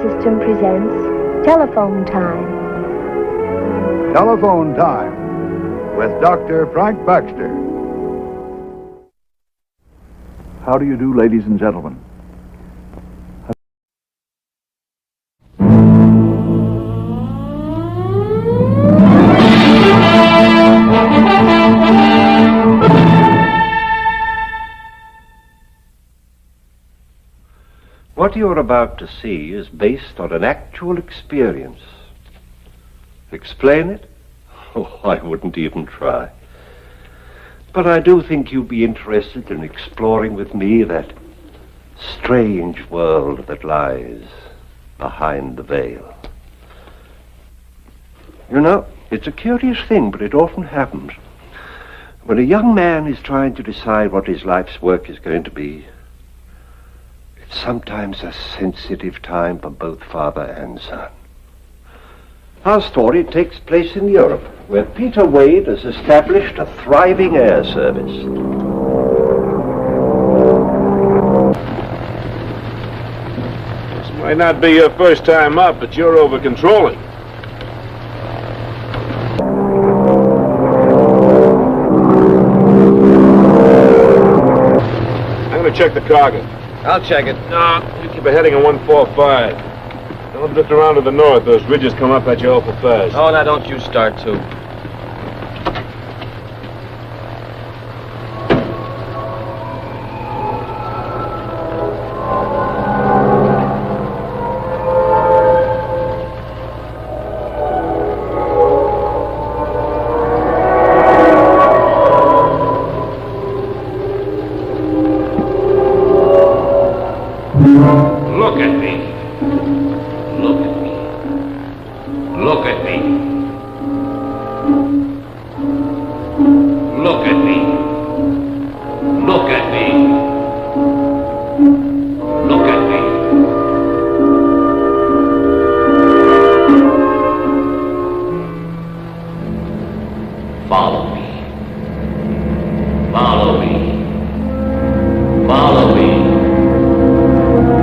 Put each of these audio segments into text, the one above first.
System presents Telephone Time. Telephone Time with Dr. Frank Baxter. How do you do, ladies and gentlemen? What you're about to see is based on an actual experience. Explain it? Oh, I wouldn't even try. But I do think you'd be interested in exploring with me that strange world that lies behind the veil. You know, it's a curious thing, but it often happens. When a young man is trying to decide what his life's work is going to be, it's sometimes a sensitive time for both father and son. Our story takes place in Europe, where Peter Wade has established a thriving air service. This might not be your first time up, but you're over-controlling. I'm gonna check the cargo. I'll check it. No, you keep a heading on 145. Don't drift around to the north. Those ridges come up at you awful fast. Oh, now don't you start to. Look at me. Look at me. Look at me. Look at me. Look at me. Look at me. Follow me. Follow me. Follow me.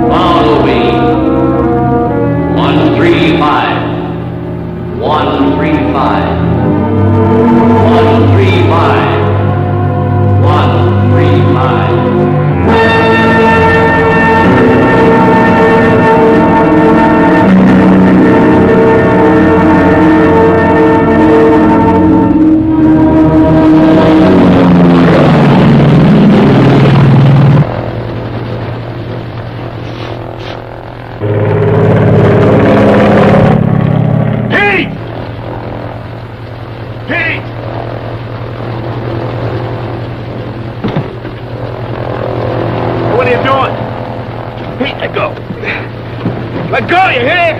Follow me. 135. 135. 135. 'Let go, you hear?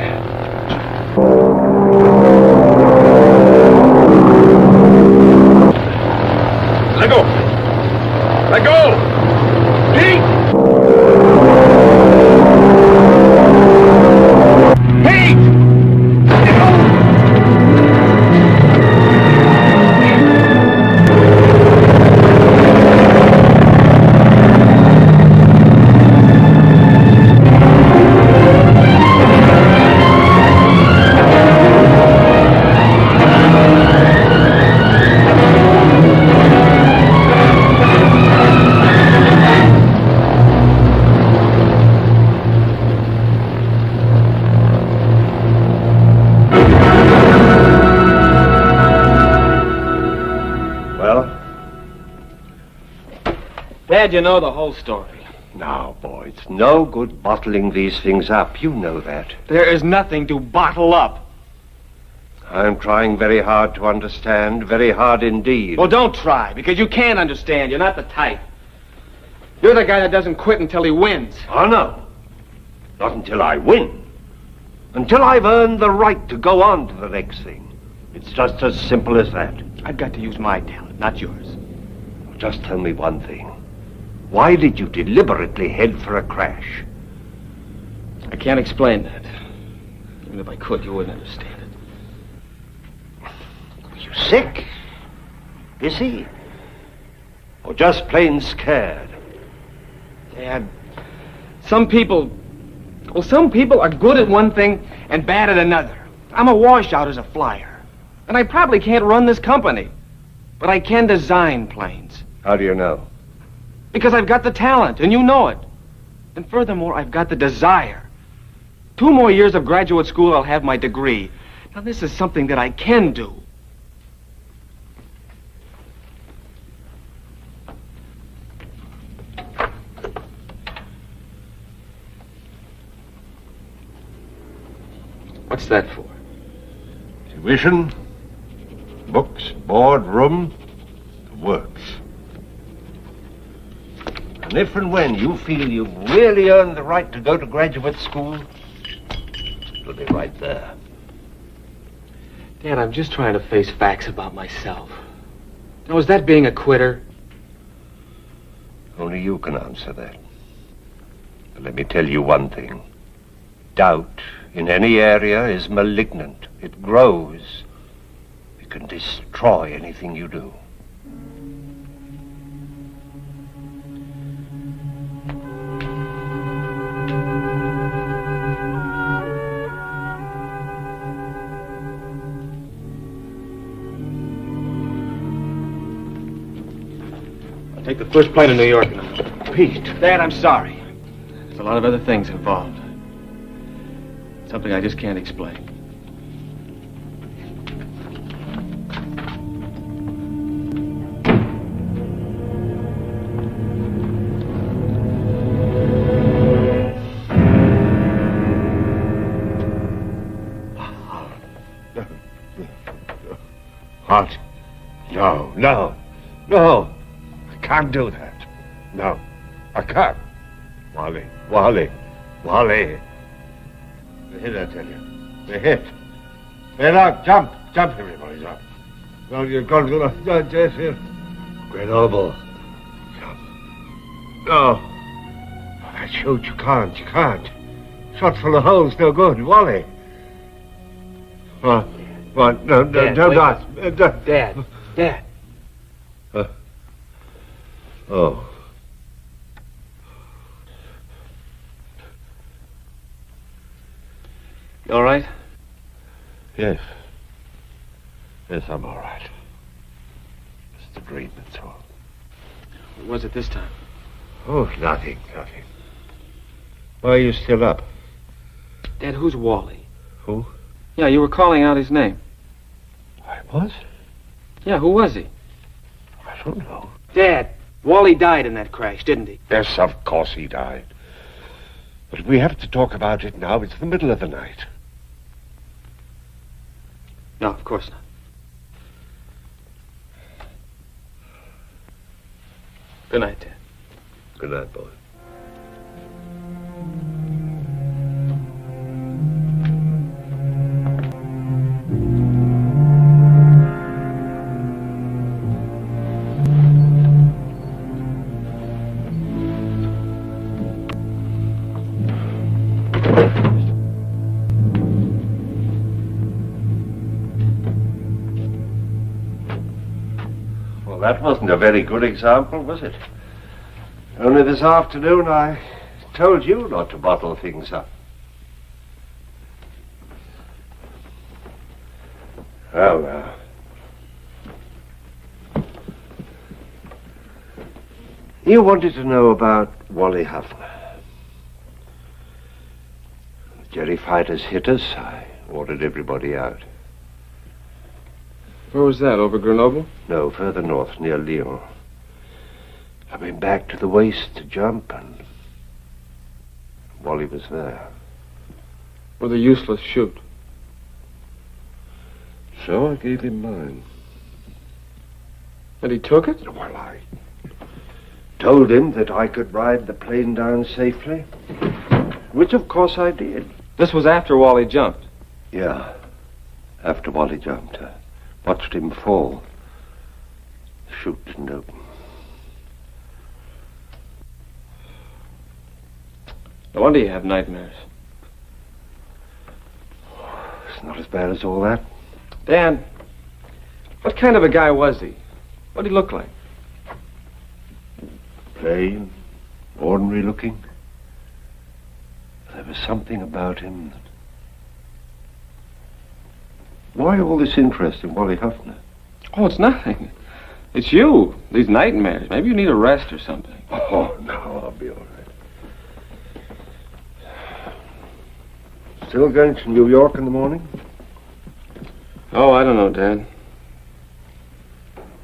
Let go. Let go. Pete! Pete! Let go. Dad, you know the whole story. Now, boy, it's no good bottling these things up. You know that. There is nothing to bottle up. I'm trying very hard to understand, very hard indeed. Well, don't try, because you can't understand. You're not the type. You're the guy that doesn't quit until he wins. Oh, no. Not until I win. Until I've earned the right to go on to the next thing. It's just as simple as that. I've got to use my talent, not yours. Just tell me one thing. Why did you deliberately head for a crash? I can't explain that. Even if I could, you wouldn't understand it. Are you sick? Is he? Or just plain scared? Dad, some people Well, some people are good at one thing and bad at another. I'm a washout as a flyer. And I probably can't run this company. But I can design planes. How do you know? Because I've got the talent, and you know it. And furthermore, I've got the desire. 2 more years of graduate school, I'll have my degree. Now, this is something that I can do. What's that for? Tuition, books, board, room, the works. And if and when you feel you've really earned the right to go to graduate school, it'll be right there. Dad, I'm just trying to face facts about myself. Now, is that being a quitter? Only you can answer that. But let me tell you one thing. Doubt in any area is malignant. It grows. It can destroy anything you do. I'll take the first plane to New York now. Pete. Dad, I'm sorry. There's a lot of other things involved. Something I just can't explain. What? No, no, no. I can't do that. No, I can't. Wally. The hit, I tell you. The hit. Get up, jump, everybody's up. No, you're going to Jess here. Grenoble. Jump. No. Shoot, you can't. Shot full of holes, no good. Wally. What? No, Dad, don't wait. not. Dad. Oh. You all right? Yes. Yes, I'm all right. Just a dream, that's all. What was it this time? Oh, nothing. Why are you still up? Dad, who's Wally? Who? Yeah, you were calling out his name. I was? Yeah, who was he? I don't know. Dad, Wally died in that crash, didn't he? Yes, of course he died. But we have to talk about it now. It's the middle of the night. No, of course not. Good night, Dad. Good night, boy. Well, that wasn't a very good example, was it? Only this afternoon I told you not to bottle things up. Well, you wanted to know about Wally Huffner. The Jerry fighters hit us. I ordered everybody out. Where was that, over Grenoble? No, further north, near Lyon. I went back to the waist to jump, and Wally was there. With a useless shoot. So I gave him mine. And he took it? Well, I told him that I could ride the plane down safely, which of course I did. This was after Wally jumped. Yeah, after Wally jumped. I watched him fall. The chute didn't open. No wonder you have nightmares. It's not as bad as all that. Dan, what kind of a guy was he? What did he look like? Plain, ordinary looking. With There was something about him that... Why all this interest in Wally Huffner? Oh, it's nothing. It's you. These nightmares. Maybe you need a rest or something. Oh, no, I'll be all right. Still going to New York in the morning? Oh, I don't know, Dad.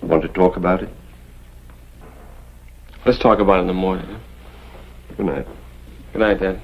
Want to talk about it? Let's talk about it in the morning. Huh? Good night. Good night, Dad.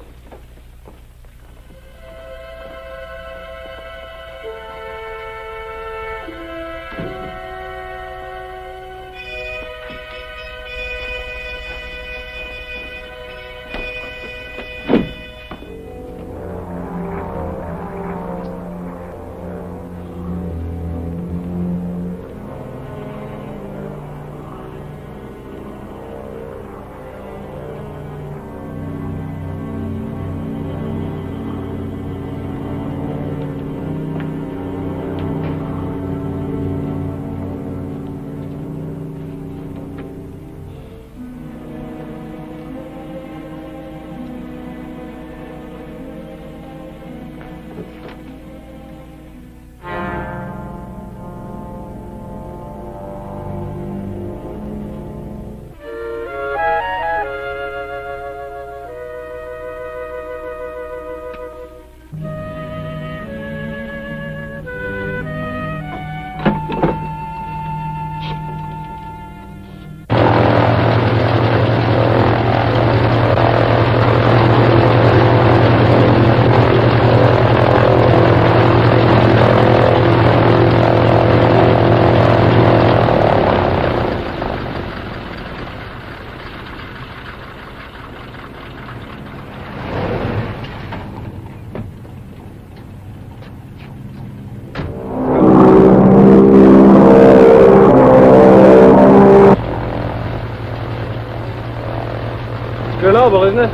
Chernobyl, isn't it?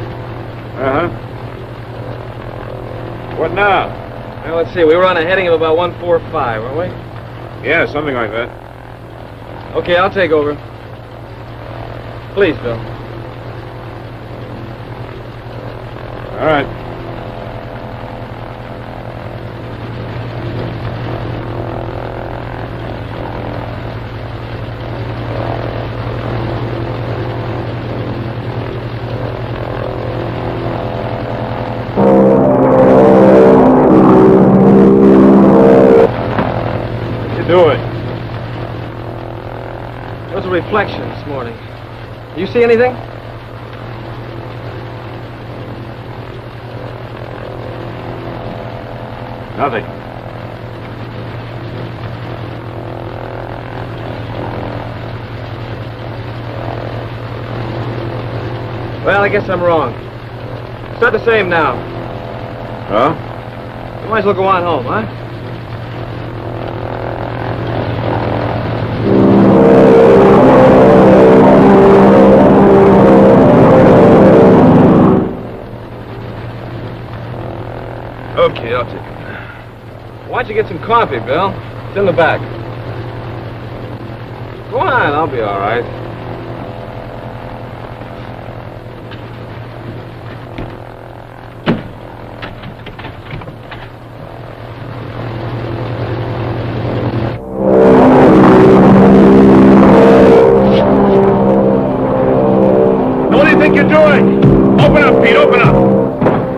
Uh-huh. What now? Well, let's see. We were on a heading of about 145, weren't we? Yeah, something like that. Okay, I'll take over. Please, Bill. All right. Doing? There was a reflection this morning. You see anything? Nothing. Well, I guess I'm wrong. It's not the same now. Huh? You might as well go on home, huh? Okay, I'll take it. Why don't you get some coffee, Bill? It's in the back. Go on, I'll be all right. What do you think you're doing? Open up, Pete, open up.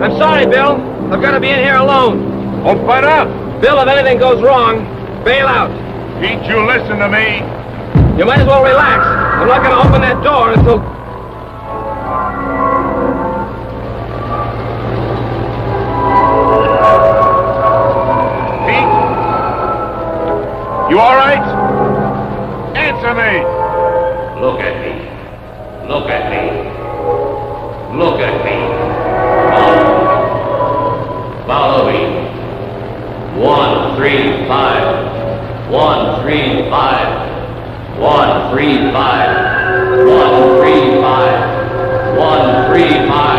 I'm sorry, Bill. I've got to be in here alone. Don't fight up. Bill, if anything goes wrong, bail out. Pete, you listen to me. You might as well relax. I'm not going to open that door until... Pete? You all right? Answer me. Look at me. Look at me. Look at me. Follow me. 135. 135. 135. 135. 135.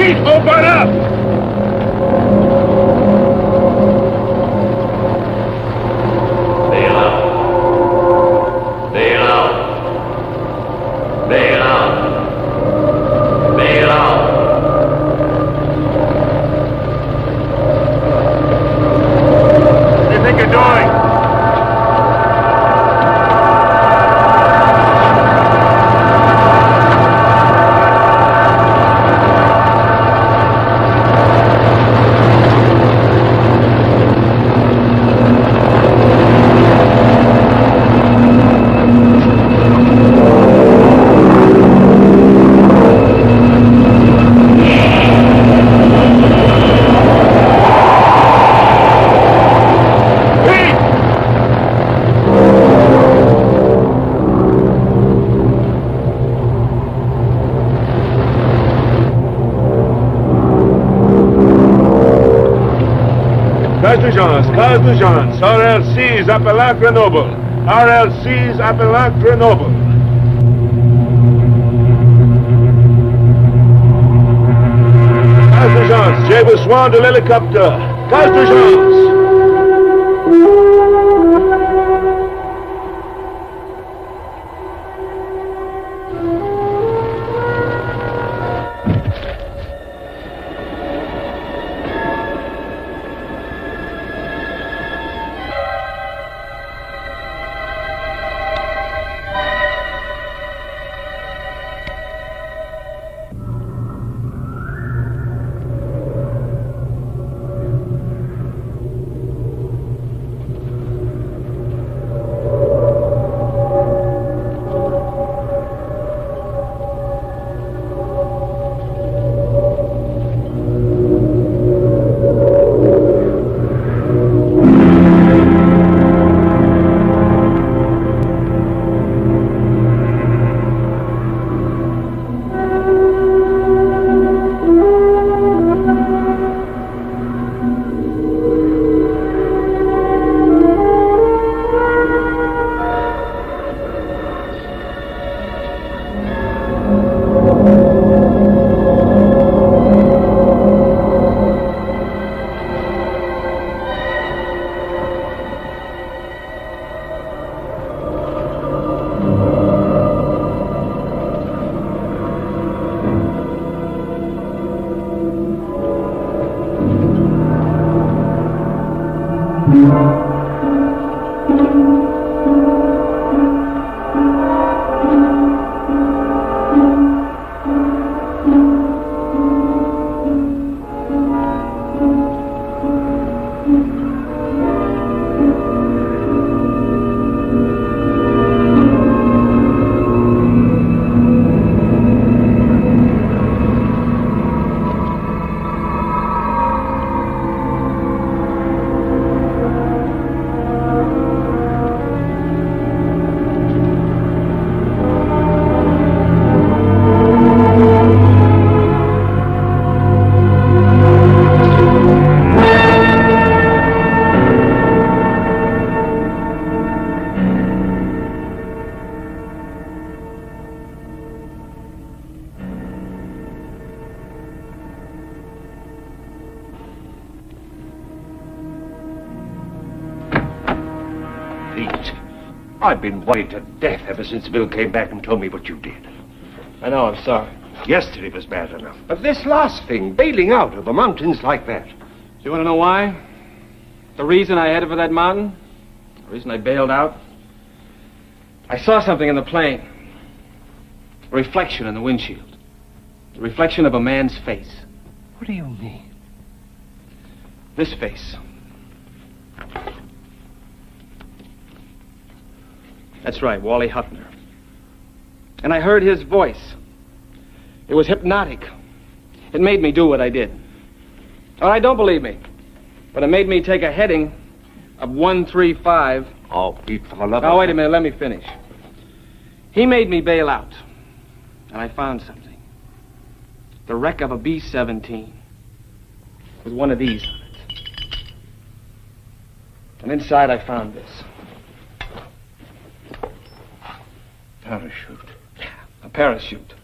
Pete, open up! Bail out. Bail out. Bail out. Bail out. What do you think you're doing? Cause d'urgence, RLC's appel à Grenoble. RLC's appel à Grenoble. Cause d'urgence, j'ai besoin de l'hélicoptère. Cause d'urgence. I've been worried to death ever since Bill came back and told me what you did. I know, I'm sorry. Yesterday was bad enough. But this last thing, bailing out of the mountains like that. Do you want to know why? The reason I headed for that mountain? The reason I bailed out? I saw something in the plane. A reflection in the windshield. The reflection of a man's face. What do you mean? This face. That's right, Wally Huffner. And I heard his voice. It was hypnotic. It made me do what I did. All right, don't believe me. But it made me take a heading of 135. Oh, Pete, for the love of... Now, wait a minute, let me finish. He made me bail out. And I found something. The wreck of a B-17 with one of these on it. And inside I found this. Parachute. Yeah, a parachute.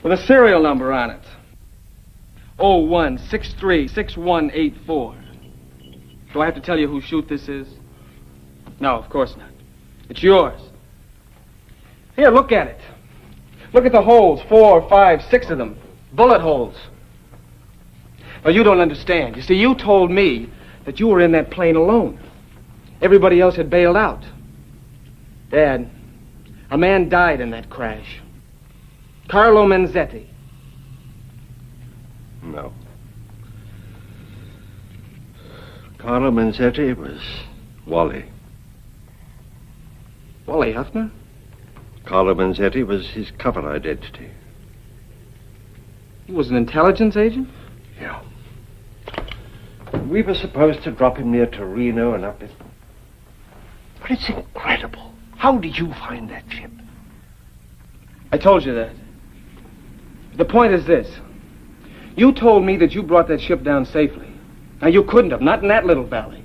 With a serial number on it. 01636184. Do I have to tell you whose chute this is? No, of course not. It's yours. Here, look at it. Look at the holes. 4, 5, 6 of them. Bullet holes. Now, you don't understand. You see, you told me that you were in that plane alone. Everybody else had bailed out. Dad, a man died in that crash. Carlo Menzetti. No. Carlo Menzetti was Wally. Wally Huffner? Carlo Menzetti was his cover identity. He was an intelligence agent? Yeah. We were supposed to drop him near Torino and up it. But it's incredible. How did you find that ship? I told you that. The point is this. You told me that you brought that ship down safely. Now, you couldn't have, not in that little valley.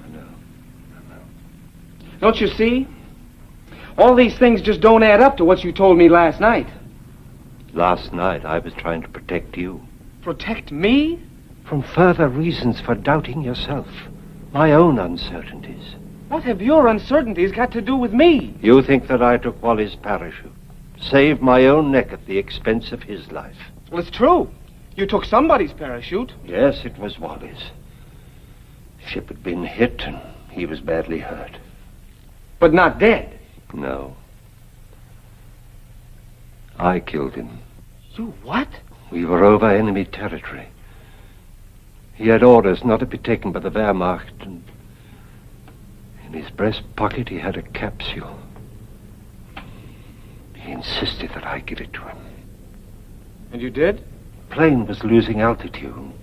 I know. Don't you see? All these things just don't add up to what you told me last night. Last night, I was trying to protect you. Protect me? From further reasons for doubting yourself. My own uncertainties. What have your uncertainties got to do with me? You think that I took Wally's parachute. Saved my own neck at the expense of his life. Well, it's true. You took somebody's parachute. Yes, it was Wally's. The ship had been hit and he was badly hurt. But not dead. No. I killed him. You what? We were over enemy territory. He had orders not to be taken by the Wehrmacht, and in his breast pocket he had a capsule. He insisted that I give it to him. And you did? The plane was losing altitude.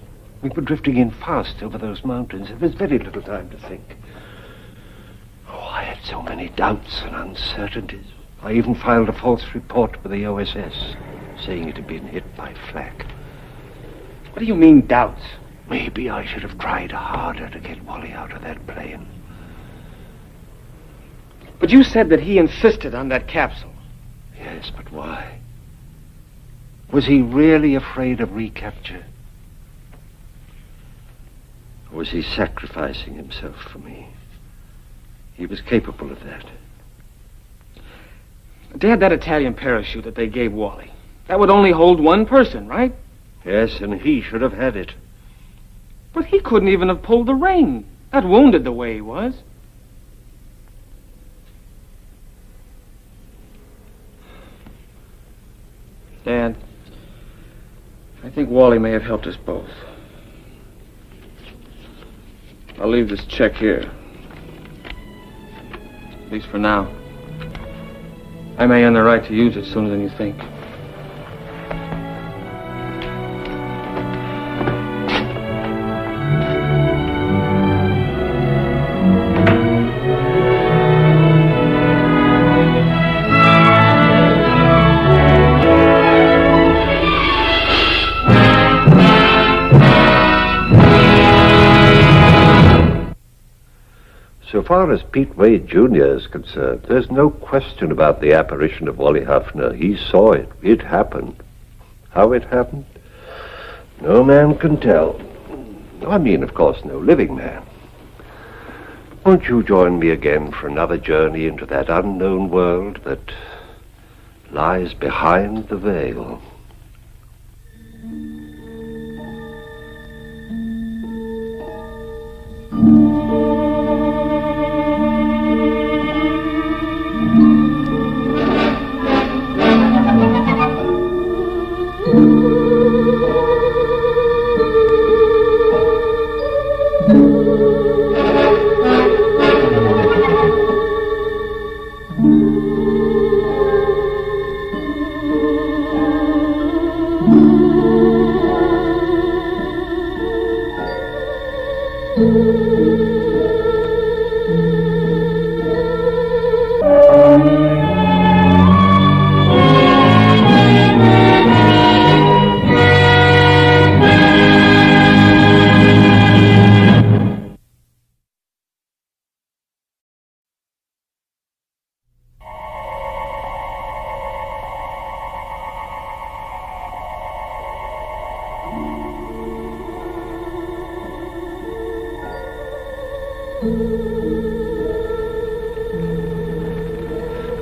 We were drifting in fast over those mountains. There was very little time to think. Oh, I had so many doubts and uncertainties. I even filed a false report with the OSS, saying it had been hit by flak. What do you mean, doubts? Maybe I should have tried harder to get Wally out of that plane. But you said that he insisted on that capsule. Yes, but why? Was he really afraid of recapture? Or was he sacrificing himself for me? He was capable of that. Dad, that Italian parachute that they gave Wally, that would only hold one person, right? Yes, and he should have had it. But he couldn't even have pulled the rein. Not wounded the way he was. Dad, I think Wally may have helped us both. I'll leave this check here. At least for now. I may earn the right to use it sooner than you think. So far as Pete Wade Jr. is concerned, there's no question about the apparition of Wally Huffner. He saw it. It happened. How it happened? No man can tell. I mean, of course, no living man. Won't you join me again for another journey into that unknown world that lies behind the veil?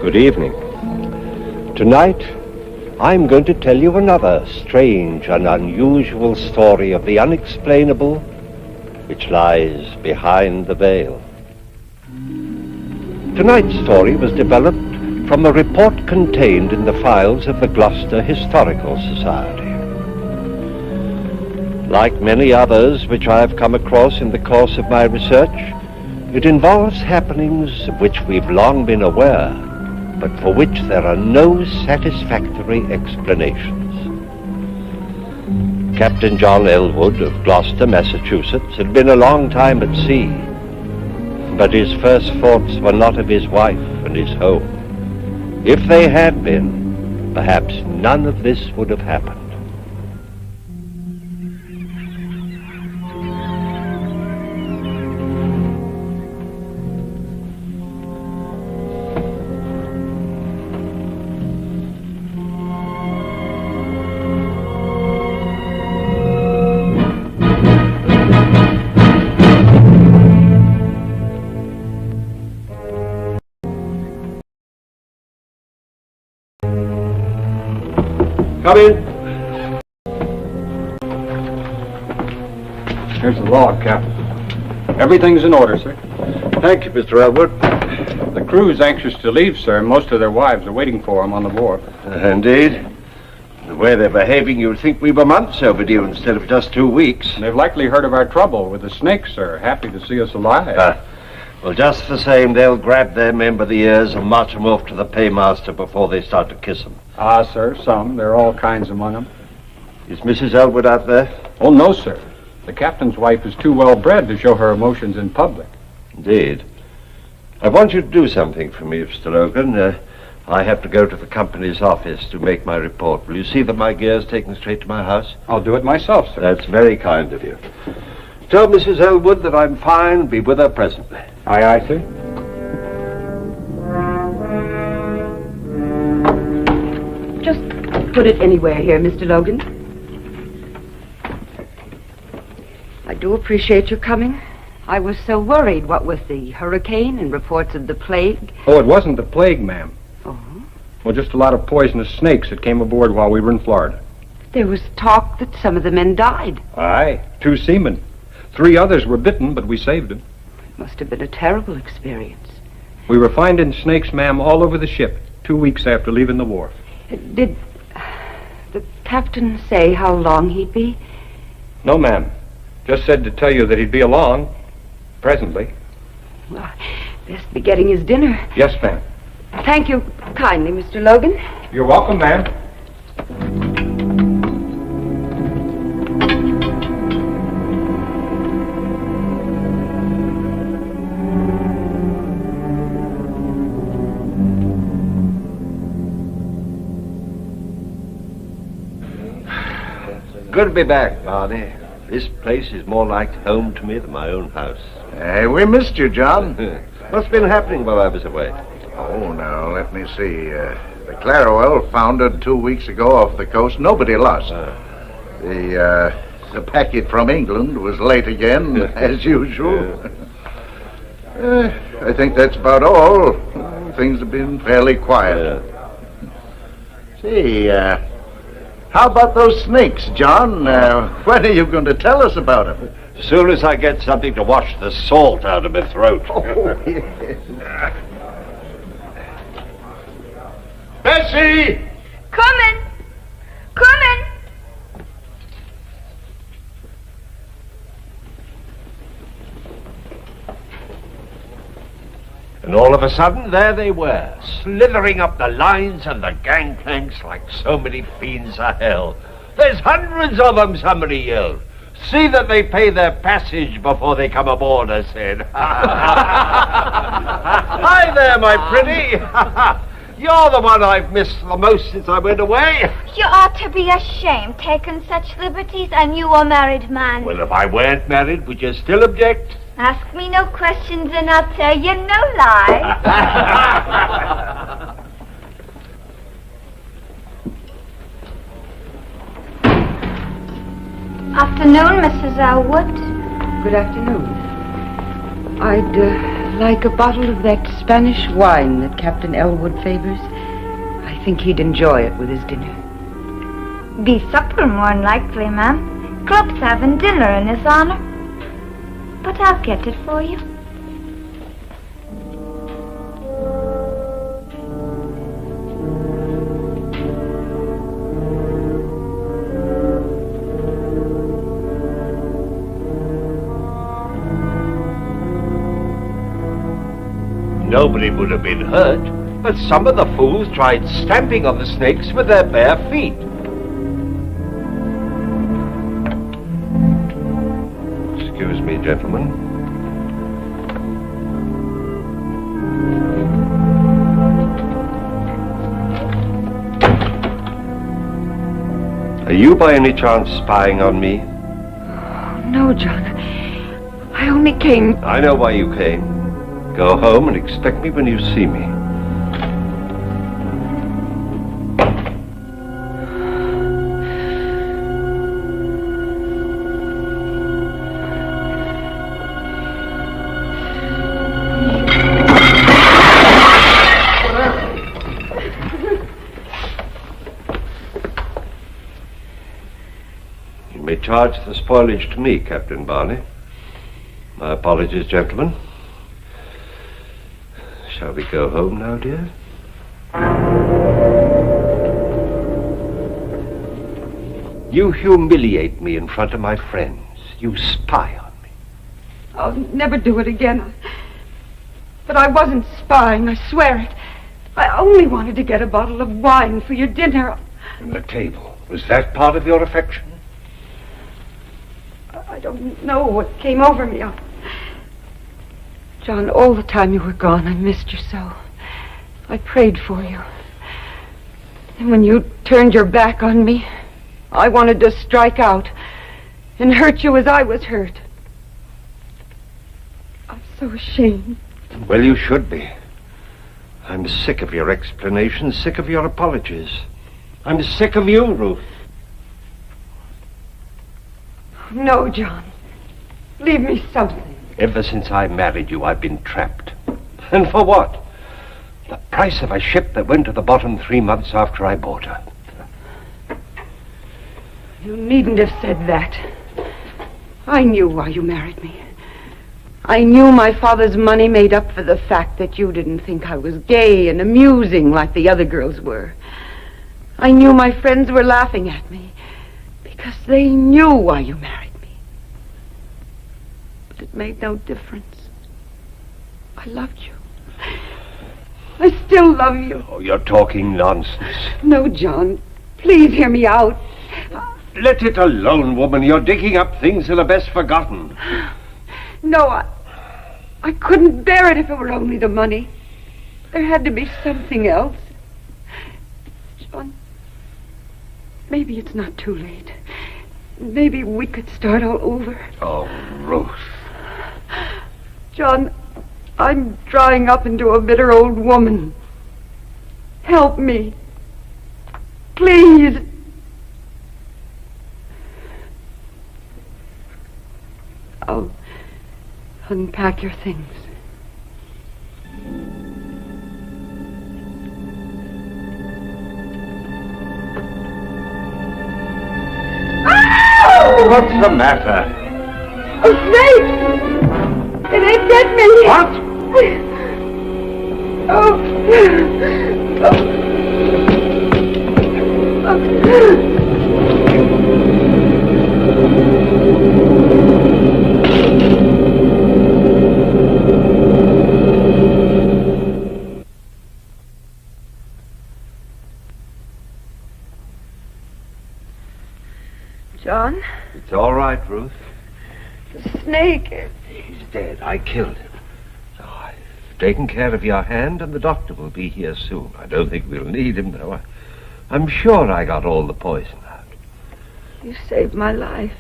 Good evening. Tonight, I'm going to tell you another strange and unusual story of the unexplainable which lies behind the veil. Tonight's story was developed from a report contained in the files of the Gloucester Historical Society. Like many others which I have come across in the course of my research, it involves happenings of which we've long been aware, but for which there are no satisfactory explanations. Captain John Elwood of Gloucester, Massachusetts, had been a long time at sea, but his first thoughts were not of his wife and his home. If they had been, perhaps none of this would have happened. Come in. Here's the log, Captain. Everything's in order, sir. Thank you, Mr. Elwood. The crew's anxious to leave, sir. Most of their wives are waiting for them on the wharf. Indeed. The way they're behaving, you'd think we were months overdue instead of just 2 weeks. They've likely heard of our trouble with the snakes, sir. Happy to see us alive. Well, just the same, they'll grab their men by the ears and march them off to the paymaster before they start to kiss them. Ah, sir, some. There are all kinds among them. Is Mrs. Elwood out there? Oh, no, sir. The captain's wife is too well bred to show her emotions in public. Indeed. I want you to do something for me, Mr. Logan. I have to go to the company's office to make my report. Will you see that my gear's taken straight to my house? I'll do it myself, sir. That's very kind of you. Tell Mrs. Elwood that I'm fine. Be with her presently. Aye, aye, sir. Just put it anywhere here, Mr. Logan. I do appreciate your coming. I was so worried, what with the hurricane and reports of the plague. Oh, it wasn't the plague, ma'am. Oh? Well, just a lot of poisonous snakes that came aboard while we were in Florida. There was talk that some of the men died. Aye, 2 seamen. 3 others were bitten, but we saved them. It must have been a terrible experience. We were finding snakes, ma'am, all over the ship 2 weeks after leaving the wharf. Did the captain say how long he'd be? No, ma'am. Just said to tell you that he'd be along. Presently. Well, best be getting his dinner. Yes, ma'am. Thank you kindly, Mr. Logan. You're welcome, ma'am. Good to be back, Barney. This place is more like home to me than my own house. We missed you, John. What's been happening while I was away? Oh, now, let me see. The Clarowell foundered 2 weeks ago off the coast. Nobody lost. The packet from England was late again, as usual. I think that's about all. Things have been fairly quiet. See, how about those snakes, John? When are you going to tell us about them? As soon as I get something to wash the salt out of my throat. Oh, yes. Bessie! Coming! Coming! And all of a sudden, there they were, slithering up the lines and the gangplanks like so many fiends of hell. There's hundreds of them, somebody yelled. See that they pay their passage before they come aboard, I said. Hi there, my pretty. You're the one I've missed the most since I went away. You ought to be ashamed, taking such liberties, and you a married man. Well, if I weren't married, would you still object? Ask me no questions and I'll tell you no lies. Afternoon, Mrs. Elwood. Good afternoon. I'd like a bottle of that Spanish wine that Captain Elwood favors. I think he'd enjoy it with his dinner. Be supper more than likely, ma'am. Club's having dinner in his honor. But I'll get it for you. Nobody would have been hurt, but some of the fools tried stamping on the snakes with their bare feet. Excuse me, gentlemen. Are you by any chance spying on me? No, John. I only came... I know why you came. Go home and expect me when you see me. You may charge the spoilage to me, Captain Barney. My apologies, gentlemen. Shall we go home now, dear? You humiliate me in front of my friends. You spy on me. I'll never do it again. But I wasn't spying, I swear it. I only wanted to get a bottle of wine for your dinner. From the table. Was that part of your affection? I don't know what came over me. John, all the time you were gone, I missed you so. I prayed for you. And when you turned your back on me, I wanted to strike out and hurt you as I was hurt. I'm so ashamed. Well, you should be. I'm sick of your explanations, sick of your apologies. I'm sick of you, Ruth. No, John. Leave me something. Ever since I married you, I've been trapped. And for what? The price of a ship that went to the bottom 3 months after I bought her. You needn't have said that. I knew why you married me. I knew my father's money made up for the fact that you didn't think I was gay and amusing like the other girls were. I knew my friends were laughing at me because they knew why you married me. But it made no difference. I loved you. I still love you. Oh, you're talking nonsense. No, John. Please hear me out. Let it alone, woman. You're digging up things that are best forgotten. No, I couldn't bear it if it were only the money. There had to be something else. John, maybe it's not too late. Maybe we could start all over. Oh, Ruth. John, I'm drying up into a bitter old woman. Help me. Please. I'll unpack your things. What's the matter? A snake! It ain't get me! What? John? It's all right, Ruth. The snake. He's dead. I killed him. So I've taken care of your hand, and the doctor will be here soon. I don't think we'll need him, though. I'm sure I got all the poison out. You saved my life.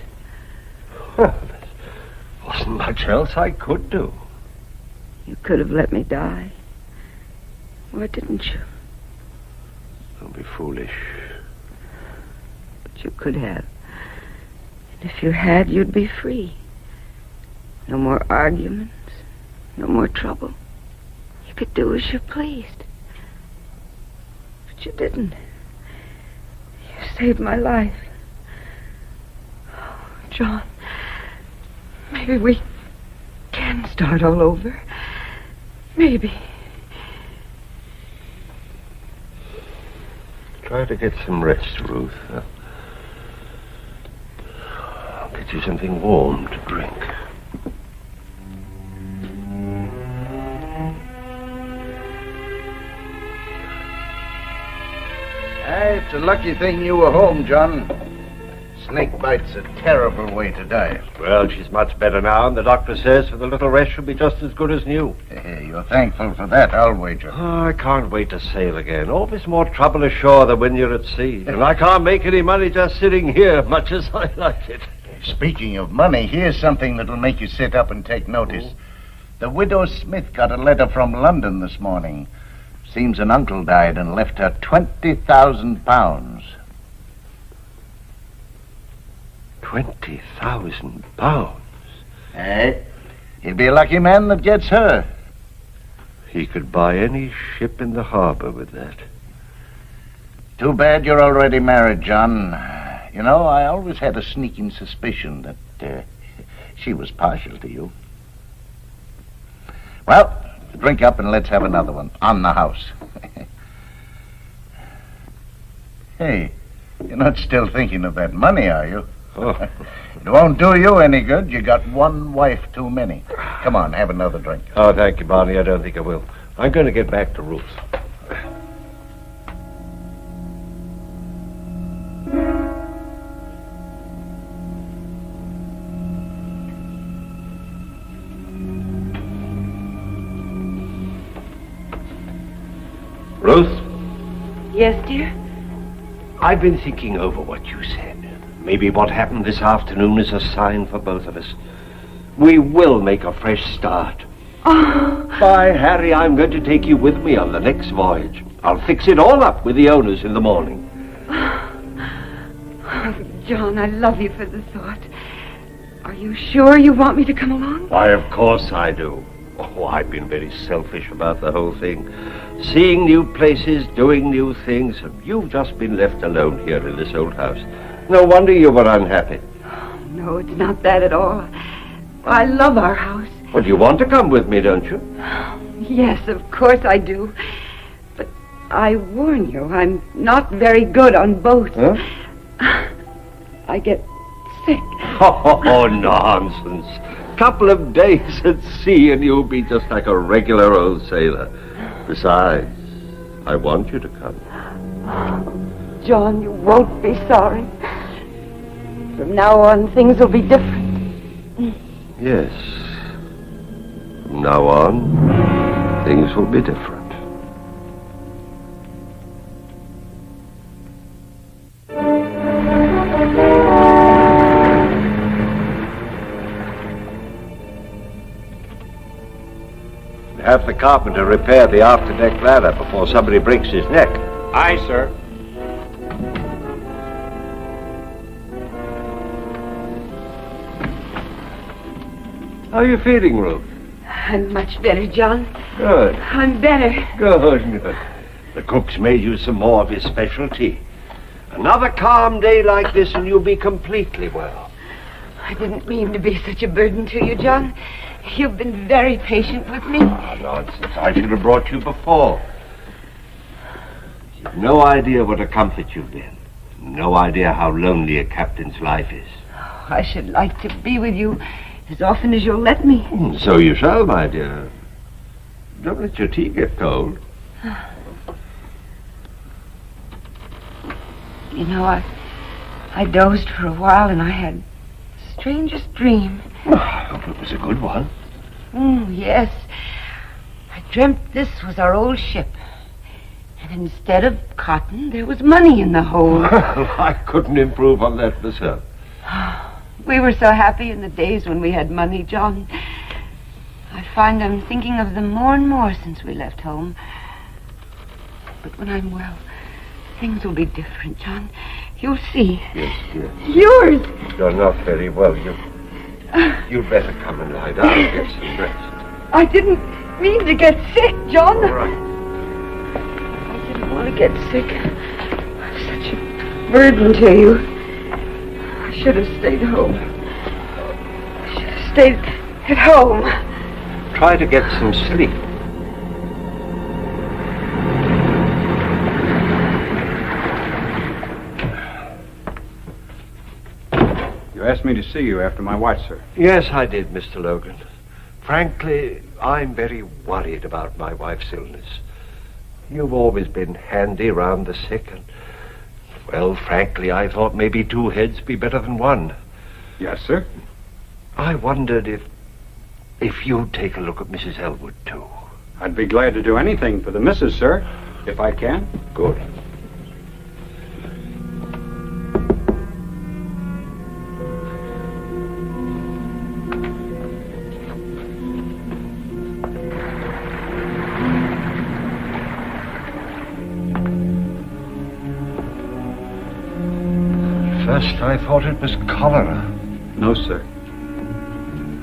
Well, there wasn't much else I could do. You could have let me die. Why didn't you? Don't be foolish. But you could have. And if you had, you'd be free. No more arguments. No more trouble. You could do as you pleased. But you didn't. You saved my life. Oh, John, maybe we can start all over. Maybe. Try to get some rest, Ruth. I'll get you something warm to drink. It's a lucky thing you were home, John. Snake bite's a terrible way to die. Well, she's much better now, and the doctor says with a little rest she'll be just as good as new. You're thankful for that, I'll wager. Oh, I can't wait to sail again. Always more trouble ashore than when you're at sea. And I can't make any money just sitting here, much as I like it. Speaking of money, here's something that'll make you sit up and take notice. The widow Smith got a letter from London this morning. Seems an uncle died and left her £20,000. £20,000? Hey, he'll be a lucky man that gets her. He could buy any ship in the harbor with that. Too bad you're already married, John. You know, I always had a sneaking suspicion that she was partial to you. Well, drink up and let's have another one on the house. Hey, you're not still thinking of that money, are you? Oh. It won't do you any good. You got one wife too many. Come on, have another drink. Oh, thank you, Barney. I don't think I will. I'm going to get back to Ruth. Ruth? Yes, dear? I've been thinking over what you said. Maybe what happened this afternoon is a sign for both of us. We will make a fresh start. Oh. By Harry, I'm going to take you with me on the next voyage. I'll fix it all up with the owners in the morning. Oh, John, I love you for the thought. Are you sure you want me to come along? Why, of course I do. Oh, I've been very selfish about the whole thing. Seeing new places, doing new things, and you've just been left alone here in this old house. No wonder you were unhappy. Oh, no, it's not that at all. I love our house. Well, you want to come with me, don't you? Yes, of course I do. But I warn you, I'm not very good on boats. Huh? I get sick. Oh, nonsense. Couple of days at sea and you'll be just like a regular old sailor. Besides, I want you to come. John, you won't be sorry. From now on, things will be different. Yes. From now on, things will be different. Have the carpenter repair the after-deck ladder before somebody breaks his neck. Aye, sir. How are you feeling, Ruth? I'm much better, John. Good. I'm better. Good. The cook's made you some more of his specialty. Another calm day like this and you'll be completely well. I didn't mean to be such a burden to you, John. You've been very patient with me. Oh, nonsense. I should have brought you before. You've no idea what a comfort you've been. No idea how lonely a captain's life is. Oh, I should like to be with you as often as you'll let me. So you shall, my dear. Don't let your tea get cold. You know, I dozed for a while and I had the strangest dream. Oh, I hope it was a good one. Yes. I dreamt this was our old ship. And instead of cotton, there was money in the hold. I couldn't improve on that myself. We were so happy in the days when we had money, John. I find I'm thinking of them more and more since we left home. But when I'm well, things will be different, John. You'll see. Yes. Yours! You're not very well. You'd better come and lie down and get some rest. I didn't mean to get sick, John. All right. I didn't want to get sick. I'm such a burden to you. I should have stayed home. I should have stayed at home. Try to get some sleep. You asked me to see you after my watch, sir. Yes, I did, Mr. Logan. Frankly, I'm very worried about my wife's illness. You've always been handy around the sick, and, well, frankly, I thought maybe two heads be better than one. Yes, sir. I wondered if you'd take a look at Mrs. Elwood, too. I'd be glad to do anything for the missus, sir, if I can. Good. First, I thought it was cholera. No, sir.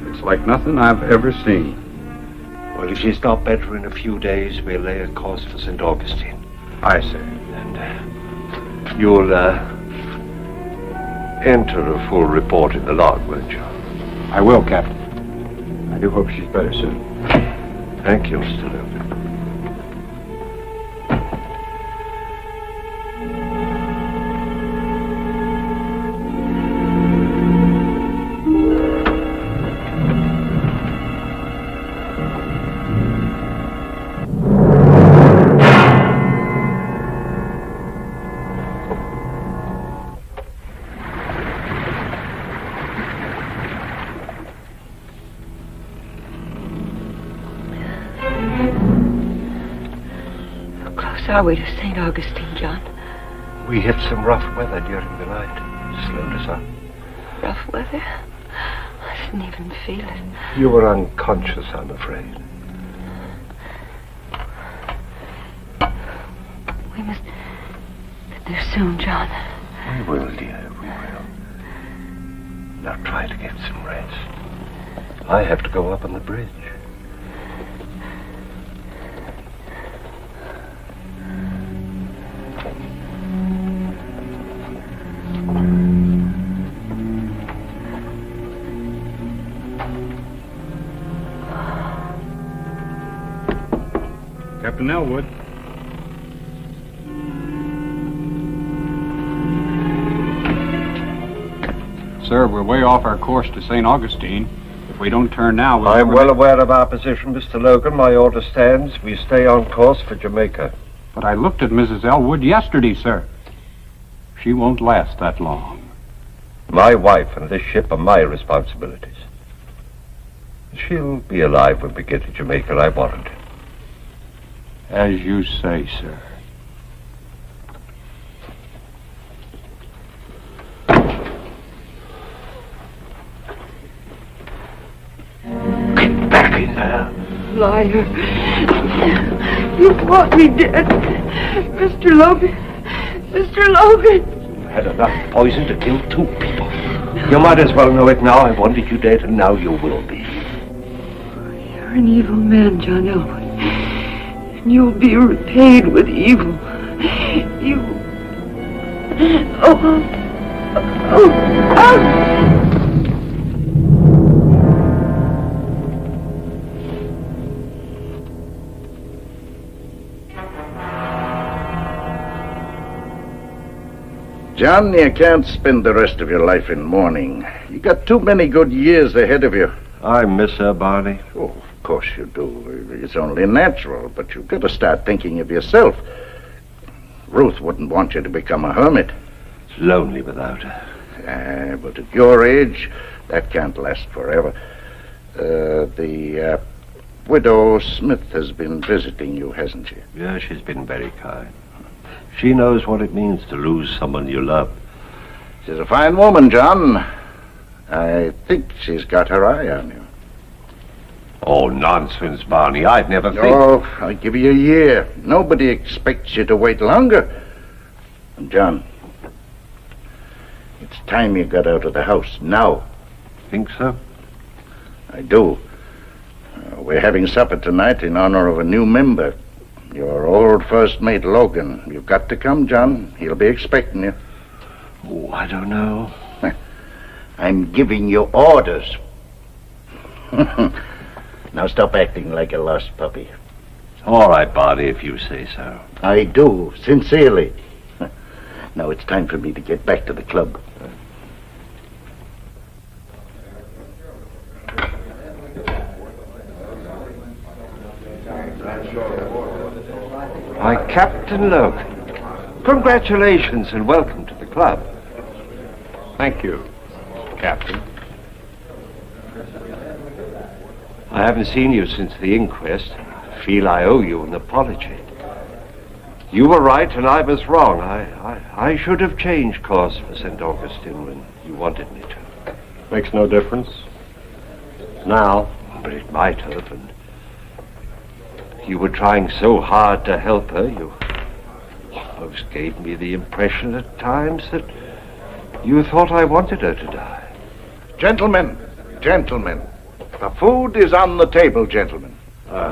It's like nothing I've ever seen. Well, if she's not better in a few days, we'll lay a course for St. Augustine. Aye, sir. And you'll enter a full report in the log, won't you? I will, Captain. I do hope she's better soon. Thank you, Mr. Logan. Are we to St. Augustine, John? We hit some rough weather during the night. Slowed us up. Rough weather? I didn't even feel it. You were unconscious, I'm afraid. We must get there soon, John. We will, dear, we will. Now try to get some rest. I have to go up on the bridge. Captain Elwood. Sir, we're way off our course to St. Augustine. If we don't turn now, we'll... I'm well aware of our position, Mr. Logan. My order stands. We stay on course for Jamaica. But I looked at Mrs. Elwood yesterday, sir. She won't last that long. My wife and this ship are my responsibilities. She'll be alive when we get to Jamaica, I warrant. As you say, sir. Get back in there. Liar. You want me dead. Mr. Logan. Mr. Logan. You had enough poison to kill two people. You might as well know it now. I wanted you dead, and now you will be. You're an evil man, John Elwood. And you'll be repaid with evil. You... John, you can't spend the rest of your life in mourning. You got too many good years ahead of you. I miss her, Barney. Oh, of course you do. It's only natural, but you've got to start thinking of yourself. Ruth wouldn't want you to become a hermit. It's lonely without her. But at your age, that can't last forever. The widow Smith has been visiting you, hasn't she? Yeah, she's been very kind. She knows what it means to lose someone you love. She's a fine woman, John. I think she's got her eye on you. Oh, nonsense, Barney. I'd never think... Oh, I'll give you a year. Nobody expects you to wait longer. And John, it's time you got out of the house, now. Think so? I do. We're having supper tonight in honor of a new member. Your old first mate, Logan. You've got to come, John. He'll be expecting you. Oh, I don't know. I'm giving you orders. Now stop acting like a lost puppy. All right, Barney, if you say so. I do, sincerely. Now it's time for me to get back to the club. Why, Captain Logan, congratulations and welcome to the club. Thank you, Captain. I haven't seen you since the inquest. I feel I owe you an apology. You were right and I was wrong. I should have changed course for St. Augustine when you wanted me to. Makes no difference. Now. But it might have, and you were trying so hard to help her, you almost gave me the impression at times that you thought I wanted her to die. Gentlemen, the food is on the table, gentlemen. Clumsy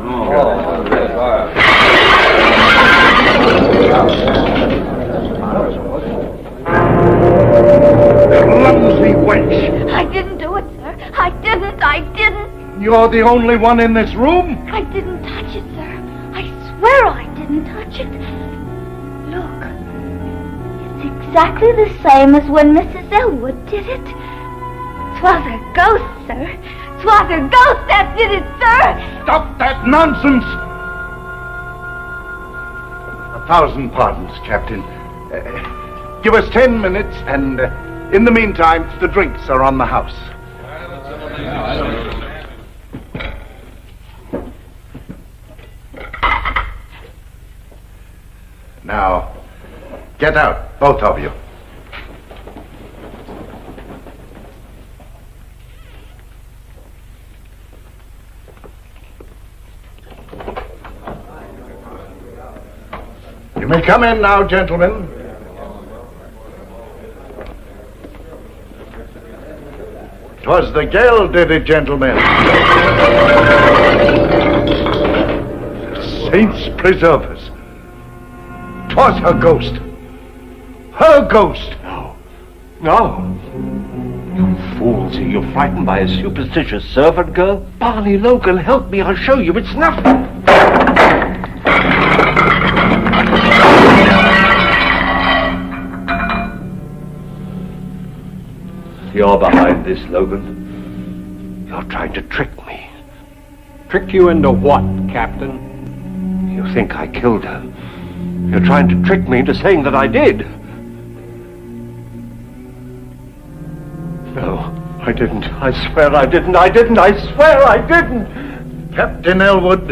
wench! I didn't do it, sir. I didn't. You're the only one in this room? I didn't touch it, sir. I swear I didn't touch it. Look. It's exactly the same as when Mrs. Elwood did it. 'Twas a ghost, sir. 'Twas a ghost that did it, sir. Stop that nonsense! 1,000 pardons, Captain. Give us 10 minutes, and in the meantime, the drinks are on the house. Now, get out, both of you. You may come in now, gentlemen. Twas the girl did it, gentlemen. Saints preserve us. 'Twas her ghost. Her ghost. No. You fools, are you frightened by a superstitious servant girl? Barney Logan, help me, I'll show you it's nothing. You're behind this, Logan. You're trying to trick me. Trick you into what, Captain? You think I killed her. You're trying to trick me into saying that I did. No, I didn't. I swear I didn't. I swear I didn't. Captain Elwood,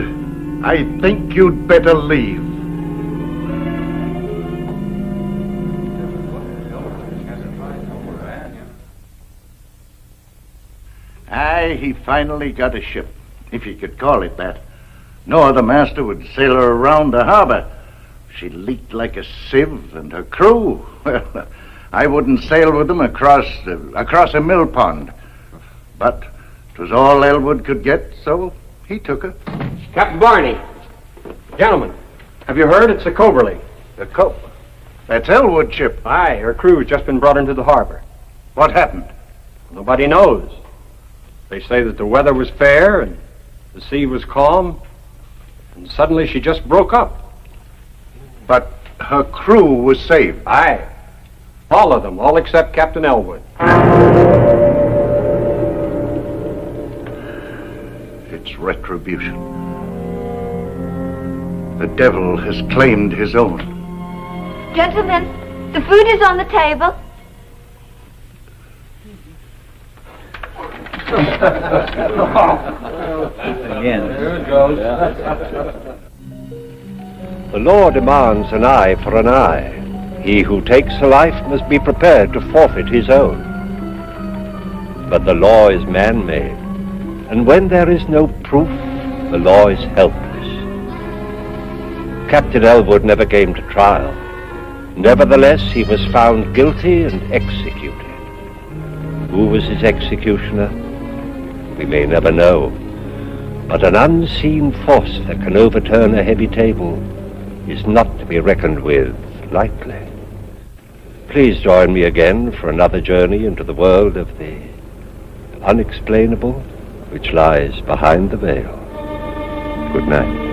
I think you'd better leave. Aye, he finally got a ship, if you could call it that. No other master would sail her around the harbor. She leaked like a sieve, and her crew, well, I wouldn't sail with them across a mill pond. But 'twas all Elwood could get, so he took her. Captain Barney. Gentlemen, have you heard? It's the Coverley. The That's Elwood's ship. Aye, her crew's just been brought into the harbor. What happened? Nobody knows. They say that the weather was fair and the sea was calm, and suddenly she just broke up. But her crew was saved. Aye. All of them, all except Captain Elwood. It's retribution. The devil has claimed his own. Gentlemen, the food is on the table. Again. There it goes. The law demands an eye for an eye. He who takes a life must be prepared to forfeit his own. But the law is man-made, and when there is no proof, the law is helpless. Captain Elwood never came to trial. Nevertheless, he was found guilty and executed. Who was his executioner? We may never know. But an unseen force that can overturn a heavy table is not to be reckoned with lightly. Please join me again for another journey into the world of the unexplainable which lies behind the veil. Good night.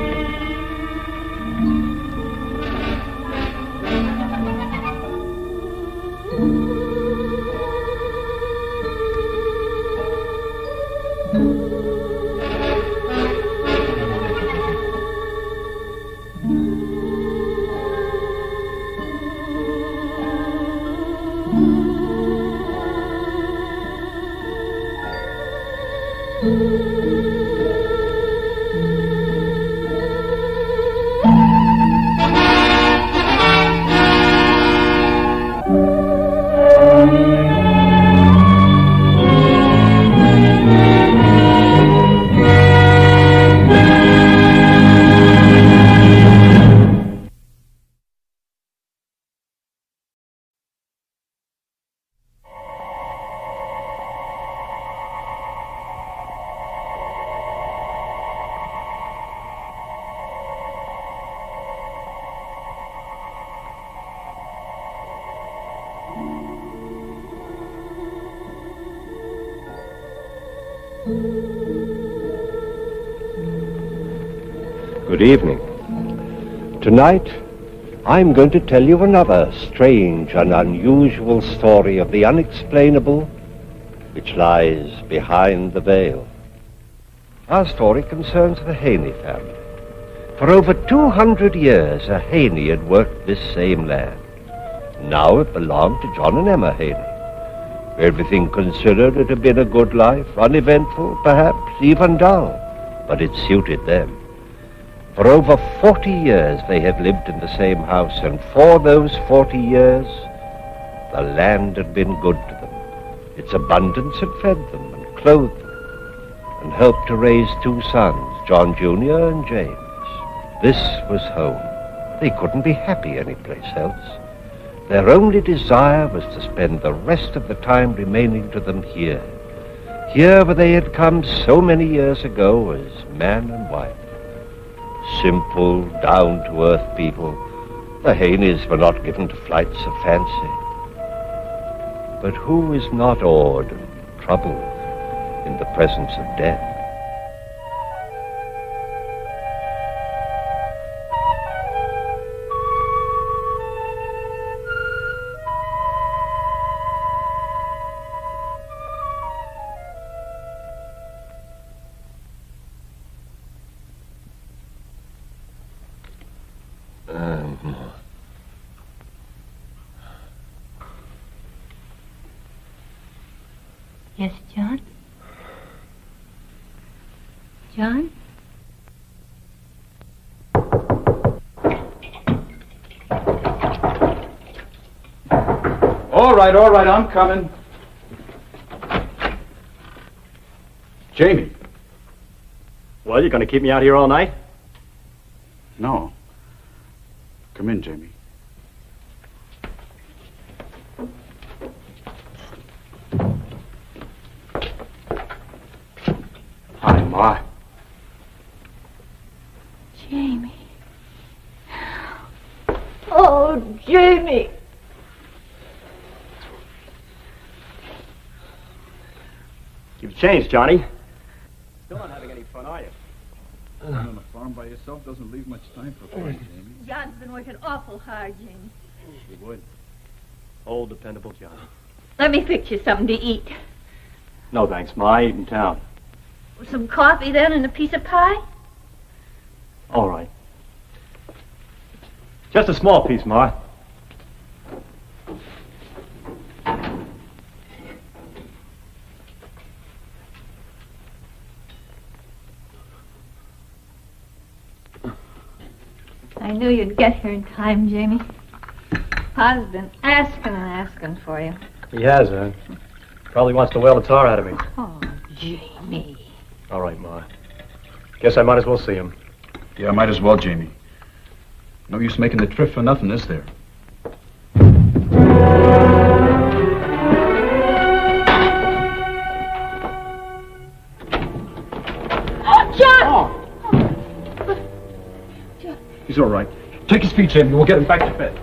Good evening. Tonight, I'm going to tell you another strange and unusual story of the unexplainable which lies behind the veil. Our story concerns the Haney family. For over 200 years, a Haney had worked this same land. Now it belonged to John and Emma Haney. Everything considered, it had been a good life, uneventful, perhaps even dull, but it suited them. For over 40 years they had lived in the same house, and for those 40 years, the land had been good to them. Its abundance had fed them and clothed them, and helped to raise two sons, John Jr. and James. This was home. They couldn't be happy anyplace else. Their only desire was to spend the rest of the time remaining to them here where they had come so many years ago as man and wife. Simple, down-to-earth people, the Haneys were not given to flights of fancy. But who is not awed and troubled in the presence of death? Yes, John? John? All right, I'm coming. Jamie. Well, you're going to keep me out here all night? No. Come in, Jamie. Hi, Ma. Jamie. Oh, Jamie. You've changed, Johnny. Still not having any fun, are you? Being on a farm by yourself doesn't leave much time for fun, Jamie. John's been working awful hard, Jamie. You would. Old, dependable Johnny. Let me fix you something to eat. No, thanks, Ma. I eat in town. Some coffee, then, and a piece of pie? All right. Just a small piece, Ma. I knew you'd get here in time, Jamie. Pa's been asking for you. He has, huh? Probably wants to whale the tar out of me. Oh, Jamie. All right, Ma. Guess I might as well see him. Yeah, might as well, Jamie. No use making the trip for nothing, is there? John! He's all right. Take his feet, Jamie. We'll get him back to bed.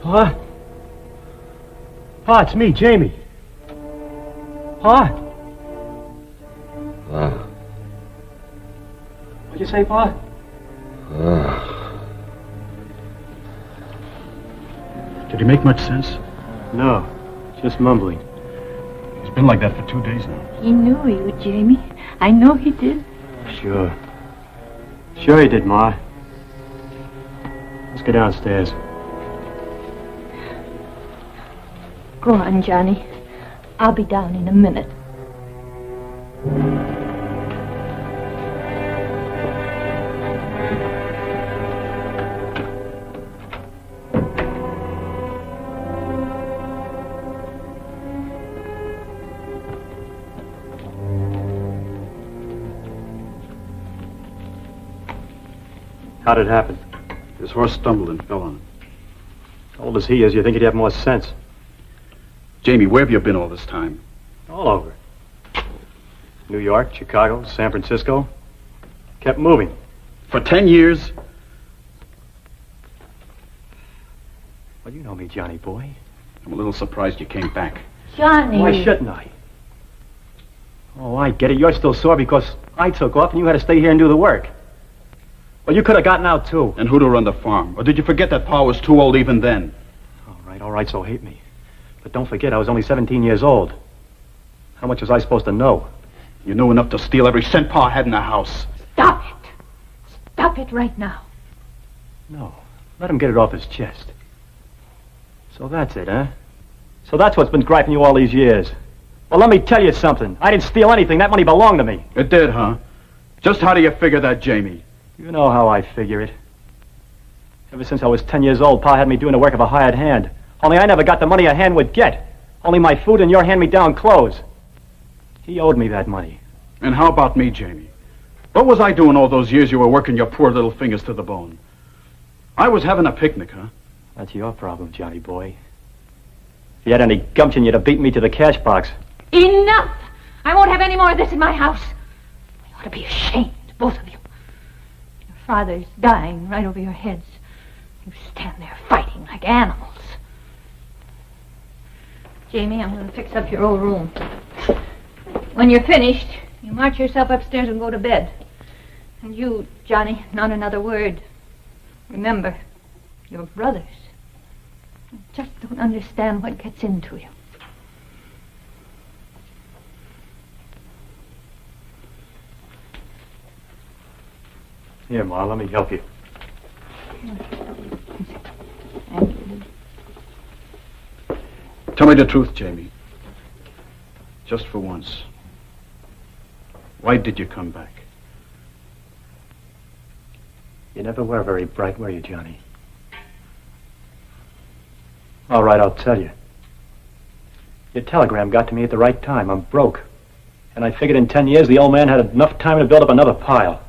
Pa? Pa, it's me, Jamie. Pa? What'd you say, Pa? Did he make much sense? No, just mumbling. He's been like that for 2 days now. He knew you, Jamie. I know he did. Sure. Sure he did, Ma. Let's go downstairs. Go on, Johnny. I'll be down in a minute. How'd it happen? His horse stumbled and fell on him. Old as he is, you'd think he'd have more sense. Jamie, where have you been all this time? All over. New York, Chicago, San Francisco. Kept moving. For 10 years? Well, you know me, Johnny boy. I'm a little surprised you came back. Johnny! Why shouldn't I? Oh, I get it. You're still sore because I took off and you had to stay here and do the work. Well, you could have gotten out, too. And who to run the farm? Or did you forget that Pa was too old even then? All right, so hate me. But don't forget, I was only 17 years old. How much was I supposed to know? You knew enough to steal every cent Pa had in the house. Stop it! Stop it right now. No, let him get it off his chest. So that's it, huh? So that's what's been griping you all these years. Well, let me tell you something. I didn't steal anything. That money belonged to me. It did, huh? Just how do you figure that, Jamie? You know how I figure it. Ever since I was 10 years old, Pa had me doing the work of a hired hand. Only I never got the money a hand would get. Only my food and your hand-me-down clothes. He owed me that money. And how about me, Jamie? What was I doing all those years you were working your poor little fingers to the bone? I was having a picnic, huh? That's your problem, Johnny boy. If you had any gumption, you'd have beaten me to the cash box. Enough! I won't have any more of this in my house. You ought to be ashamed, both of you. Your father's dying right over your heads. You stand there fighting like animals. Jamie, I'm going to fix up your old room. When you're finished, you march yourself upstairs and go to bed. And you, Johnny, not another word. Remember, you're brothers. You just don't understand what gets into you. Here, Ma, let me help you. Tell me the truth, Jamie. Just for once. Why did you come back? You never were very bright, were you, Johnny? All right, I'll tell you. Your telegram got to me at the right time. I'm broke. And I figured in 10 years the old man had enough time to build up another pile.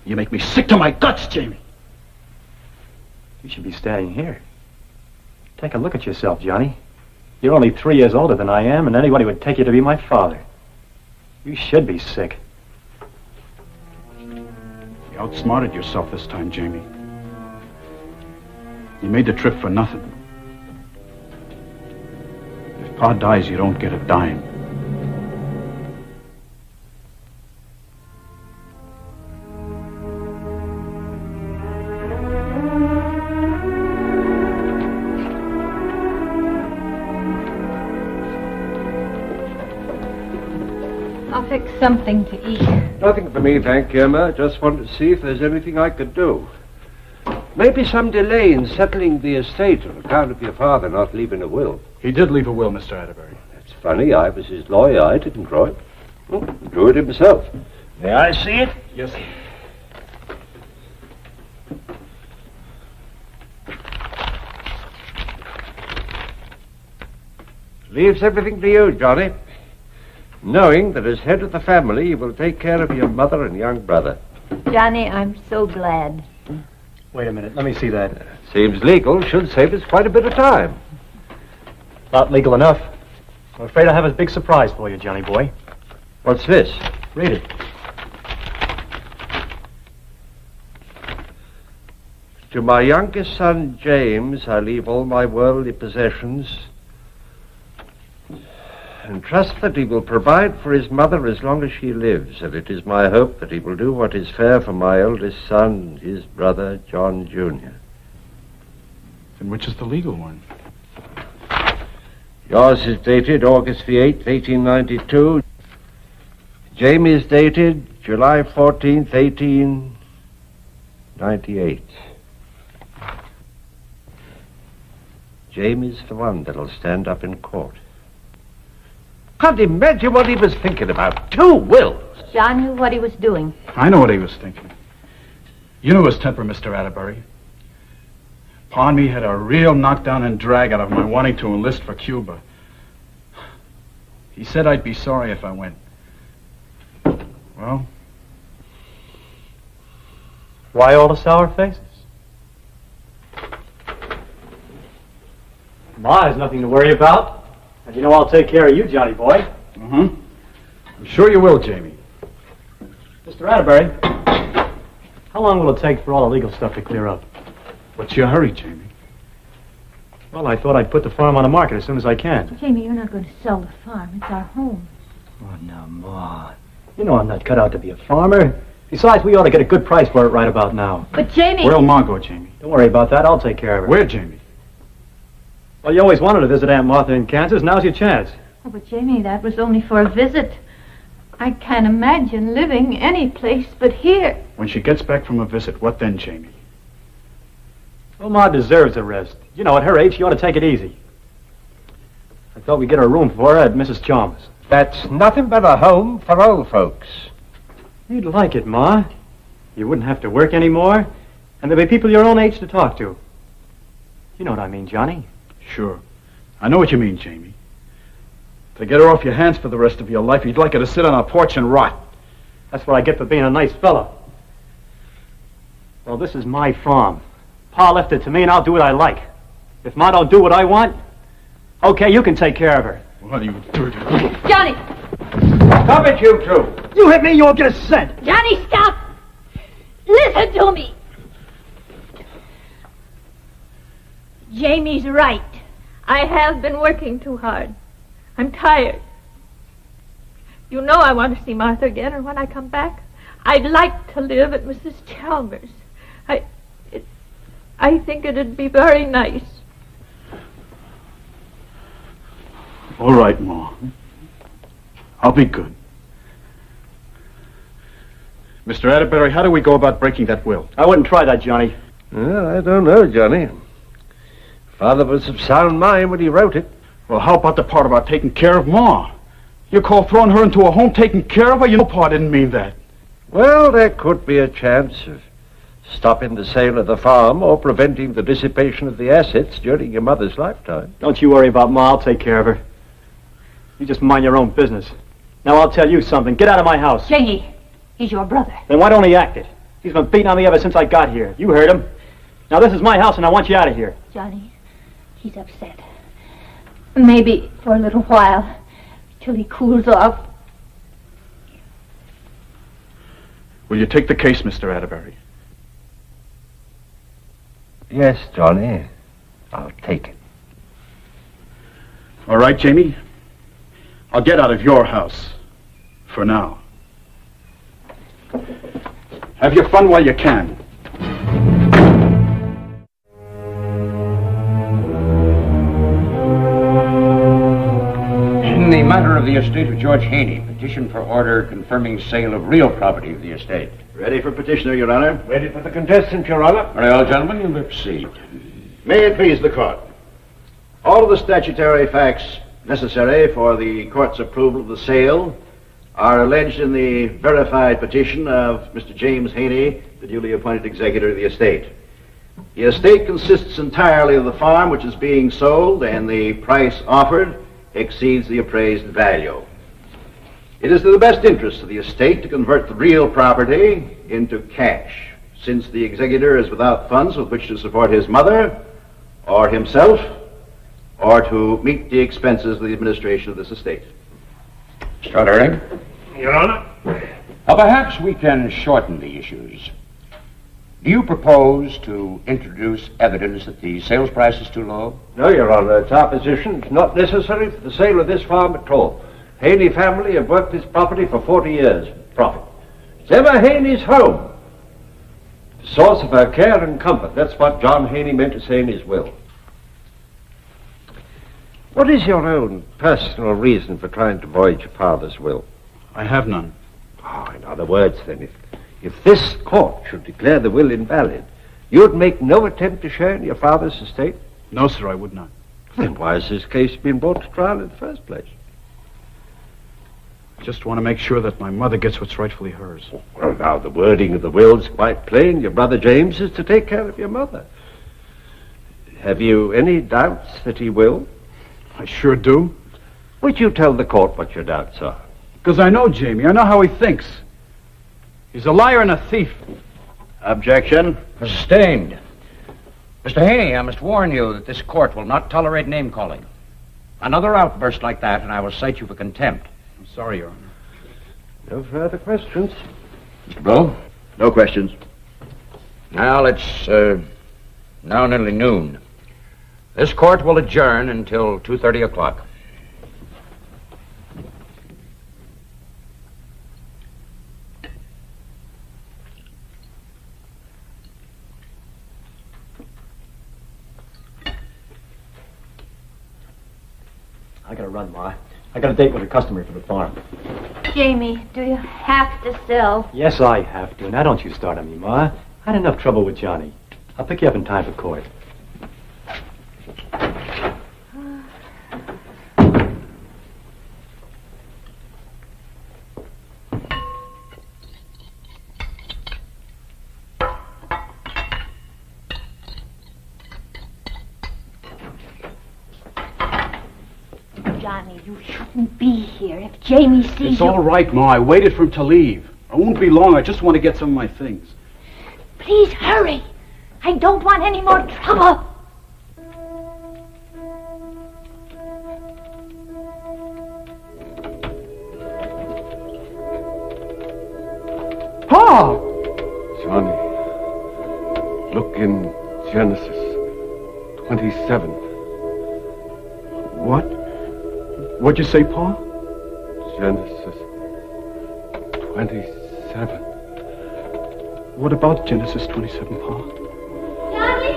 You make me sick to my guts, Jamie. You should be standing here. Take a look at yourself, Johnny. You're only 3 years older than I am, and anybody would take you to be my father. You should be sick. You outsmarted yourself this time, Jamie. You made the trip for nothing. If Pa dies, you don't get a dime. I'll fix something to eat. Nothing for me, thank you, Emma. Just wanted to see if there's anything I could do. Maybe some delay in settling the estate on account of your father not leaving a will. He did leave a will, Mr. Atterbury. That's funny. I was his lawyer. I didn't draw it. Oh, he drew it himself. May I see it? Yes, sir. Leaves everything to you, Johnny. Knowing that as head of the family, you will take care of your mother and young brother. Johnny, I'm so glad. Wait a minute, let me see that. Seems legal. Should save us quite a bit of time. Not legal enough. I'm afraid I have a big surprise for you, Johnny boy. What's this? Read it. To my youngest son, James, I leave all my worldly possessions and trust that he will provide for his mother as long as she lives, and it is my hope that he will do what is fair for my eldest son, his brother, John Jr. Then which is the legal one? Yours is dated August the 8th, 1892. Jamie's dated July 14th, 1898. Jamie's the one that'll stand up in court. Can't imagine what he was thinking about. 2 wills. John knew what he was doing. I know what he was thinking. You know his temper, Mr. Atterbury. Pa and me had a real knockdown and drag out of my wanting to enlist for Cuba. He said I'd be sorry if I went. Well? Why all the sour faces? Ma has nothing to worry about. And you know I'll take care of you, Johnny boy. Mm-hmm. I'm sure you will, Jamie. Mr. Atterbury, how long will it take for all the legal stuff to clear up? What's your hurry, Jamie? Well, I thought I'd put the farm on the market as soon as I can. Jamie, you're not going to sell the farm. It's our home. Oh, now, Ma. You know I'm not cut out to be a farmer. Besides, we ought to get a good price for it right about now. But, Jamie... Where'll Ma go, Jamie? Don't worry about that. I'll take care of her. Where, Jamie? Well, you always wanted to visit Aunt Martha in Kansas. Now's your chance. Oh, but, Jamie, that was only for a visit. I can't imagine living any place but here. When she gets back from a visit, what then, Jamie? Well, Ma deserves a rest. You know, at her age, she ought to take it easy. I thought we'd get her a room for her at Mrs. Chalmers. That's nothing but a home for old folks. You'd like it, Ma. You wouldn't have to work anymore, and there'd be people your own age to talk to. You know what I mean, Johnny? Sure. I know what you mean, Jamie. To get her off your hands for the rest of your life, you'd like her to sit on a porch and rot. That's what I get for being a nice fella. Well, this is my farm. Pa left it to me, and I'll do what I like. If Ma don't do what I want, okay, you can take care of her. What are you doing? Johnny! Stop it, you two. You hit me, you won't get a cent. Johnny, stop! Listen to me! Jamie's right. I have been working too hard. I'm tired. You know I want to see Martha again, or when I come back. I'd like to live at Mrs. Chalmers. I think it'd be very nice. All right, Ma. I'll be good. Mr. Atterbury, how do we go about breaking that will? I wouldn't try that, Johnny. Well, I don't know, Johnny. Father was of sound mind when he wrote it. Well, how about the part about taking care of Ma? You call throwing her into a home taking care of her? You know Pa didn't mean that. Well, there could be a chance of stopping the sale of the farm or preventing the dissipation of the assets during your mother's lifetime. Don't you worry about Ma. I'll take care of her. You just mind your own business. Now, I'll tell you something. Get out of my house. Jamie, he's your brother. Then why don't he act it? He's been beating on me ever since I got here. You heard him. Now, this is my house, and I want you out of here. Johnny, he's upset. Maybe for a little while, till he cools off. Will you take the case, Mr. Atterbury? Yes, Johnny. I'll take it. All right, Jamie. I'll get out of your house. For now. Have your fun while you can. In the matter of the estate of George Haney, petition for order confirming sale of real property of the estate. Ready for petitioner, Your Honor. Ready for the contestant, Your Honor. Very well, gentlemen, you may proceed. May it please the court. All of the statutory facts necessary for the court's approval of the sale are alleged in the verified petition of Mr. James Haney, the duly appointed executor of the estate. The estate consists entirely of the farm which is being sold, and the price offered exceeds the appraised value. It is to the best interest of the estate to convert the real property into cash, since the executor is without funds with which to support his mother or himself or to meet the expenses of the administration of this estate. Mr. Herring? Your Honor? Perhaps we can shorten the issues. Do you propose to introduce evidence that the sales price is too low? No, Your Honor. It's our position. It's not necessary for the sale of this farm at all. Haney family have worked this property for 40 years. Profit. It's Emma Haney's home. The source of her care and comfort. That's what John Haney meant to say in his will. What is your own personal reason for trying to void your father's will? I have none. Oh, in other words, then, if this court should declare the will invalid, you'd make no attempt to share in your father's estate? No, sir, I would not. Then why has this case been brought to trial in the first place? I just want to make sure that my mother gets what's rightfully hers. Well, now, the wording of the will's quite plain. Your brother James is to take care of your mother. Have you any doubts that he will? I sure do. Would you tell the court what your doubts are? Because I know Jamie. I know how he thinks. He's a liar and a thief. Objection. Sustained. Mr. Haney, I must warn you that this court will not tolerate name-calling. Another outburst like that, and I will cite you for contempt. I'm sorry, Your Honor. No further questions. Mr. Blow? No questions. Now, it's now nearly noon. This court will adjourn until 2:30 o'clock. I gotta run, Ma. I got a date with a customer for the farm. Jamie, do you have to sell? Yes, I have to. Now, don't you start on me, Ma. I had enough trouble with Johnny. I'll pick you up in time for court. Johnny, you shouldn't be here. If Jamie sees It's you... all right, Ma. I waited for him to leave. I won't be long. I just want to get some of my things. Please hurry. I don't want any more trouble. Pa! Johnny, look in Genesis 27. What? What'd you say, Pa? Genesis 27. What about Genesis 27, Pa? Johnny?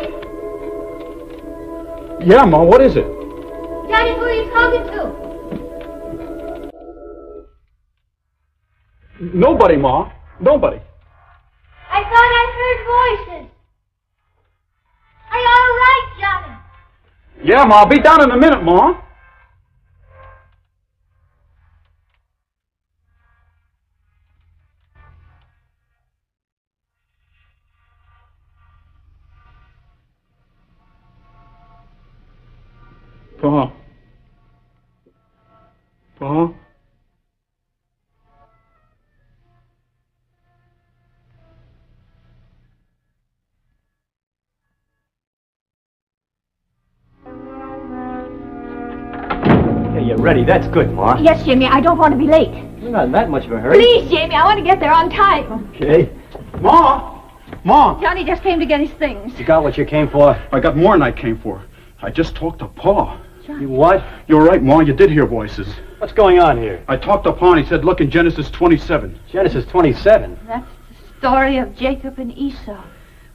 Yeah, Ma, what is it? Johnny, who are you talking to? Nobody, Ma. Nobody. I thought I heard voices. Are you all right, Johnny? Yeah, Ma, I'll be down in a minute, Ma. Pa. Pa. Hey, you're ready. That's good, Ma. Yes, Jamie, I don't want to be late. You're not in that much of a hurry. Please, Jamie, I want to get there on time. Okay. Ma! Ma! Johnny just came to get his things. You got what you came for? I got more than I came for. I just talked to Pa. You what? You're right, Ma. You did hear voices. What's going on here? I talked to Pa and he said, look in Genesis 27. Genesis 27? That's the story of Jacob and Esau,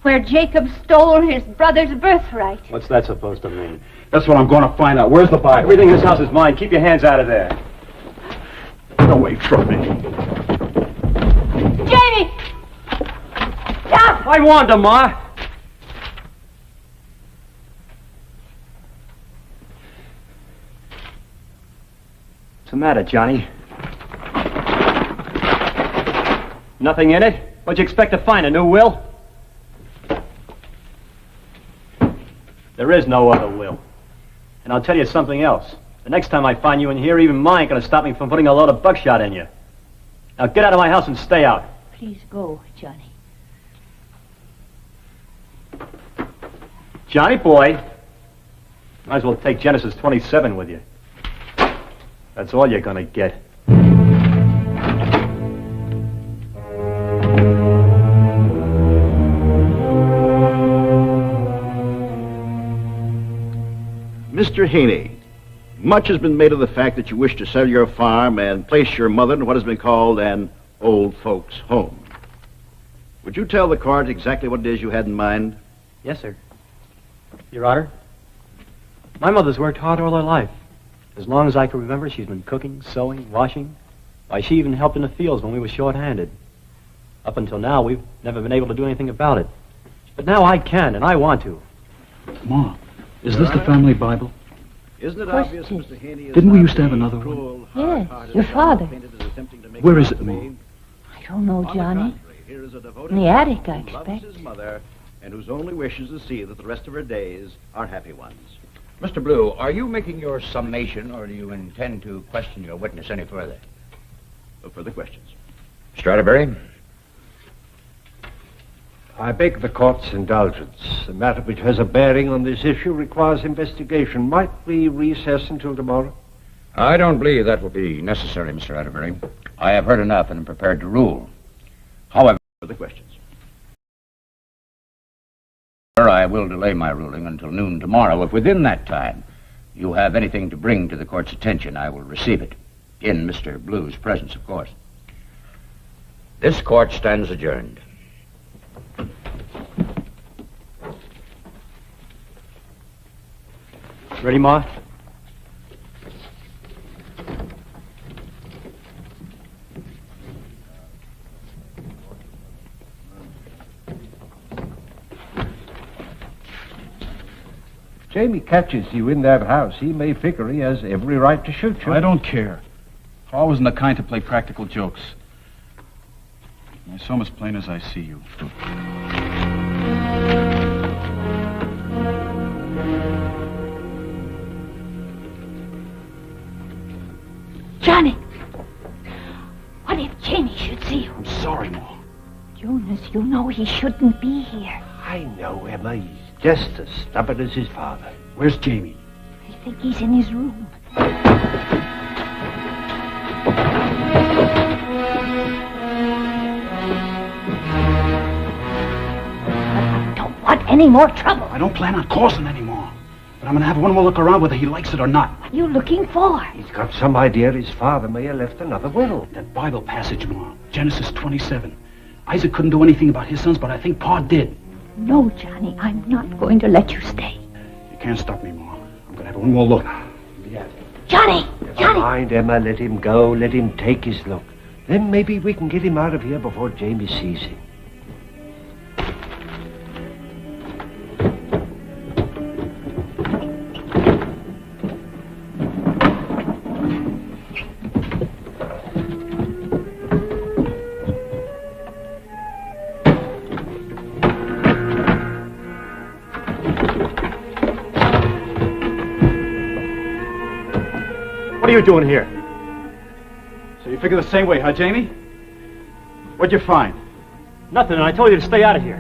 where Jacob stole his brother's birthright. What's that supposed to mean? That's what I'm going to find out. Where's the Bible? Everything in this house is mine. Keep your hands out of there. Get away from me. Jamie! Stop! I warned him, Ma. What's the matter, Johnny? Nothing in it? What'd you expect to find, a new will? There is no other will. And I'll tell you something else. The next time I find you in here, even mine ain't gonna stop me from putting a load of buckshot in you. Now get out of my house and stay out. Please go, Johnny. Johnny boy. Might as well take Genesis 27 with you. That's all you're gonna get. Mr. Haney, much has been made of the fact that you wish to sell your farm and place your mother in what has been called an old folks' home. Would you tell the court exactly what it is you had in mind? Yes, sir. Your Honor, my mother's worked hard all her life. As long as I can remember, she's been cooking, sewing, washing. Why, she even helped in the fields when we were short-handed. Up until now, we've never been able to do anything about it. But now I can, and I want to. Ma, is this the family Bible? Isn't it obvious, Mr. Haney? Didn't we used to have another one? Yes, your father. Where is it, Ma? I don't know, Johnny. Here is a devoted In the attic, I who loves expect. his mother and whose only wish is to see that the rest of her days are happy ones. Mr. Blue, are you making your summation, or do you intend to question your witness any further? No further questions. Mr. Atterbury? I beg the court's indulgence. The matter which has a bearing on this issue requires investigation. Might we recess until tomorrow? I don't believe that will be necessary, Mr. Atterbury. I have heard enough and am prepared to rule. However, Further questions. I will delay my ruling until noon tomorrow. If within that time you have anything to bring to the court's attention, I will receive it. In Mr. Blue's presence, of course. This court stands adjourned. Ready, Ma? Jamie catches you in that house. He may figure he has every right to shoot you. I don't care. I wasn't the kind to play practical jokes. I saw him as plain as I see you. Johnny! What if Jamie should see you? I'm sorry, Ma. Jonas, you know he shouldn't be here. I know, Emma. He's just as stubborn as his father. Where's Jamie? I think he's in his room. I don't want any more trouble. I don't plan on causing any more. But I'm going to have one more look around whether he likes it or not. What are you looking for? He's got some idea his father may have left another will. That Bible passage, Ma. Genesis 27. Isaac couldn't do anything about his sons, but I think Pa did. No, Johnny, I'm not going to let you stay. You can't stop me, Ma. I'm going to have one more look. Yeah. Johnny! Never mind, Emma. Let him go. Let him take his look. Then maybe we can get him out of here before Jamie sees him. What are you doing here? So you figure the same way, huh, Jamie? What'd you find? Nothing, and I told you to stay out of here.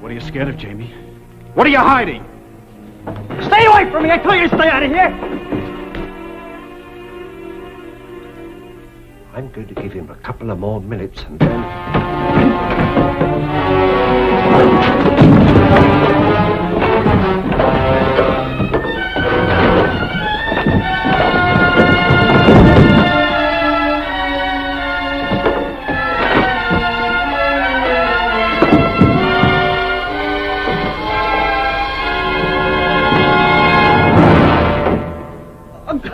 What are you scared of, Jamie? What are you hiding? Stay away from me! I told you to stay out of here! I'm going to give him a couple of more minutes and then...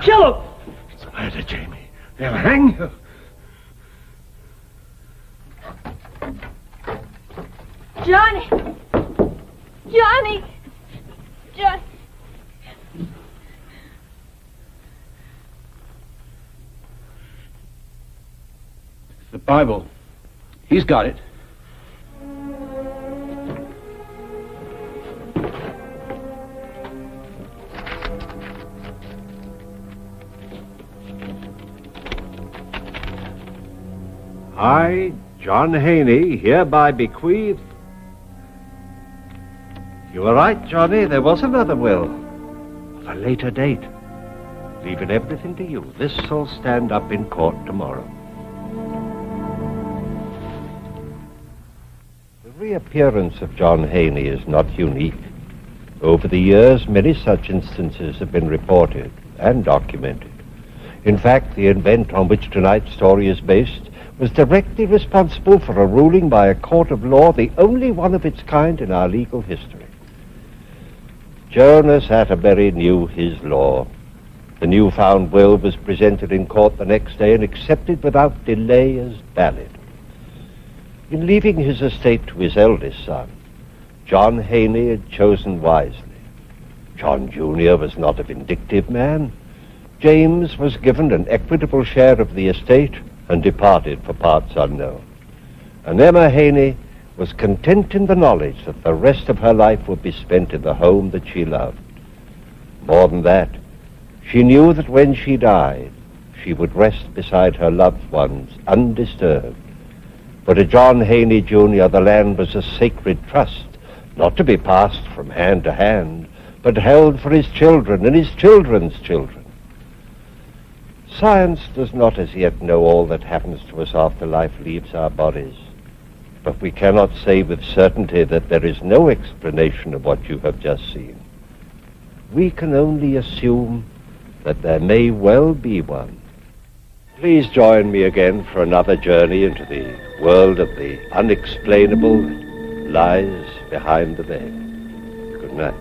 Kill him! What's the matter, Jamie? They'll hang you. Johnny! Johnny! Johnny! The Bible. He's got it. I, John Haney, hereby bequeath... You were right, Johnny. There was another will. a later date. Leaving everything to you. This'll stand up in court tomorrow. The reappearance of John Haney is not unique. Over the years, many such instances have been reported and documented. In fact, the event on which tonight's story is based was directly responsible for a ruling by a court of law, the only one of its kind in our legal history. Jonas Atterbury knew his law. The newfound will was presented in court the next day and accepted without delay as valid. In leaving his estate to his eldest son, John Haney had chosen wisely. John Jr. was not a vindictive man. James was given an equitable share of the estate and departed for parts unknown. And Emma Haney was content in the knowledge that the rest of her life would be spent in the home that she loved. More than that, she knew that when she died, she would rest beside her loved ones, undisturbed. For to John Haney, Jr., the land was a sacred trust, not to be passed from hand to hand, but held for his children and his children's children. Science does not as yet know all that happens to us after life leaves our bodies, but we cannot say with certainty that there is no explanation of what you have just seen. We can only assume that there may well be one. Please join me again for another journey into the world of the unexplainable that lies behind the veil. Good night.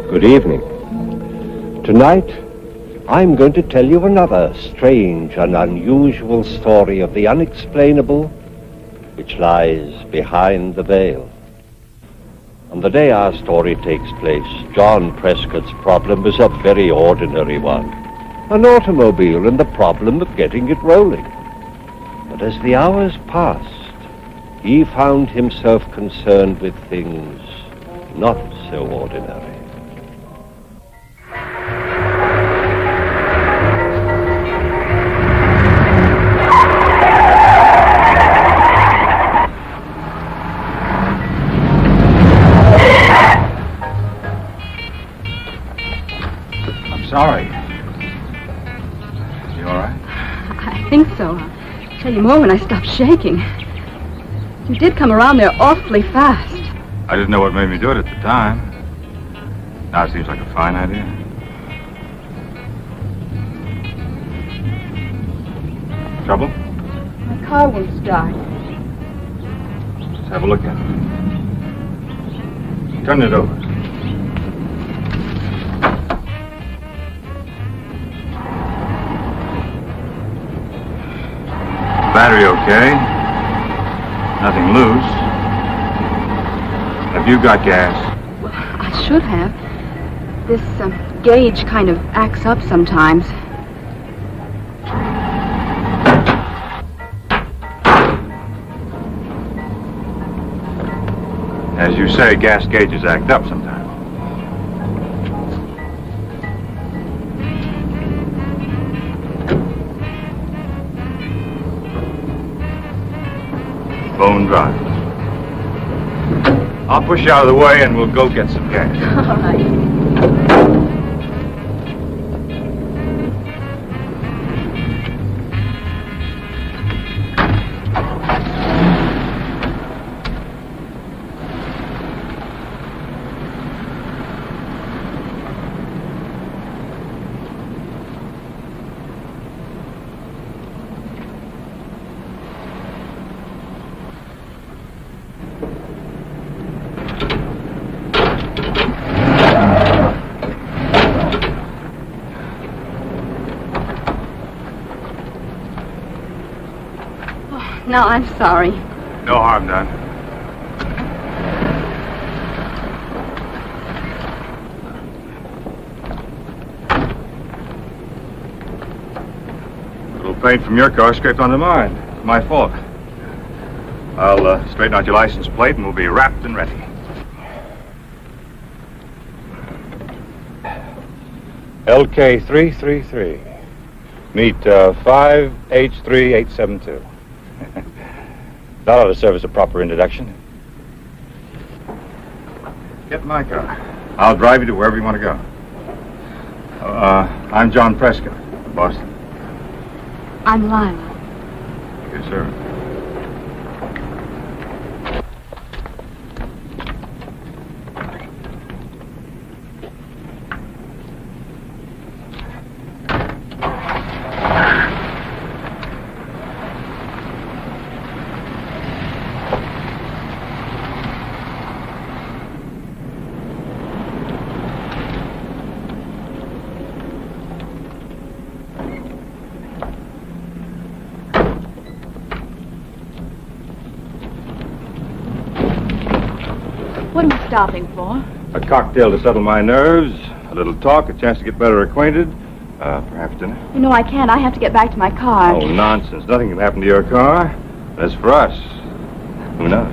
Good evening. Tonight, I'm going to tell you another strange and unusual story of the unexplainable which lies behind the veil. On the day our story takes place, John Prescott's problem was a very ordinary one. An automobile and the problem of getting it rolling. But as the hours passed, he found himself concerned with things not so ordinary. Sorry. You all right? I think so. I'll tell you more when I stop shaking. You did come around there awfully fast. I didn't know what made me do it at the time. Now it seems like a fine idea. Trouble? My car won't start. Let's have a look at it. Turn it over. Battery okay. Nothing loose. Have you got gas? Well, I should have. This gauge kind of acts up sometimes. As you say, gas gauges act up sometimes. Bone dry. I'll push you out of the way and we'll go get some gas. All right. No, I'm sorry. No harm done. A little paint from your car scraped onto mine. It's my fault. I'll straighten out your license plate and we'll be wrapped and ready. LK333. Meet 5H3872. That ought to serve as a proper introduction. Get in my car. I'll drive you to wherever you want to go. I'm John Prescott, Boston. I'm Lila. Yes, sir. What am I stopping for? A cocktail to settle my nerves, a little talk, a chance to get better acquainted, perhaps dinner. You know I can't. I have to get back to my car. Oh, nonsense. Nothing can happen to your car. As for us, who knows?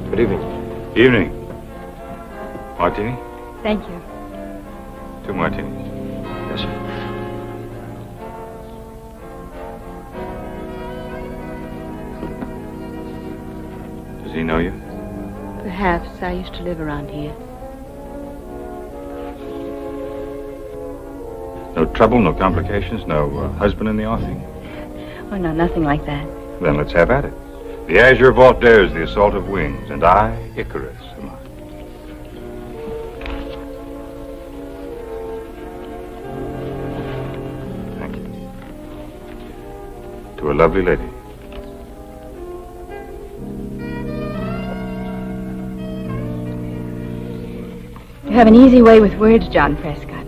Good evening. Evening. Martini? Thank you. 2 martinis. Yes, sir. Does he know you? Perhaps. I used to live around here. No trouble, no complications, no husband in the offing? Oh, no, nothing like that. Then let's have at it. The azure vault dares the assault of wings, and I, Icarus, am I. Thank you. To a lovely lady. You have an easy way with words, John Prescott.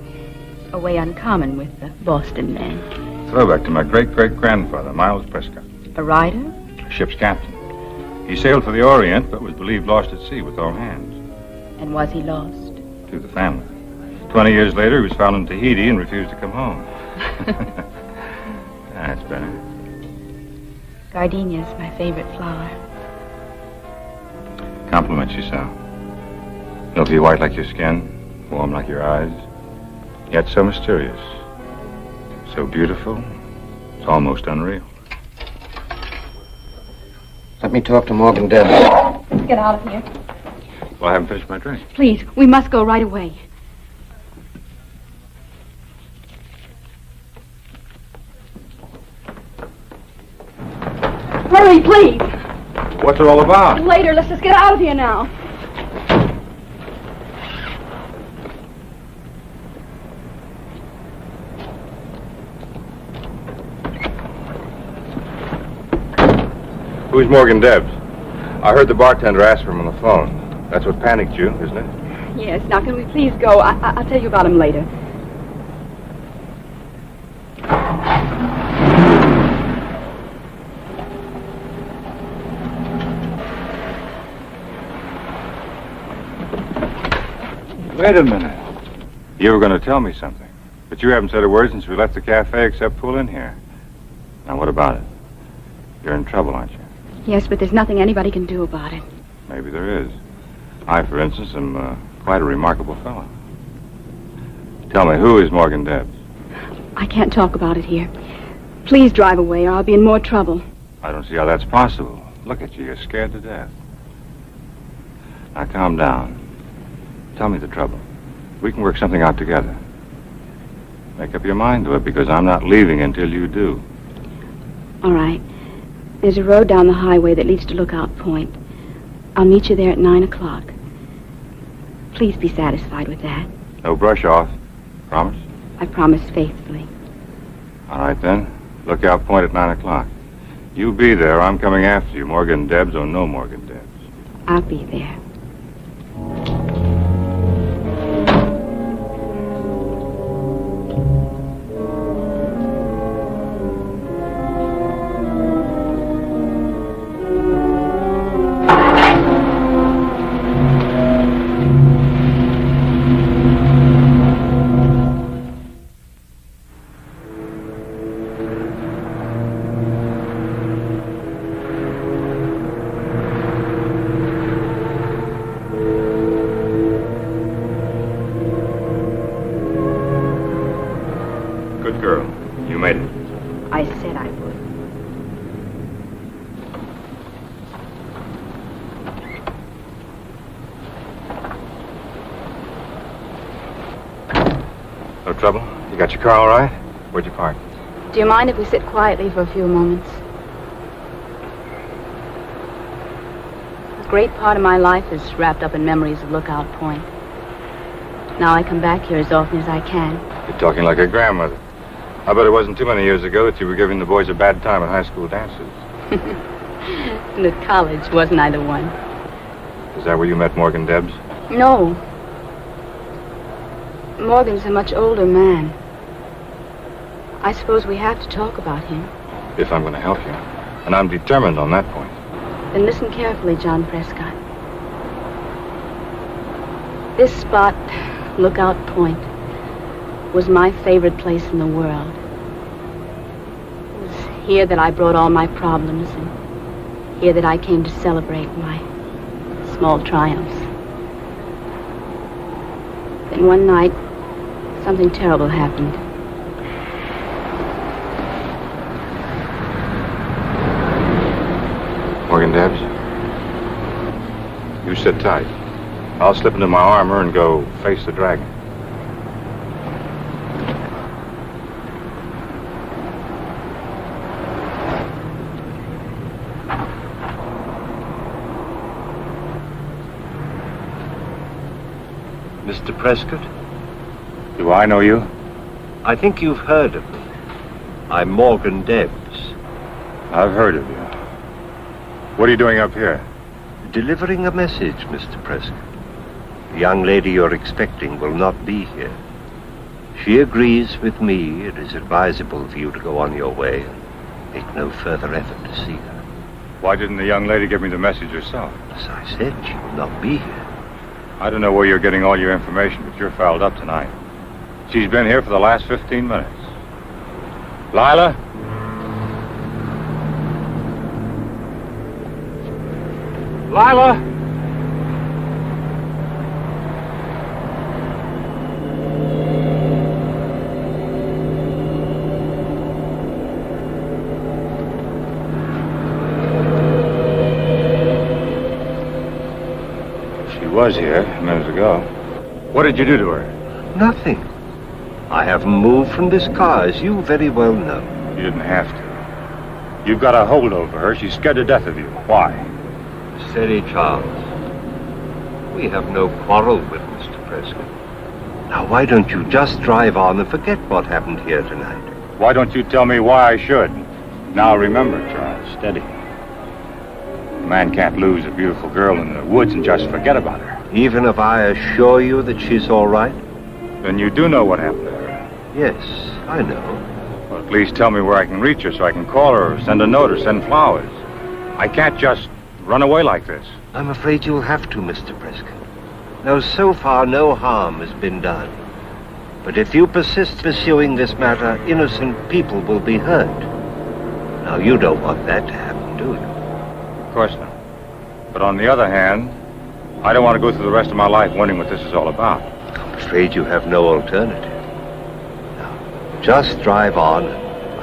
A way uncommon with the Boston man. Throwback to my great-great-grandfather, Miles Prescott. A rider? Ship's captain. He sailed for the Orient, but was believed lost at sea with all hands. And was he lost? To the family. 20 years later, he was found in Tahiti and refused to come home. That's better. Gardenia's my favorite flower. Compliments you so. Milky white like your skin, warm like your eyes, yet so mysterious. So beautiful, it's almost unreal. Let me talk to Morgan Debs. Let's get out of here. Well, I haven't finished my drink. Please, we must go right away. Hurry, please. What's it all about? Later, let's just get out of here now. Who's Morgan Debs? I heard the bartender ask for him on the phone. That's what panicked you, isn't it? Yes, now can we please go? I'll tell you about him later. Wait a minute. You were going to tell me something. But you haven't said a word since we left the cafe except pull in here. Now, what about it? You're in trouble, aren't you? Yes, but there's nothing anybody can do about it. Maybe there is. I, for instance, am quite a remarkable fellow. Tell me, who is Morgan Debs? I can't talk about it here. Please drive away or I'll be in more trouble. I don't see how that's possible. Look at you. You're scared to death. Now, calm down. Tell me the trouble. We can work something out together. Make up your mind to it, because I'm not leaving until you do. All right. There's a road down the highway that leads to Lookout Point. I'll meet you there at 9 o'clock. Please be satisfied with that. No brush off. Promise? I promise faithfully. All right, then. Lookout Point at 9 o'clock. You be there. I'm coming after you, Morgan Debs or no Morgan Debs. I'll be there. Good girl. You made it. I said I would. No trouble? You got your car all right? Where'd you park? Do you mind if we sit quietly for a few moments? A great part of my life is wrapped up in memories of Lookout Point. Now I come back here as often as I can. You're talking like a grandmother. I bet it wasn't too many years ago that you were giving the boys a bad time at high school dances. And at college, wasn't I the one? Is that where you met Morgan Debs? No. Morgan's a much older man. I suppose we have to talk about him. If I'm going to help you. And I'm determined on that point. Then listen carefully, John Prescott. This spot, Lookout Point, was my favorite place in the world. It was here that I brought all my problems, and here that I came to celebrate my small triumphs. Then one night, something terrible happened. Morgan Debs? You sit tight. I'll slip into my armor and go face the dragon. Mr. Prescott? Do I know you? I think you've heard of me. I'm Morgan Debs. I've heard of you. What are you doing up here? Delivering a message, Mr. Prescott. The young lady you're expecting will not be here. She agrees with me it is advisable for you to go on your way and make no further effort to see her. Why didn't the young lady give me the message herself? As I said, she will not be here. I don't know where you're getting all your information, but you're fouled up tonight. She's been here for the last 15 minutes. Lila? Lila? She was here a minute ago. What did you do to her? Nothing. I haven't moved from this car, as you very well know. You didn't have to. You've got a hold over her. She's scared to death of you. Why? Steady, Charles. We have no quarrel with Mr. Prescott. Now, why don't you just drive on and forget what happened here tonight? Why don't you tell me why I should? Now, remember, Charles, steady. A man can't lose a beautiful girl in the woods and just forget about her. Even if I assure you that she's all right? Then you do know what happened to her. Yes, I know. Well, please tell me where I can reach her so I can call her or send a note or send flowers. I can't just run away like this. I'm afraid you'll have to, Mr. Prescott. Now, so far, no harm has been done. But if you persist pursuing this matter, innocent people will be hurt. Now, you don't want that to happen, do you? Of course not. But on the other hand, I don't want to go through the rest of my life wondering what this is all about. I'm afraid you have no alternative. Now, just drive on.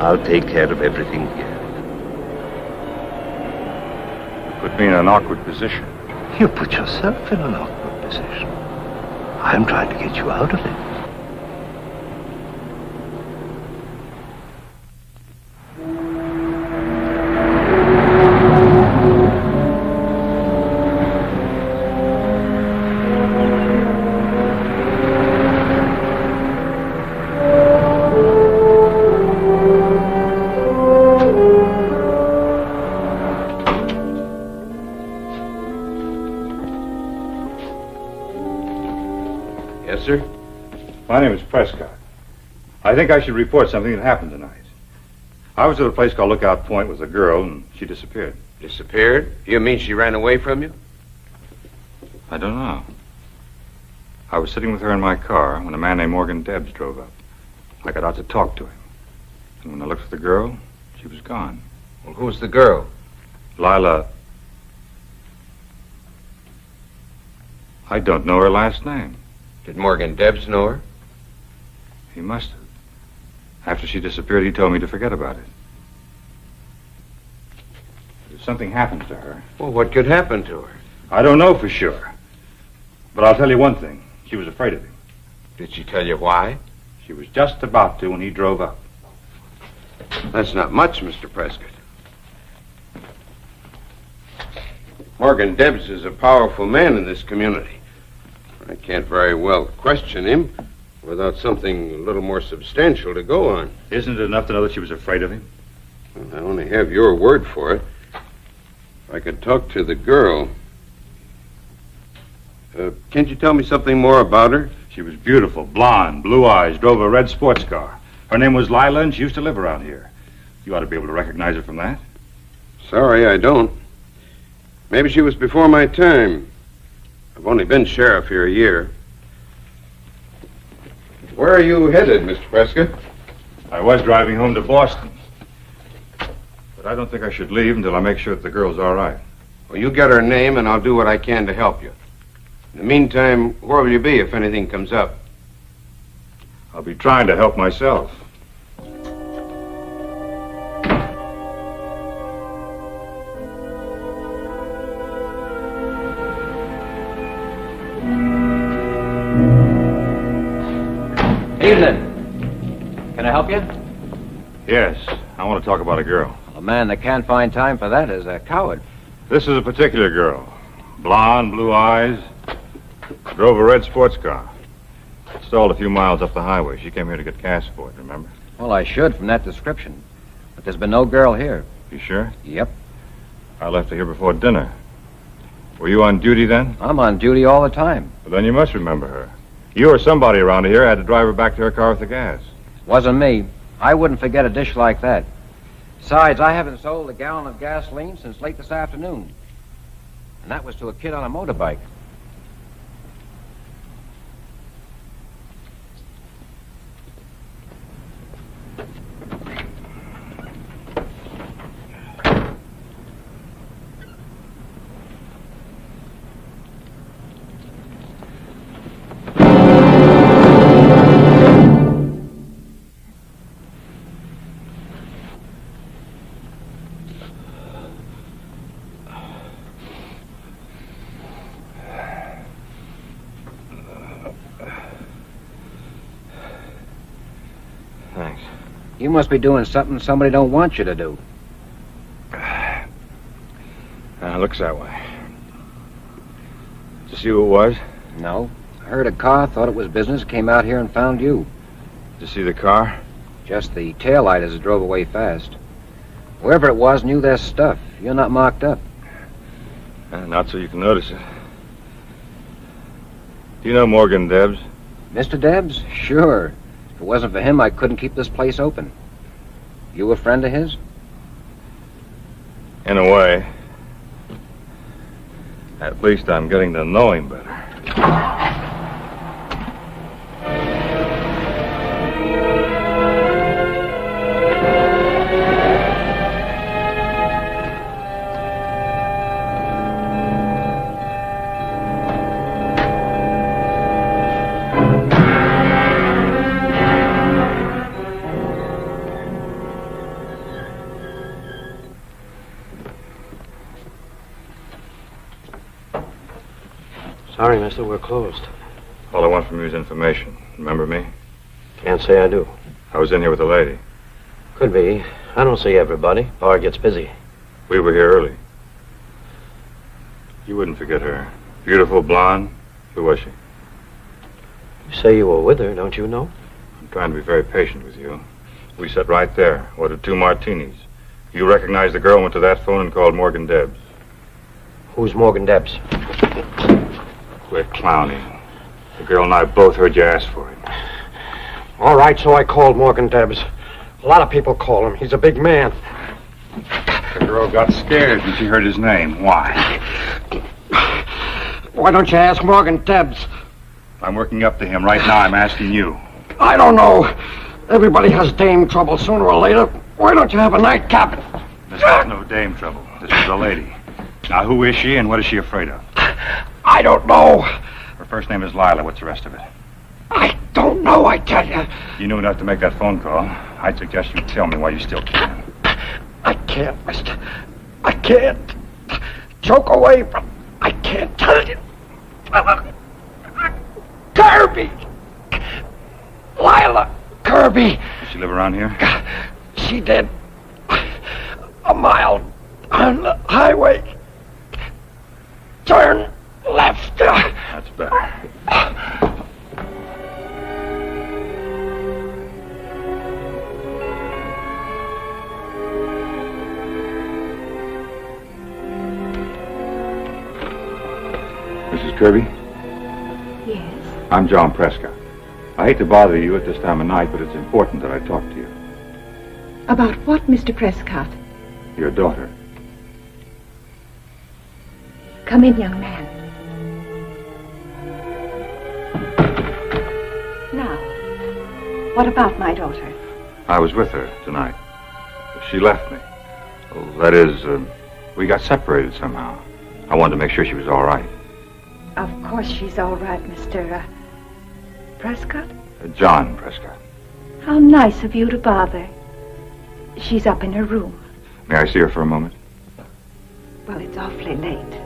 I'll take care of everything here. You put me in an awkward position. You put yourself in an awkward position. I'm trying to get you out of it. Yes, sir? My name is Prescott. I think I should report something that happened tonight. I was at a place called Lookout Point with a girl, and she disappeared. Disappeared? You mean she ran away from you? I don't know. I was sitting with her in my car when a man named Morgan Debs drove up. I got out to talk to him. And when I looked for the girl, she was gone. Well, who's the girl? Lila. I don't know her last name. Did Morgan Debs know her? He must have. After she disappeared, he told me to forget about it. If something happens to her... Well, what could happen to her? I don't know for sure. But I'll tell you one thing. She was afraid of him. Did she tell you why? She was just about to when he drove up. That's not much, Mr. Prescott. Morgan Debs is a powerful man in this community. I can't very well question him without something a little more substantial to go on. Isn't it enough to know that she was afraid of him? Well, I only have your word for it. If I could talk to the girl... can't you tell me something more about her? She was beautiful, blonde, blue eyes, drove a red sports car. Her name was Lila, and she used to live around here. You ought to be able to recognize her from that. Sorry, I don't. Maybe she was before my time. I've only been sheriff here a year. Where are you headed, Mr. Prescott? I was driving home to Boston. But I don't think I should leave until I make sure that the girl's all right. Well, you get her name, and I'll do what I can to help you. In the meantime, where will you be if anything comes up? I'll be trying to help myself. Evening. Can I help you? Yes, I want to talk about a girl. A man that can't find time for that is a coward. This is a particular girl. Blonde, blue eyes. Drove a red sports car. Stalled a few miles up the highway. She came here to get gas for it, remember? Well, I should from that description. But there's been no girl here. You sure? Yep. I left her here before dinner. Were you on duty then? I'm on duty all the time. Well, then you must remember her. You or somebody around here had to drive her back to her car with the gas. Wasn't me. I wouldn't forget a dish like that. Besides, I haven't sold a gallon of gasoline since late this afternoon. And that was to a kid on a motorbike. Thanks. You must be doing something somebody don't want you to do. Looks that way. Did you see who it was? No. I heard a car, thought it was business, came out here and found you. Did you see the car? Just the taillight as it drove away fast. Whoever it was knew their stuff. You're not marked up. Not so you can notice it. Do you know Morgan Debs? Mr. Debs? Sure. If it wasn't for him, I couldn't keep this place open. You a friend of his? In a way. At least I'm getting to know him better. Sorry, mister, we're closed. All I want from you is information. Remember me? Can't say I do. I was in here with a lady. Could be. I don't see everybody. Bar gets busy. We were here early. You wouldn't forget her. Beautiful, blonde. Who was she? You say you were with her, don't you know? I'm trying to be very patient with you. We sat right there, ordered 2 martinis. You recognized the girl and went to that phone and called Morgan Debs. Who's Morgan Debs? Quit clowning. The girl and I both heard you ask for it. All right, so I called Morgan Debs. A lot of people call him. He's a big man. The girl got scared when she heard his name. Why? Why don't you ask Morgan Debs? I'm working up to him. Right now, I'm asking you. I don't know. Everybody has dame trouble sooner or later. Why don't you have a nightcap? This is no dame trouble. This is a lady. Now, who is she and what is she afraid of? I don't know. Her first name is Lila. What's the rest of it? I don't know, I tell you. You knew enough to make that phone call. I'd suggest you tell me why you still can. I can't, mister. I can't. Joke away, but I can't tell you. Kirby! Lila Kirby. Does she live around here? She did. A mile on the highway. Turn left. That's better. Mrs. Kirby? Yes? I'm John Prescott. I hate to bother you at this time of night, but it's important that I talk to you. About what, Mr. Prescott? Your daughter. Come in, young man. Now, what about my daughter? I was with her tonight. She left me. Well, that is, we got separated somehow. I wanted to make sure she was all right. Of course she's all right, Mr. Prescott. John Prescott. How nice of you to bother. She's up in her room. May I see her for a moment? Well, it's awfully late,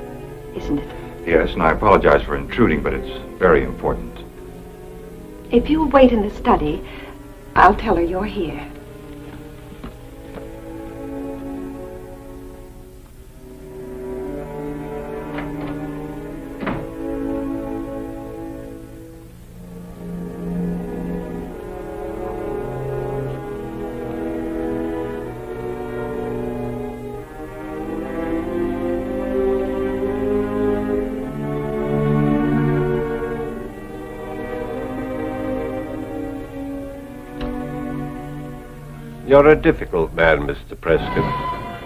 isn't it? Yes, and I apologize for intruding, but it's very important. If you'll wait in the study, I'll tell her you're here. You're a difficult man, Mr. Prescott.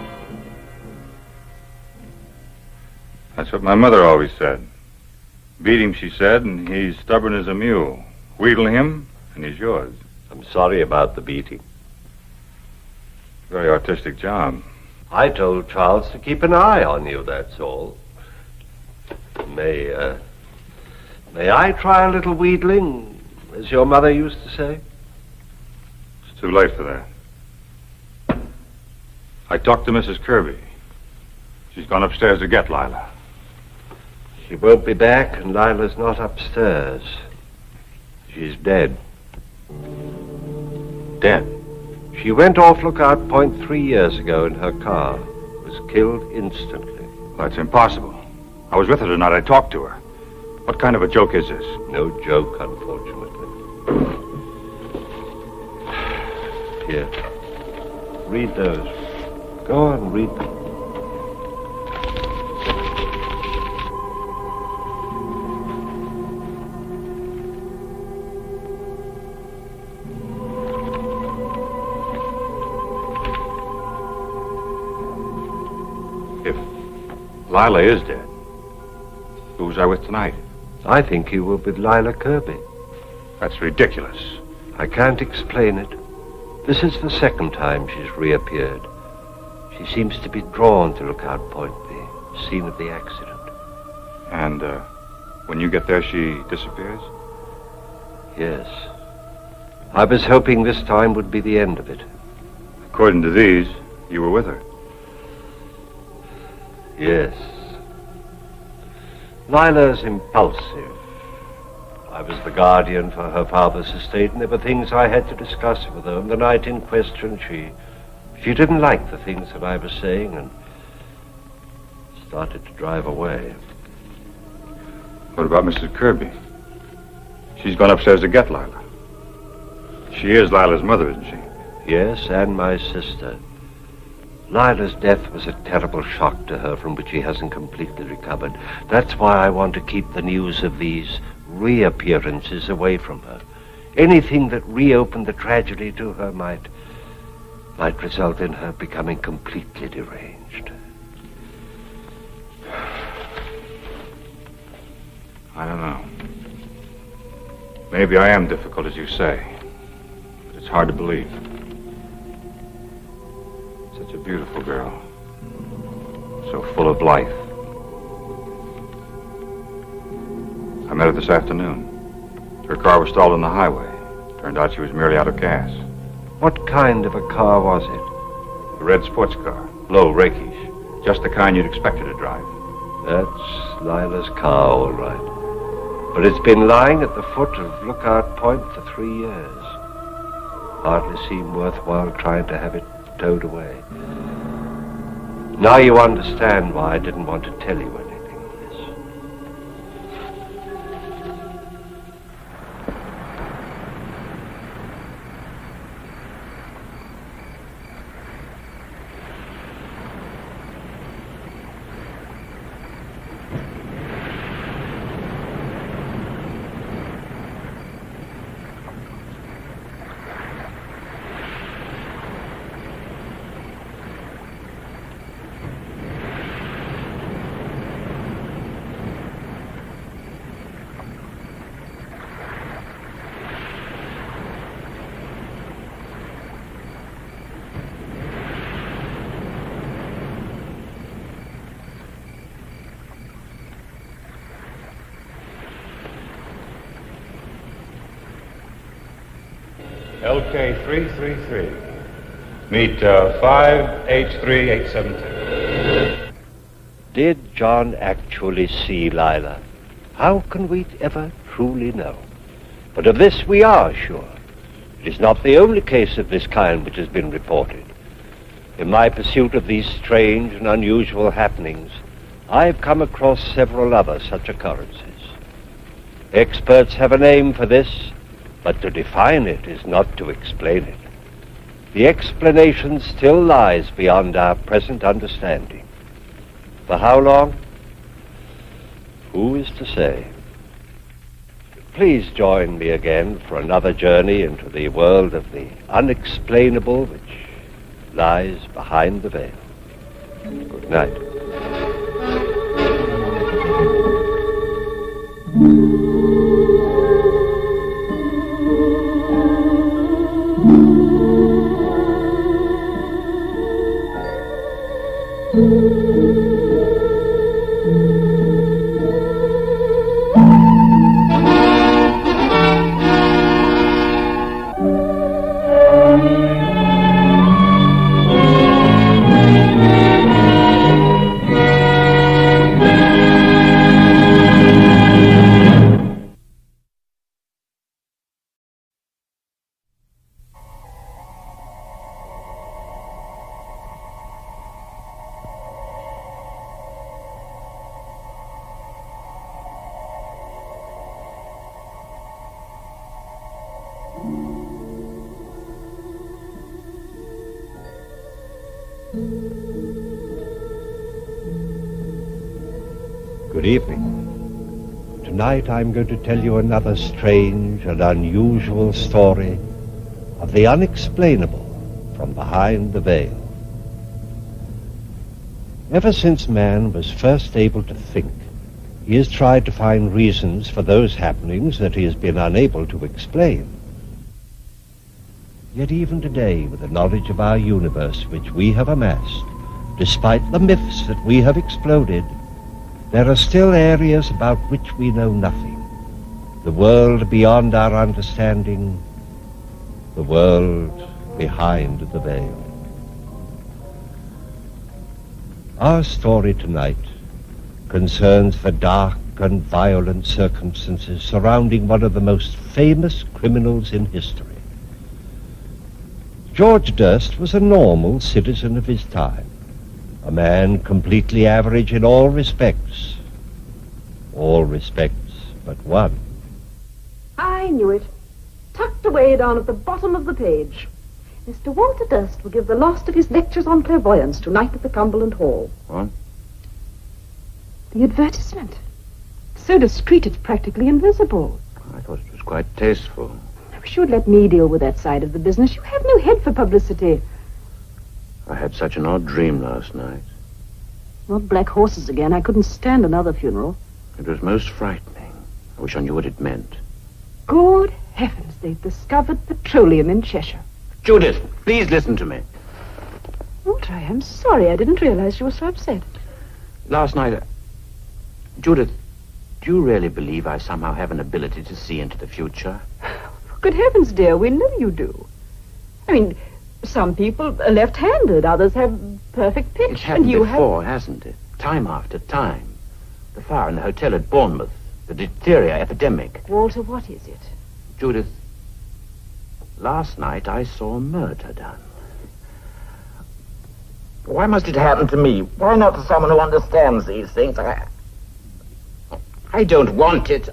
That's what my mother always said. Beat him, she said, and he's stubborn as a mule. Wheedle him, and he's yours. I'm sorry about the beating. Very artistic job. I told Charles to keep an eye on you, that's all. May I try a little wheedling, as your mother used to say? It's too late for that. I talked to Mrs. Kirby. She's gone upstairs to get Lila. She won't be back, and Lila's not upstairs. She's dead. Dead? She went off Lookout Point 3 years ago in her car. Was killed instantly. Well, that's impossible. I was with her tonight. I talked to her. What kind of a joke is this? No joke, unfortunately. Here. Read those. Go on, read them. If Lila is dead, who was I with tonight? I think you were with Lila Kirby. That's ridiculous. I can't explain it. This is the second time she's reappeared. She seems to be drawn to Lookout Point, the scene of the accident. And, when you get there, she disappears? Yes. I was hoping this time would be the end of it. According to these, you were with her. Yes. Lila's impulsive. I was the guardian for her father's estate, and there were things I had to discuss with her. And the night in question, she didn't like the things that I was saying and started to drive away. What about Mrs. Kirby? She's gone upstairs to get Lila. She is Lila's mother, isn't she? Yes, and my sister. Lila's death was a terrible shock to her from which she hasn't completely recovered. That's why I want to keep the news of these reappearances away from her. Anything that reopened the tragedy to her might result in her becoming completely deranged. I don't know. Maybe I am difficult, as you say. But it's hard to believe. Such a beautiful girl. So full of life. I met her this afternoon. Her car was stalled on the highway. Turned out she was merely out of gas. What kind of a car was it? A red sports car. Low, rakish. Just the kind you'd expect her to drive. That's Lila's car, all right. But it's been lying at the foot of Lookout Point for 3 years. Hardly seemed worthwhile trying to have it towed away. Now you understand why I didn't want to tell you anything of this. LK 333. Meet 5H3872. Did John actually see Lila? How can we ever truly know? But of this we are sure. It is not the only case of this kind which has been reported. In my pursuit of these strange and unusual happenings, I've come across several other such occurrences. Experts have a name for this, but to define it is not to explain it. The explanation still lies beyond our present understanding. For how long? Who is to say? Please join me again for another journey into the world of the unexplainable which lies behind the veil. Good night. Good evening. Tonight I'm going to tell you another strange and unusual story of the unexplainable from behind the veil. Ever since man was first able to think, he has tried to find reasons for those happenings that he has been unable to explain. Yet even today, with the knowledge of our universe which we have amassed, despite the myths that we have exploded, there are still areas about which we know nothing. The world beyond our understanding, the world behind the veil. Our story tonight concerns the dark and violent circumstances surrounding one of the most famous criminals in history. George Durst was a normal citizen of his time, a man completely average in all respects. All respects but one. I knew it. Tucked away down at the bottom of the page. Mr. Walter Durst will give the last of his lectures on clairvoyance tonight at the Cumberland Hall. What? The advertisement. So discreet it's practically invisible. I thought it was quite tasteful. I wish you would let me deal with that side of the business. You have no head for publicity. I had such an odd dream last night. Not black horses again. I couldn't stand another funeral. It was most frightening. I wish I knew what it meant. Good heavens, they've discovered petroleum in Cheshire. Judith, please listen to me. Walter, I am sorry. I didn't realize you were so upset. Last night, Judith, do you really believe I somehow have an ability to see into the future? Good heavens, dear, we know you do. I mean, some people are left-handed, others have perfect pitch. It's happened and you before, hasn't it? Time after time. The fire in the hotel at Bournemouth, the diphtheria epidemic. Walter, what is it? Judith, last night I saw murder done. Why must it happen to me? Why not to someone who understands these things? I don't want it.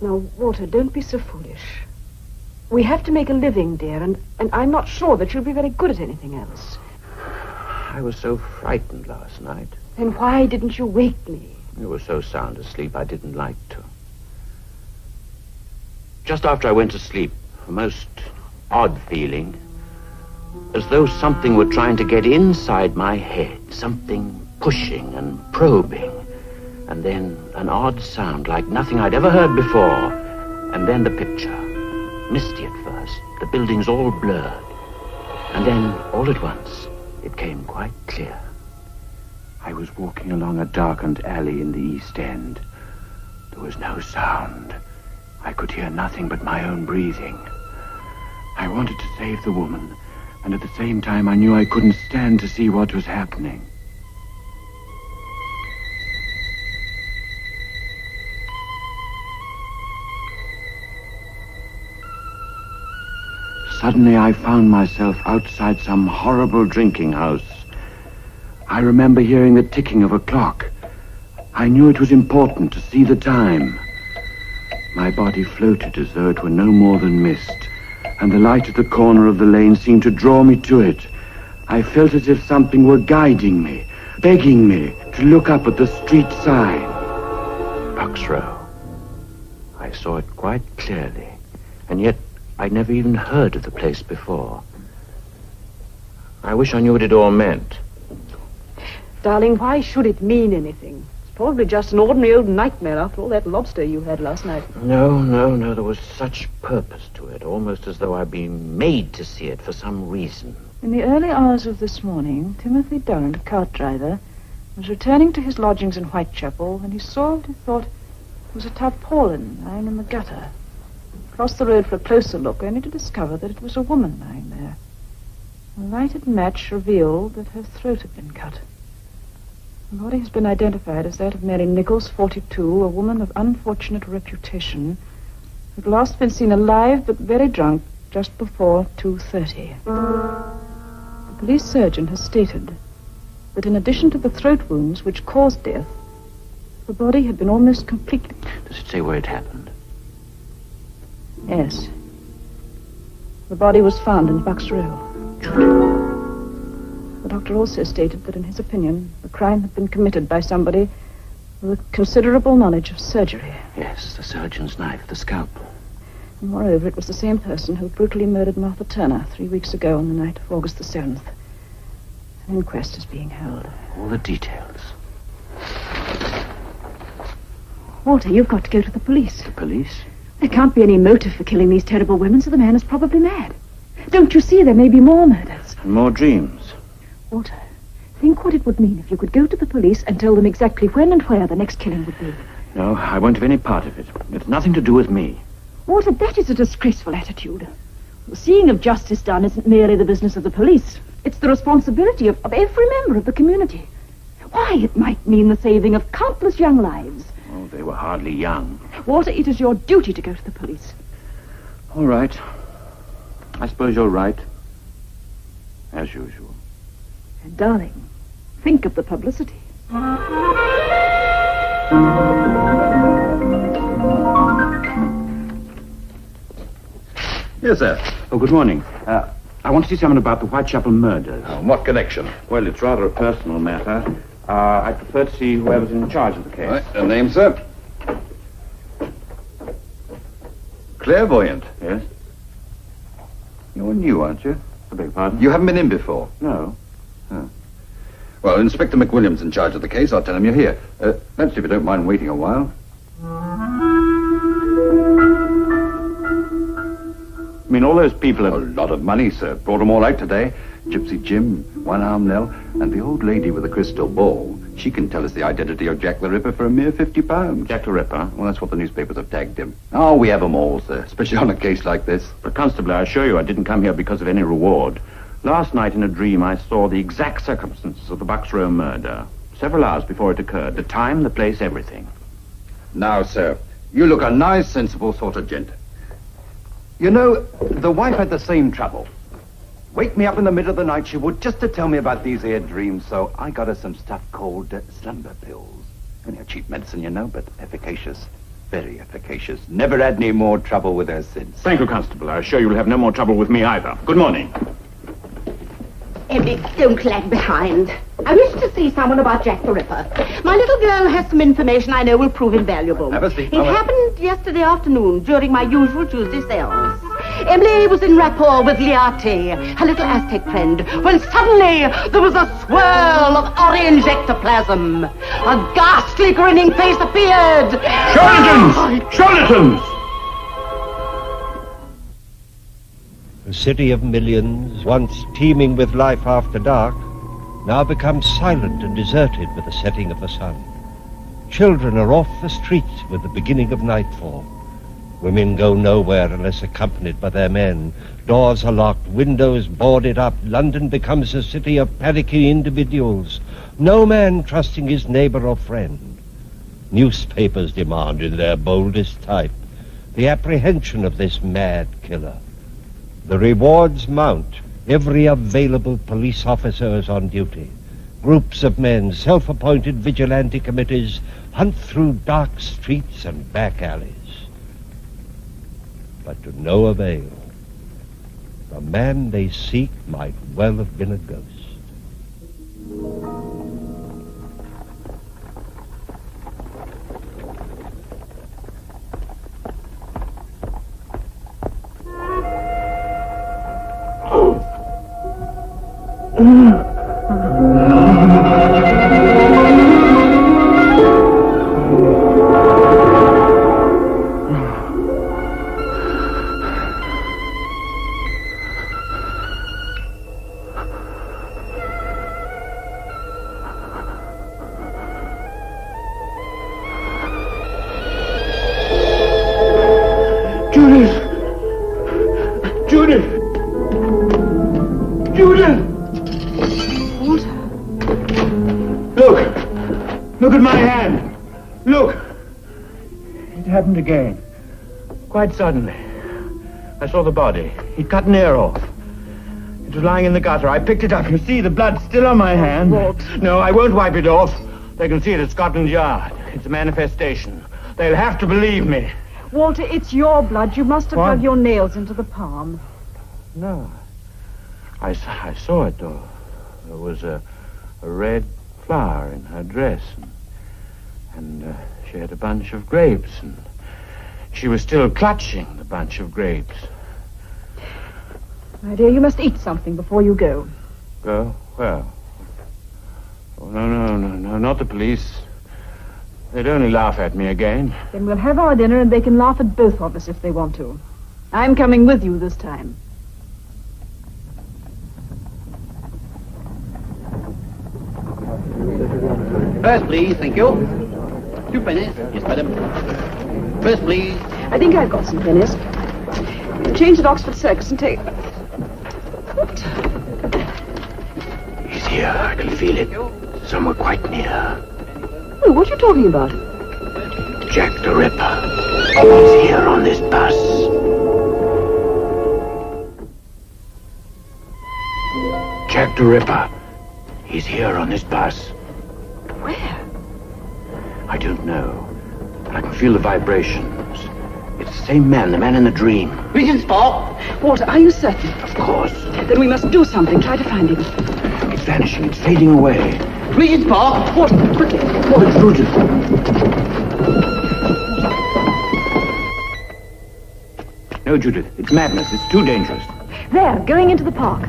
Now, Walter, don't be so foolish. We have to make a living, dear, and I'm not sure that you'll be very good at anything else. I was so frightened last night. Then why didn't you wake me? You were so sound asleep I didn't like to. Just after I went to sleep, a most odd feeling, as though something were trying to get inside my head, something pushing and probing, and then an odd sound like nothing I'd ever heard before, and then the picture, misty at first, the buildings all blurred, and then all at once it came quite clear. I was walking along a darkened alley in the East End. There was no sound. I could hear nothing but my own breathing. I wanted to save the woman, and at the same time I knew I couldn't stand to see what was happening. Suddenly I found myself outside some horrible drinking house. I remember hearing the ticking of a clock. I knew it was important to see the time. My body floated as though it were no more than mist, and the light at the corner of the lane seemed to draw me to it. I felt as if something were guiding me, begging me to look up at the street sign. Bucks Row. I saw it quite clearly, and yet I'd never even heard of the place before. I wish I knew what it all meant. Darling, why should it mean anything? It's probably just an ordinary old nightmare after all that lobster you had last night. No. There was such purpose to it, almost as though I'd been made to see it for some reason. In the early hours of this morning, Timothy Durrant, a cart driver, was returning to his lodgings in Whitechapel when he saw what he thought was a tarpaulin lying in the gutter. Crossed the road for a closer look, only to discover that it was a woman lying there. A lighted match revealed that her throat had been cut. The body has been identified as that of Mary Nichols, 42, a woman of unfortunate reputation, who had last been seen alive but very drunk just before 2:30. The police surgeon has stated that in addition to the throat wounds which caused death, the body had been almost completely... Does it say where it happened? Yes. The body was found in Bucks Row. The doctor also stated that in his opinion, the crime had been committed by somebody with considerable knowledge of surgery. Yes, the surgeon's knife, the scalpel. And moreover, it was the same person who brutally murdered Martha Turner 3 weeks ago on the night of August the 7th. An inquest is being held. All the details. Walter, you've got to go to the police. The police? There can't be any motive for killing these terrible women, so the man is probably mad. Don't you see there may be more murders? And more dreams. Walter, think what it would mean if you could go to the police and tell them exactly when and where the next killing would be. No, I won't have any part of it. It's nothing to do with me. Walter, that is a disgraceful attitude. The seeing of justice done isn't merely the business of the police. It's the responsibility of every member of the community. Why, it might mean the saving of countless young lives. Oh, They were hardly young. Walter, it is your duty to go to the police. All right. I suppose you're right. As usual. And darling, think of the publicity. Yes, sir. Oh, good morning. I want to see someone about the Whitechapel murders. What connection? Well, it's rather a personal matter. I prefer to see whoever's in charge of the case. Right. A name, sir? Clairvoyant. Yes? You're new, aren't you? I beg your pardon? You haven't been in before? No. Oh. Well, Inspector McWilliam's in charge of the case. I'll tell him you're here. Let's see if you don't mind waiting a while. I mean, all those people have... A lot of money, sir. Brought them all out today. Gypsy Jim, One-Arm Nell, and the old lady with the crystal ball. She can tell us the identity of Jack the Ripper for a mere £50. Jack the Ripper? Well, that's what the newspapers have tagged him. Oh, we have them all, sir, especially on a case like this. But, Constable, I assure you I didn't come here because of any reward. Last night in a dream I saw the exact circumstances of the Bucks Row murder. Several hours before it occurred. The time, the place, everything. Now, sir, you look a nice, sensible sort of gent. You know, the wife had the same trouble. Wake me up in the middle of the night, she would, just to tell me about these here dreams, so I got her some stuff called slumber pills. Only a cheap medicine, you know, but efficacious. Very efficacious. Never had any more trouble with her since. Thank you, Constable. I assure you will have no more trouble with me either. Good morning. Emily, don't lag behind. I wish to see someone about Jack the Ripper. My little girl has some information I know will prove invaluable. Have a seat, It happened yesterday afternoon during my usual Tuesday sales. Emily was in rapport with Liati, her little Aztec friend, when suddenly there was a swirl of orange ectoplasm. A ghastly grinning face appeared. Charlatans! Charlatans! A city of millions, once teeming with life after dark, now becomes silent and deserted with the setting of the sun. Children are off the streets with the beginning of nightfall. Women go nowhere unless accompanied by their men. Doors are locked, windows boarded up. London becomes a city of panicky individuals, no man trusting his neighbor or friend. Newspapers demand in their boldest type the apprehension of this mad killer. The rewards mount. Every available police officer is on duty. Groups of men, self-appointed vigilante committees, hunt through dark streets and back alleys. But to no avail. The man they seek might well have been a ghost. Look at my hand. Look. It happened again. Quite suddenly. I saw the body. He'd cut an ear off. It was lying in the gutter. I picked it up. You see, the blood's still on my hand. Walt. No, I won't wipe it off. They can see it at Scotland Yard. It's a manifestation. They'll have to believe me. Walter, it's your blood. You must have dug your nails into the palm. No. I saw it, though. There was a red flower in her dress. And she had a bunch of grapes. And she was still clutching the bunch of grapes. My dear, you must eat something before you go. Go? Well. Oh, no, not the police. They'd only laugh at me again. Then we'll have our dinner and they can laugh at both of us if they want to. I'm coming with you this time. First, please, thank you. 2 pennies. Yes, madam. First, please. I think I've got some pennies. Change at Oxford Circus and take... What? He's here. I can feel it. Somewhere quite near. Oh, what are you talking about? Ripper. He's here on this bus. Jack the Ripper. He's here on this bus. Where? I don't know, but I can feel the vibrations. It's the same man, the man in the dream. Regent Spock! Walter, are you certain? Of course. Then we must do something. Try to find him. It's vanishing. It's fading away. Regent Spock! Walter, quickly. What is Judith? No, Judith. It's madness. It's too dangerous. There, going into the park.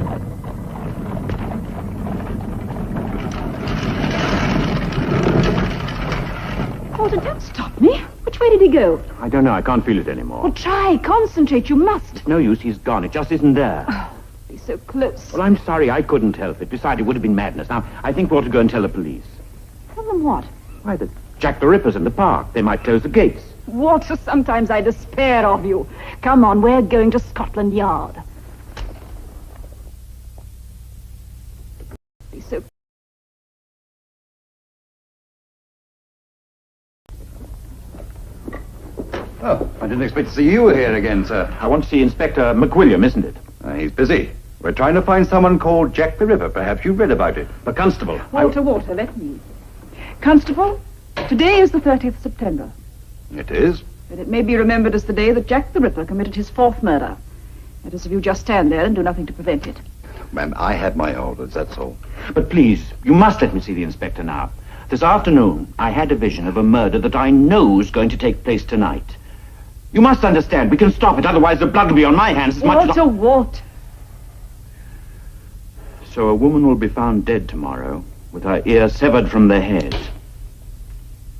Walter, don't stop me. Which way did he go? I don't know. I can't feel it anymore. Well, try. Concentrate. You must. It's no use. He's gone. It just isn't there. Oh, he's so close. Well, I'm sorry. I couldn't help it. Besides, it would have been madness. Now, I think we ought to go and tell the police. Tell them what? Why, that Jack the Ripper's in the park. They might close the gates. Walter, sometimes I despair of you. Come on, we're going to Scotland Yard. He's so... Oh, I didn't expect to see you here again, sir. I want to see Inspector McWilliam, isn't it? He's busy. We're trying to find someone called Jack the Ripper. Perhaps you've read about it. The constable. Walter, let me. Constable, today is the 30th September. It is? And it may be remembered as the day that Jack the Ripper committed his 4th murder. That is, if you just stand there and do nothing to prevent it. Ma'am, I had my orders, that's all. But please, you must let me see the inspector now. This afternoon, I had a vision of a murder that I know is going to take place tonight. You must understand, we can stop it, otherwise the blood will be on my hands as much as... Walter! So a woman will be found dead tomorrow, with her ear severed from the head.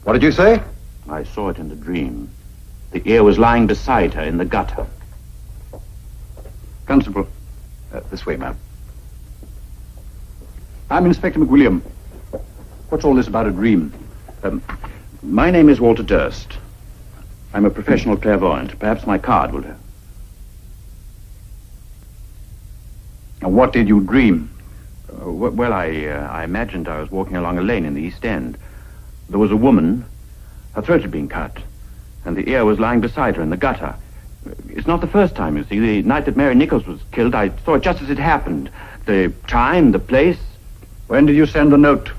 What did you say? I saw it in the dream. The ear was lying beside her in the gutter. Constable, this way, ma'am. I'm Inspector McWilliam. What's all this about a dream? My name is Walter Durst. I'm a professional clairvoyant. Perhaps my card will do. Now, what did you dream? Well, I imagined I was walking along a lane in the East End. There was a woman. Her throat had been cut, and the ear was lying beside her in the gutter. It's not the first time, you see. The night that Mary Nichols was killed, I saw it just as it happened. The time, the place. When did you send the note?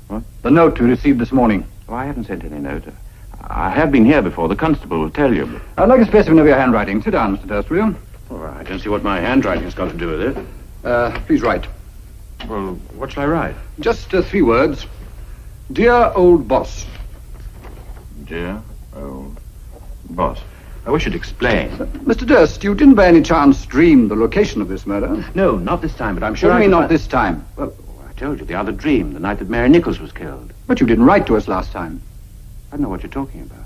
What? The note you received this morning. Oh, I haven't sent any note. I have been here before. The constable will tell you. I'd like a specimen of your handwriting. Sit down, Mr. Durst, will you? Oh, I don't see what my handwriting's got to do with it. Please write. Well, what shall I write? Just 3 words. Dear old boss. Dear old boss. I wish you'd explain. Mr. Durst, you didn't by any chance dream the location of this murder? No, not this time, but I'm sure What do I you mean can not this time? Well, I told you, the other dream, the night that Mary Nichols was killed. But you didn't write to us last time. I don't know what you're talking about.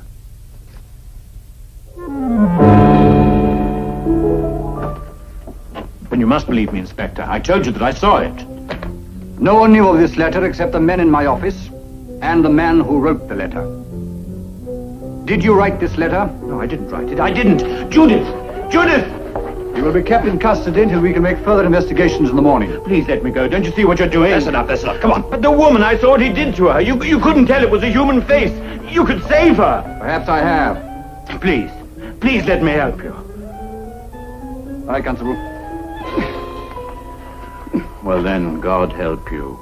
Then you must believe me, Inspector. I told you that I saw it. No one knew of this letter except the men in my office and the man who wrote the letter. Did you write this letter? No, I didn't write it. I didn't. Judith! Judith! You will be kept in custody until we can make further investigations in the morning. Please let me go. Don't you see what you're doing? That's enough. Come on. But the woman, I saw what he did to her. You couldn't tell it was a human face. You could save her. Perhaps I have. Please. Please let me help you. All right, Constable. Well then, God help you.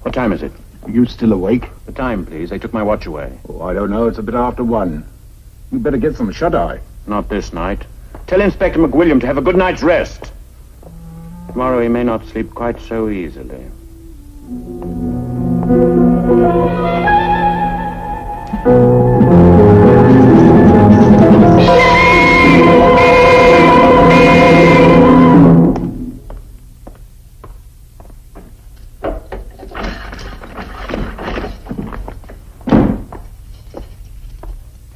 What time is it? Are you still awake? The time, please. They took my watch away. Oh, I don't know. It's a bit after 1. You better get some shut-eye. Not this night. Tell Inspector McWilliam to have a good night's rest. Tomorrow he may not sleep quite so easily.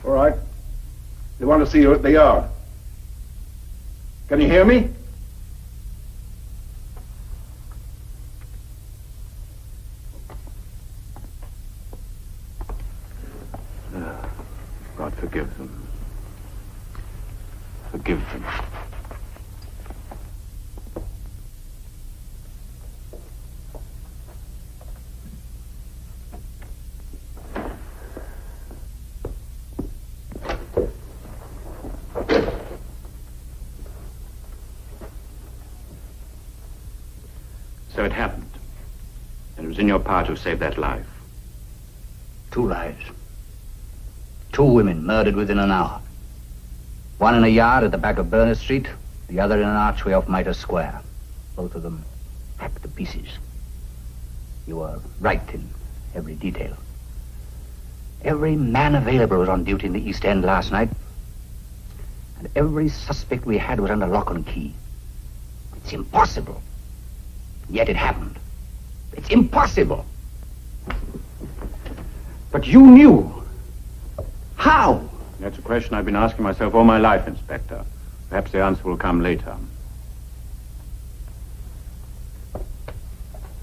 All right. They want to see you at the yard. Can you hear me? God forgive them. Forgive them. it happened. And it was in your power to save that life. 2 lives. 2 women murdered within an hour. One in a yard at the back of Berners Street, the other in an archway off Mitre Square. Both of them hacked to pieces. You were right in every detail. Every man available was on duty in the East End last night. And every suspect we had was under lock and key. It's impossible. Yet it happened. It's impossible. But you knew. How? That's a question I've been asking myself all my life, Inspector. Perhaps the answer will come later.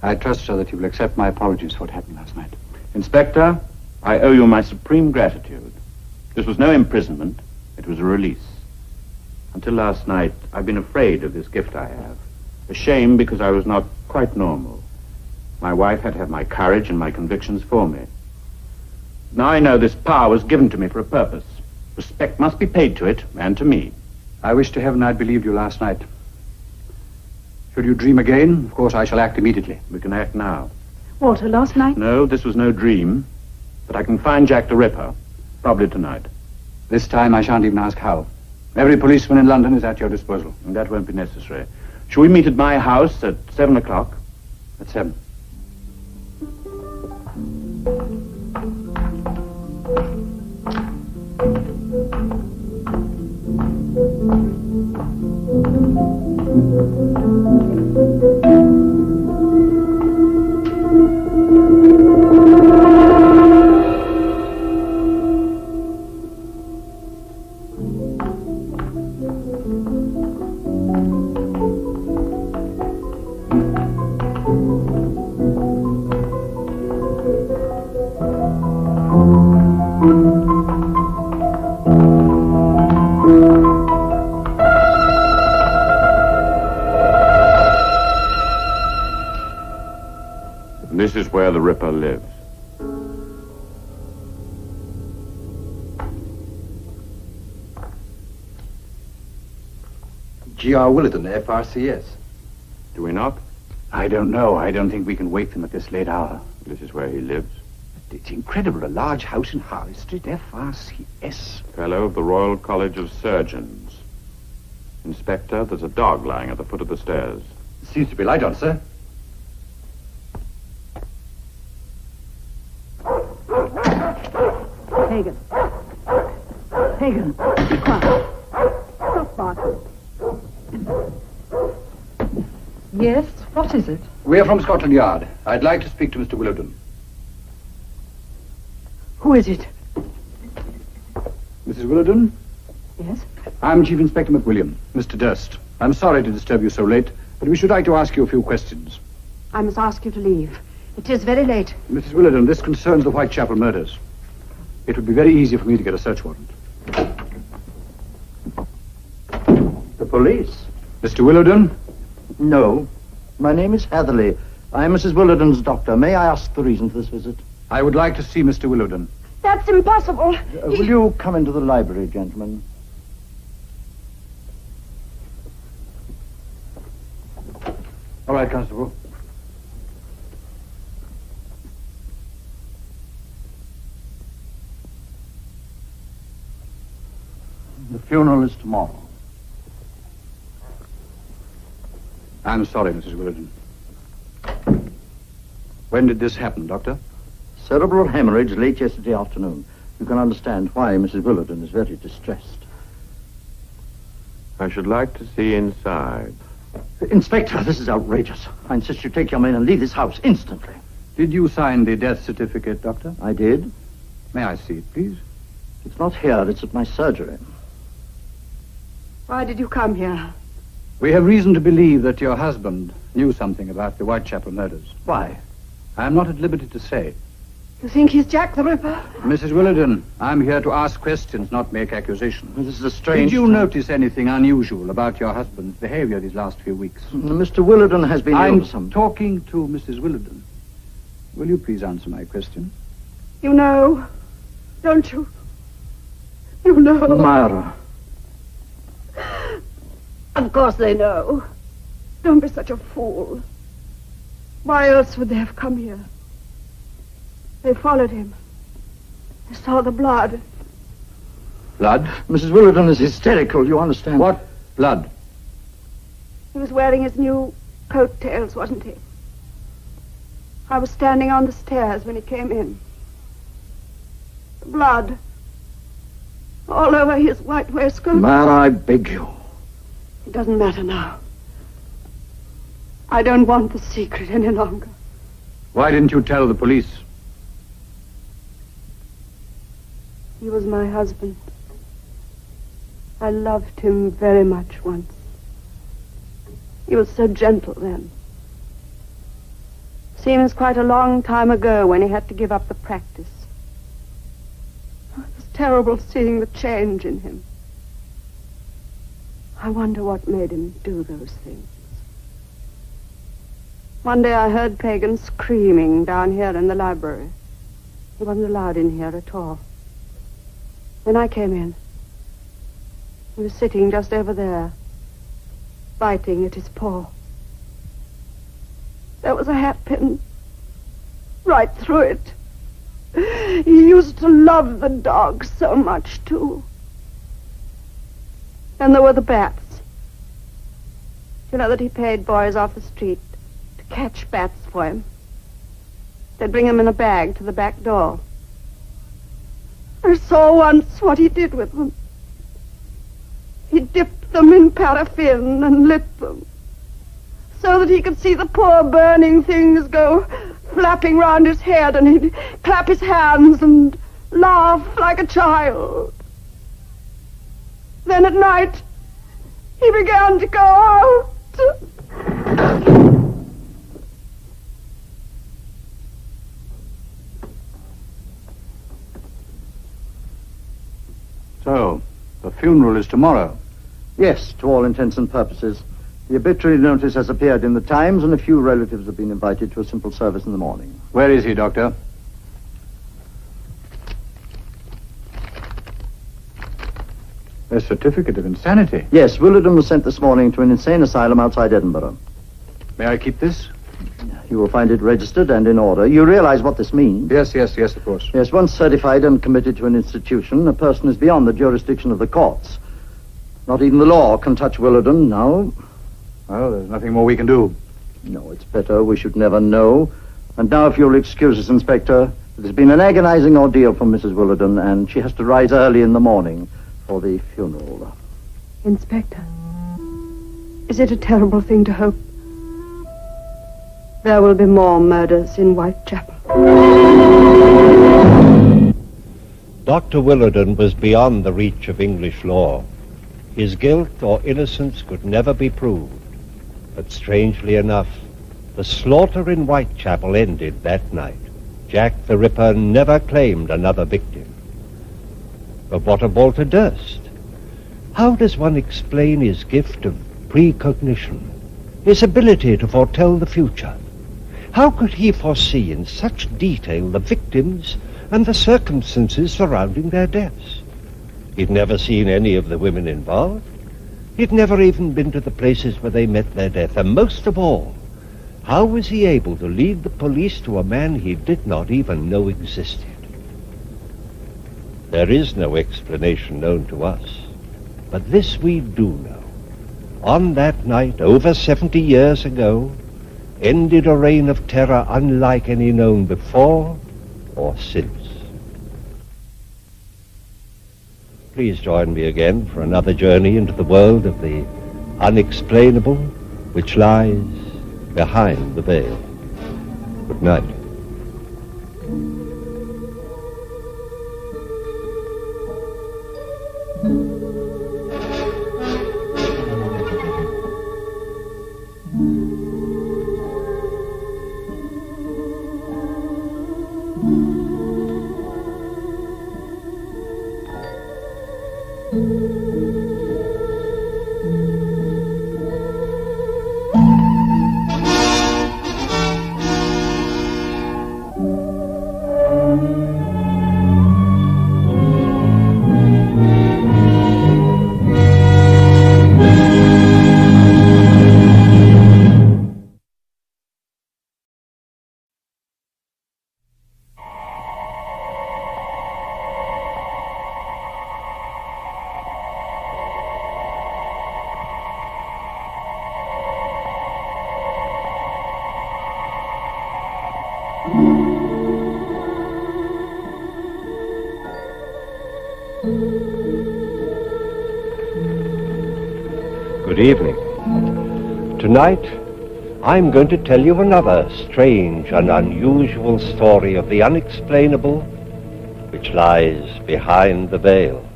I trust, sir, that you will accept my apologies for what happened last night. Inspector, I owe you my supreme gratitude. This was no imprisonment. It was a release. Until last night, I've been afraid of this gift I have. Ashamed because I was not quite normal. My wife had to have my courage and my convictions for me. Now I know this power was given to me for a purpose. Respect must be paid to it, and to me. I wish to heaven I'd believed you last night. Should you dream again, of course I shall act immediately. We can act now. Walter, last night? No, this was no dream. But I can find Jack the Ripper. Probably tonight. This time I shan't even ask how. Every policeman in London is at your disposal. And that won't be necessary. Shall we meet at my house at 7 o'clock? At 7. This is where the Ripper lives. G.R. Willardon, FRCS. Do we not? I don't know. I don't think we can wake them at this late hour. This is where he lives. It's incredible. A large house in Harley Street, FRCS. Fellow of the Royal College of Surgeons. Inspector, there's a dog lying at the foot of the stairs. Seems to be light on, sir. Hagen. Hagen, be quiet. Stop barking. Yes, what is it? We're from Scotland Yard. I'd like to speak to Mr. Willardon. Who is it? Mrs. Willardon? Yes? I'm Chief Inspector McWilliam, Mr. Durst. I'm sorry to disturb you so late, but we should like to ask you a few questions. I must ask you to leave. It is very late. Mrs. Willardon, this concerns the Whitechapel murders. It would be very easy for me to get a search warrant. The police? Mr. Willardon? No. My name is Hatherley. I am Mrs. Willardon's doctor. May I ask the reason for this visit? I would like to see Mr. Willardon. That's impossible. Will you come into the library, gentlemen? All right, Constable. The funeral is tomorrow. I'm sorry, Mrs. Willardon. When did this happen, Doctor? Cerebral hemorrhage late yesterday afternoon. You can understand why Mrs. Willardon is very distressed. I should like to see inside. Inspector, this is outrageous. I insist you take your men and leave this house instantly. Did you sign the death certificate, Doctor? I did. May I see it, please? It's not here. It's at my surgery. Why did you come here? We have reason to believe that your husband knew something about the Whitechapel murders. Why? I am not at liberty to say. You think he's Jack the Ripper? Mrs. Willardon, I'm here to ask questions, not make accusations. This is a strange... Did you notice anything unusual about your husband's behavior these last few weeks? Mr. Willardon has been I'm ill some... talking to Mrs. Willardon. Will you please answer my question? You know, don't you? You know. Myra. Of course they know. Don't be such a fool. Why else would they have come here? They followed him. They saw the blood. Blood? Mrs. Willerton is hysterical, you understand? What blood? He was wearing his new coat-tails, wasn't he? I was standing on the stairs when he came in. Blood. All over his white waistcoat. Man, I beg you. It doesn't matter now. I don't want the secret any longer. Why didn't you tell the police? He was my husband. I loved him very much once. He was so gentle then. Seems quite a long time ago when he had to give up the practice. It was terrible seeing the change in him. I wonder what made him do those things. One day I heard Pagan screaming down here in the library. He wasn't allowed in here at all. When I came in, he was sitting just over there, biting at his paw. There was a hatpin right through it. He used to love the dog so much, too. And there were the bats. You know that he paid boys off the street to catch bats for him. They'd bring them in a bag to the back door. I saw once what he did with them. He dipped them in paraffin and lit them, so that he could see the poor burning things go flapping round his head, and he'd clap his hands and laugh like a child. Then at night, he began to go out. So, the funeral is tomorrow. Yes, to all intents and purposes. The obituary notice has appeared in the Times, and a few relatives have been invited to a simple service in the morning. Where is he, Doctor? A certificate of insanity. Yes, Willerton was sent this morning to an insane asylum outside Edinburgh. May I keep this? You will find it registered and in order. You realize what this means? Yes, of course. Yes, once certified and committed to an institution, a person is beyond the jurisdiction of the courts. Not even the law can touch Willerton now. Well, there's nothing more we can do. No, it's better. We should never know. And now, if you'll excuse us, Inspector, it has been an agonizing ordeal for Mrs. Willerton, and she has to rise early in the morning for the funeral. Inspector, is it a terrible thing to hope there will be more murders in Whitechapel? Dr. Willerton was beyond the reach of English law. His guilt or innocence could never be proved. But strangely enough, the slaughter in Whitechapel ended that night. Jack the Ripper never claimed another victim. But what of Walter Durst? How does one explain his gift of precognition, his ability to foretell the future? How could he foresee in such detail the victims and the circumstances surrounding their deaths? He'd never seen any of the women involved. He'd never even been to the places where they met their death. And most of all, how was he able to lead the police to a man he did not even know existed? There is no explanation known to us, but this we do know. On that night, over 70 years ago, ended a reign of terror unlike any known before or since. Please join me again for another journey into the world of the unexplainable which lies behind the veil. Good night. Good evening. Tonight, I'm going to tell you another strange and unusual story of the unexplainable which lies behind the veil.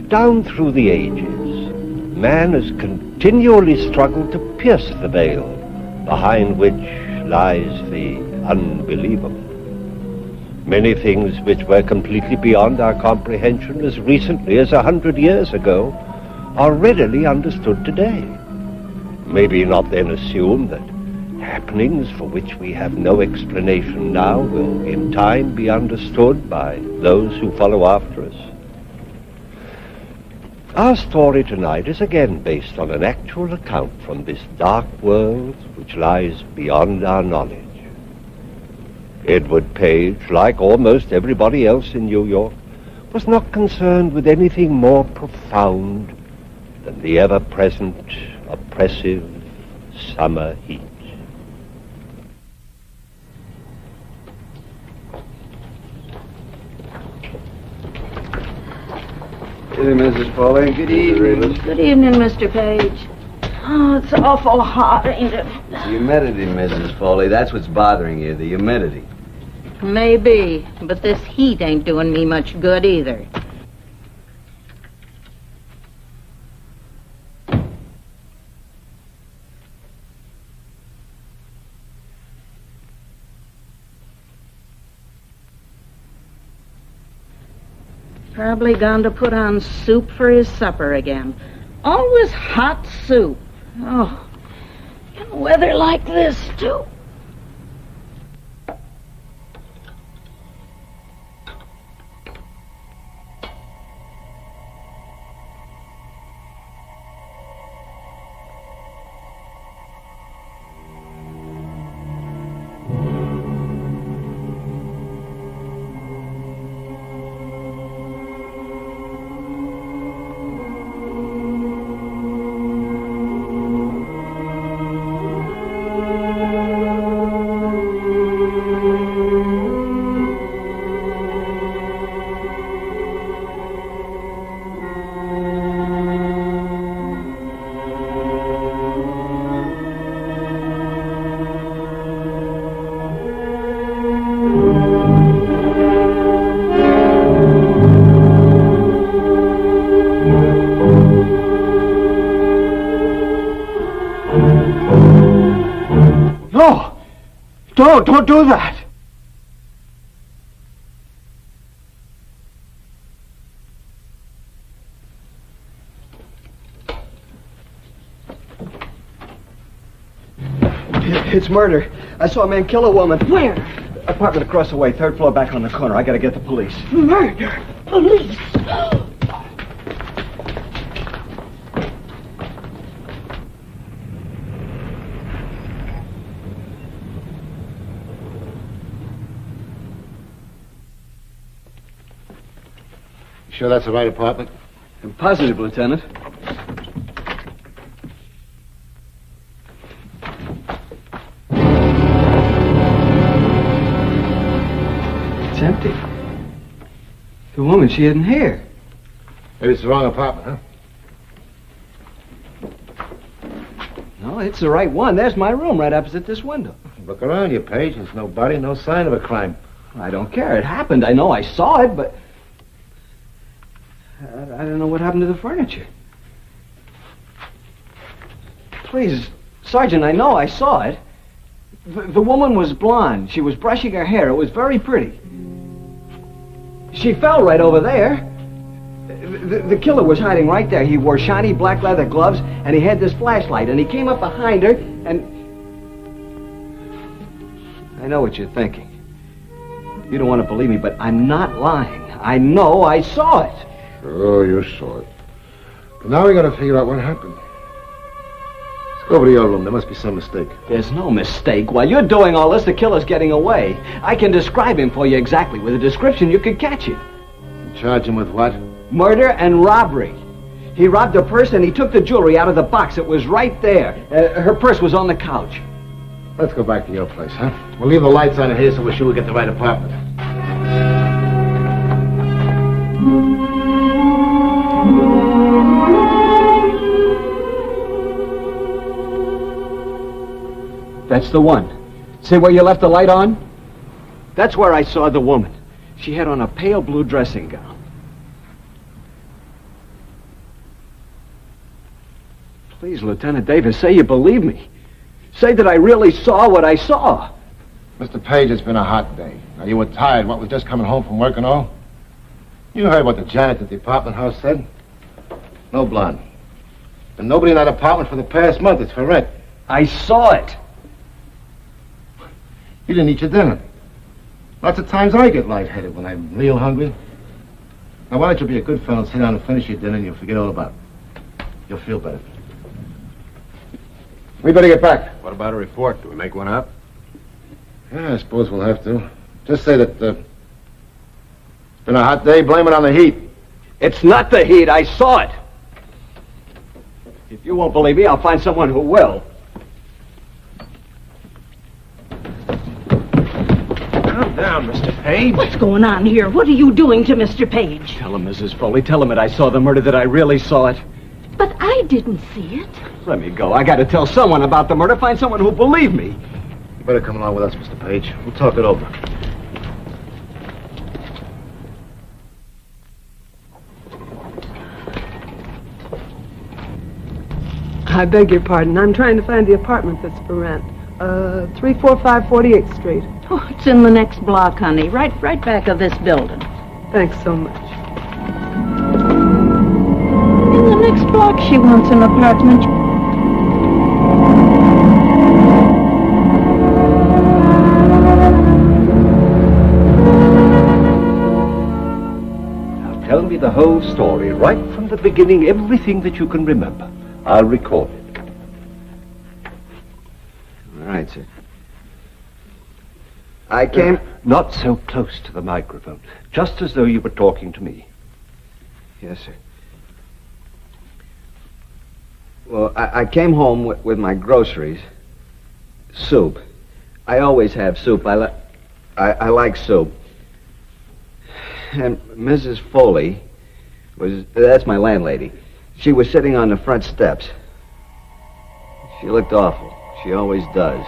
Down through the ages, man has continually struggled to pierce the veil behind which lies the unbelievable. Many things which were completely beyond our comprehension as recently as 100 years ago are readily understood today. Maybe not then assume that happenings for which we have no explanation now will in time be understood by those who follow after us. Our story tonight is again based on an actual account from this dark world which lies beyond our knowledge. Edward Page, like almost everybody else in New York, was not concerned with anything more profound than the ever-present, oppressive summer heat. Good evening, Mrs. Foley. Good evening. Good evening, Mr. Page. Oh, it's awful hot, ain't it? The humidity, Mrs. Foley. That's what's bothering you, the humidity. Maybe, but this heat ain't doing me much good either. Probably gone to put on soup for his supper again. Always hot soup. Oh, in weather like this, too. Don't do that! It's murder. I saw a man kill a woman. Where? Apartment across the way, third floor back on the corner. I gotta get the police. Murder? Police? Sure that's the right apartment? I'm positive, Lieutenant. It's empty. The woman, she isn't here. Maybe it's the wrong apartment, huh? No, it's the right one. There's my room right opposite this window. Look around you, Page. There's no body, no sign of a crime. I don't care. It happened. I know I saw it, but I don't know what happened to the furniture. Please, Sergeant, I know I saw it. The woman was blonde. She was brushing her hair. It was very pretty. She fell right over there. The killer was hiding right there. He wore shiny black leather gloves, and he had this flashlight, and he came up behind her, and... I know what you're thinking. You don't want to believe me, but I'm not lying. I know I saw it. Sure, you saw it. But now we gotta figure out what happened. Let's go over to your room. There must be some mistake. There's no mistake. While you're doing all this, the killer's getting away. I can describe him for you exactly. With a description, you could catch him. Charge him with what? Murder and robbery. He robbed her purse and he took the jewelry out of the box. It was right there. Her purse was on the couch. Let's go back to your place, huh? We'll leave the lights on in here so we're sure we get the right apartment. That's the one. See where you left the light on? That's where I saw the woman. She had on a pale blue dressing gown. Please, Lieutenant Davis, say you believe me. Say that I really saw what I saw. Mr. Page, it's been a hot day. Now, you were tired, what, with just coming home from work and all? You heard what the janitor at the apartment house said? No blonde. And nobody in that apartment for the past month. It's for rent. I saw it. You didn't eat your dinner. Lots of times I get lightheaded when I'm real hungry. Now, why don't you be a good fellow and sit down and finish your dinner and you'll forget all about it. You'll feel better. We better get back. What about a report? Do we make one up? Yeah, I suppose we'll have to. Just say that it's been a hot day. Blame it on the heat. It's not the heat. I saw it. If you won't believe me, I'll find someone who will. Calm down, Mr. Page. What's going on here? What are you doing to Mr. Page? Tell him, Mrs. Foley. Tell him that I saw the murder, that I really saw it. But I didn't see it. Let me go. I got to tell someone about the murder. Find someone who'll believe me. You better come along with us, Mr. Page. We'll talk it over. I beg your pardon. I'm trying to find the apartment that's for rent. 345 48th Street. Oh, it's in the next block, honey. Right back of this building. Thanks so much. In the next block, she wants an apartment. Now tell me the whole story, right from the beginning, everything that you can remember. I'll record it. All right, sir. I came... Not so close to the microphone. Just as though you were talking to me. Yes, sir. Well, I came home with my groceries. Soup. I always have soup. I like soup. And Mrs. Foley that's my landlady. She was sitting on the front steps. She looked awful. She always does.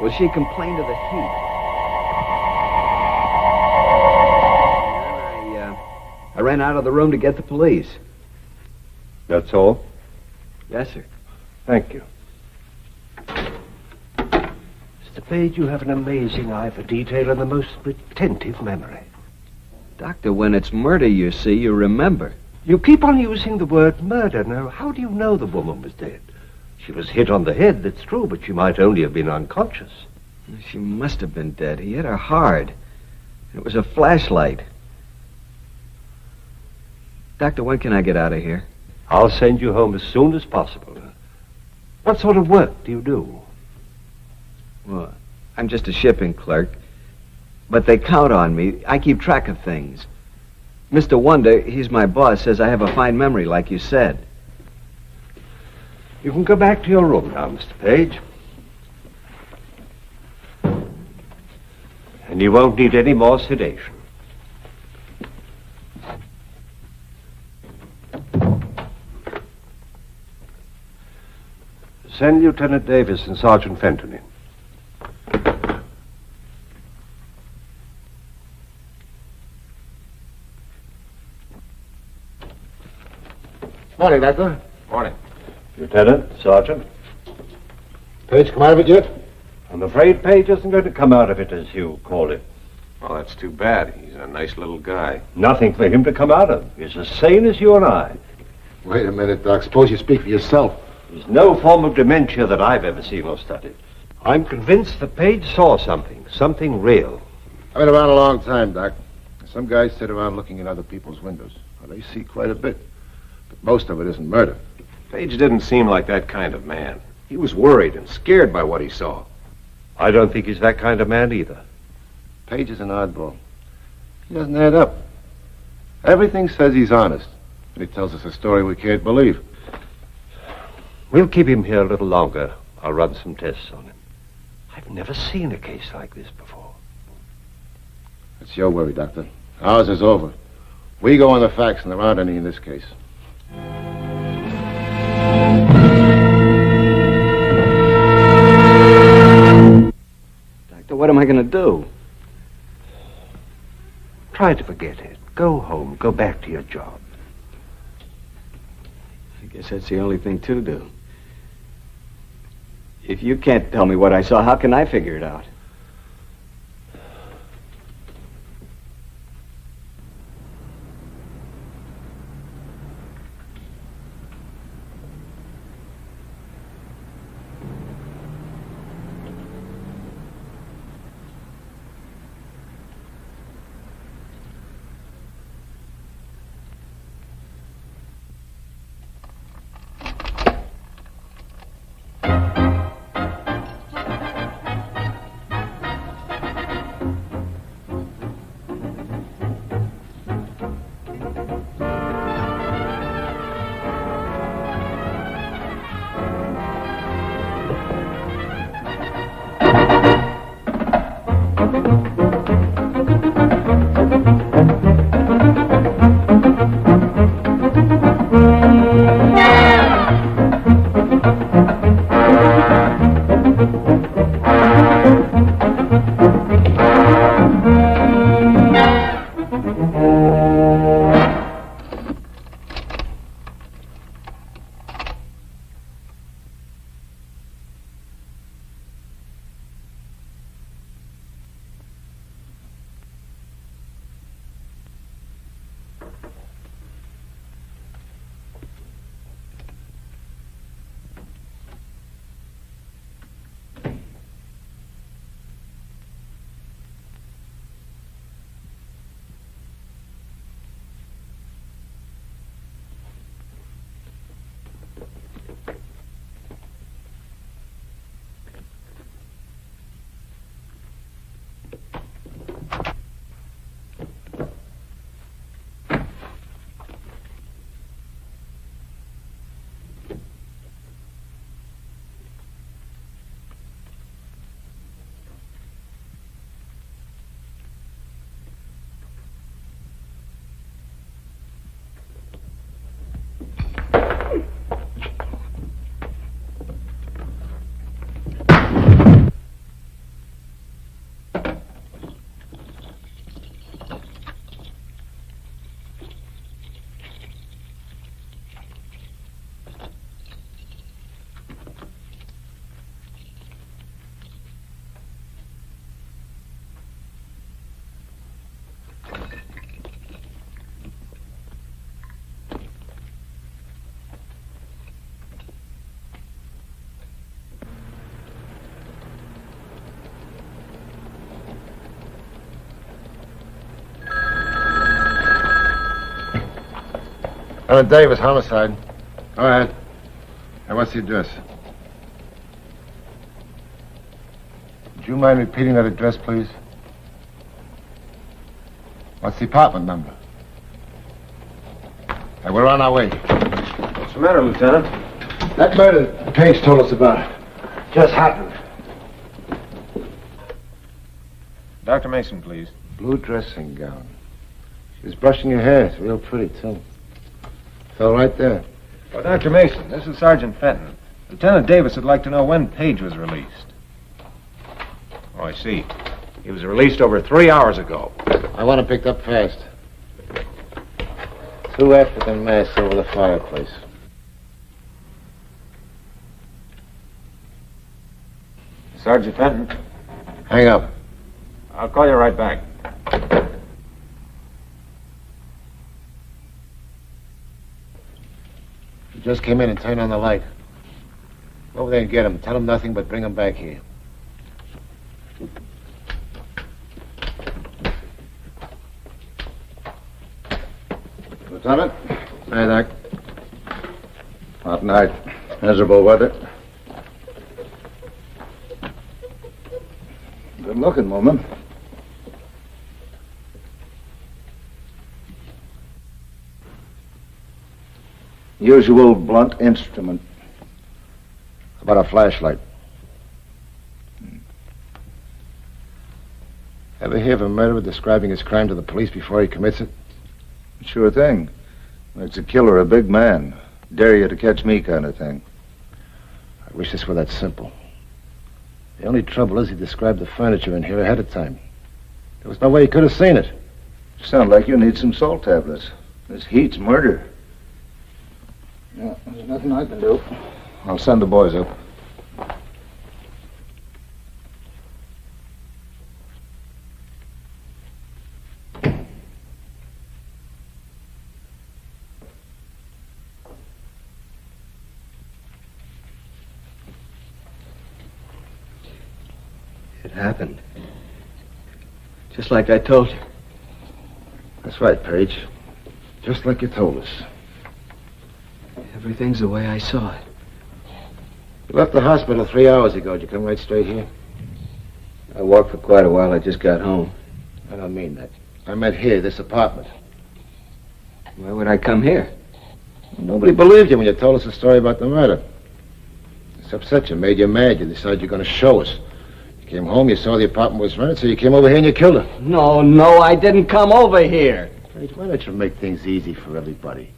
Well, she complained of the heat. And then I ran out of the room to get the police. That's all? Yes, sir. Thank you. Mr. Page, you have an amazing eye for detail and the most retentive memory. Doctor, when it's murder, you see, you remember. You keep on using the word murder. Now, how do you know the woman was dead? She was hit on the head, that's true, but she might only have been unconscious. She must have been dead. He hit her hard. It was a flashlight. Doctor, when can I get out of here? I'll send you home as soon as possible. What sort of work do you do? Well, I'm just a shipping clerk. But they count on me. I keep track of things. Mr. Wonder, he's my boss, says I have a fine memory, like you said. You can go back to your room now, Mr. Page. And you won't need any more sedation. Send Lieutenant Davis and Sergeant Fenton in. Morning, Doctor. Morning. Lieutenant, Sergeant. Page come out of it yet? I'm afraid Page isn't going to come out of it, as you call it. Well, that's too bad. He's a nice little guy. Nothing for him to come out of. He's as sane as you and I. Wait a minute, Doc. Suppose you speak for yourself. There's no form of dementia that I've ever seen or studied. I'm convinced that Page saw something real. I've been around a long time, Doc. Some guys sit around looking in other people's windows. Well, they see quite a bit. But most of it isn't murder. Page didn't seem like that kind of man. He was worried and scared by what he saw. I don't think he's that kind of man either. Page is an oddball. He doesn't add up. Everything says he's honest. But he tells us a story we can't believe. We'll keep him here a little longer I'll run some tests on him. I've never seen a case like this before. It's your worry, Doctor. Ours is over. We go on the facts, and there aren't any in this case. Doctor, what am I going to do? Try to forget it. Go home. Go back to your job. I guess that's the only thing to do. If you can't tell me what I saw, how can I figure it out? Davis, homicide. Go ahead. And what's the address? Would you mind repeating that address, please? What's the apartment number? Hey, we're on our way. What's the matter, Lieutenant? That murder Page told us about just happened. Dr. Mason, please. Blue dressing gown. She was brushing her hair. It's real pretty, too. Fell right there. Well, Dr. Mason, this is Sergeant Fenton. Lieutenant Davis would like to know when Page was released. Oh, I see. He was released over 3 hours ago. I want him picked up fast. 2 African masks over the fireplace. Sergeant Fenton. Hang up. I'll call you right back. He just came in and turned on the light. Go over there and get him. Tell him nothing but bring him back here. Lieutenant? Hey, Doc. Hot night. Miserable weather. Good looking woman. Usual blunt instrument. How about a flashlight? Ever hear of a murderer describing his crime to the police before he commits it? Sure thing. It's a killer, a big man. Dare you to catch me kind of thing. I wish this were that simple. The only trouble is he described the furniture in here ahead of time. There was no way he could have seen it. Sound like you need some salt tablets. This heat's murder. Yeah, there's nothing I can do. I'll send the boys up. It happened. Just like I told you. That's right, Page. Just like you told us. Everything's the way I saw it. You left the hospital 3 hours ago. Did you come right straight here? I walked for quite a while. I just got home. I don't mean that. I meant here, this apartment. Why would I come here? Nobody believed you when you told us the story about the murder. This upset you, made you mad. You decided you're going to show us. You came home, you saw the apartment was rented, so you came over here and you killed her. No, I didn't come over here. Page, why don't you make things easy for everybody?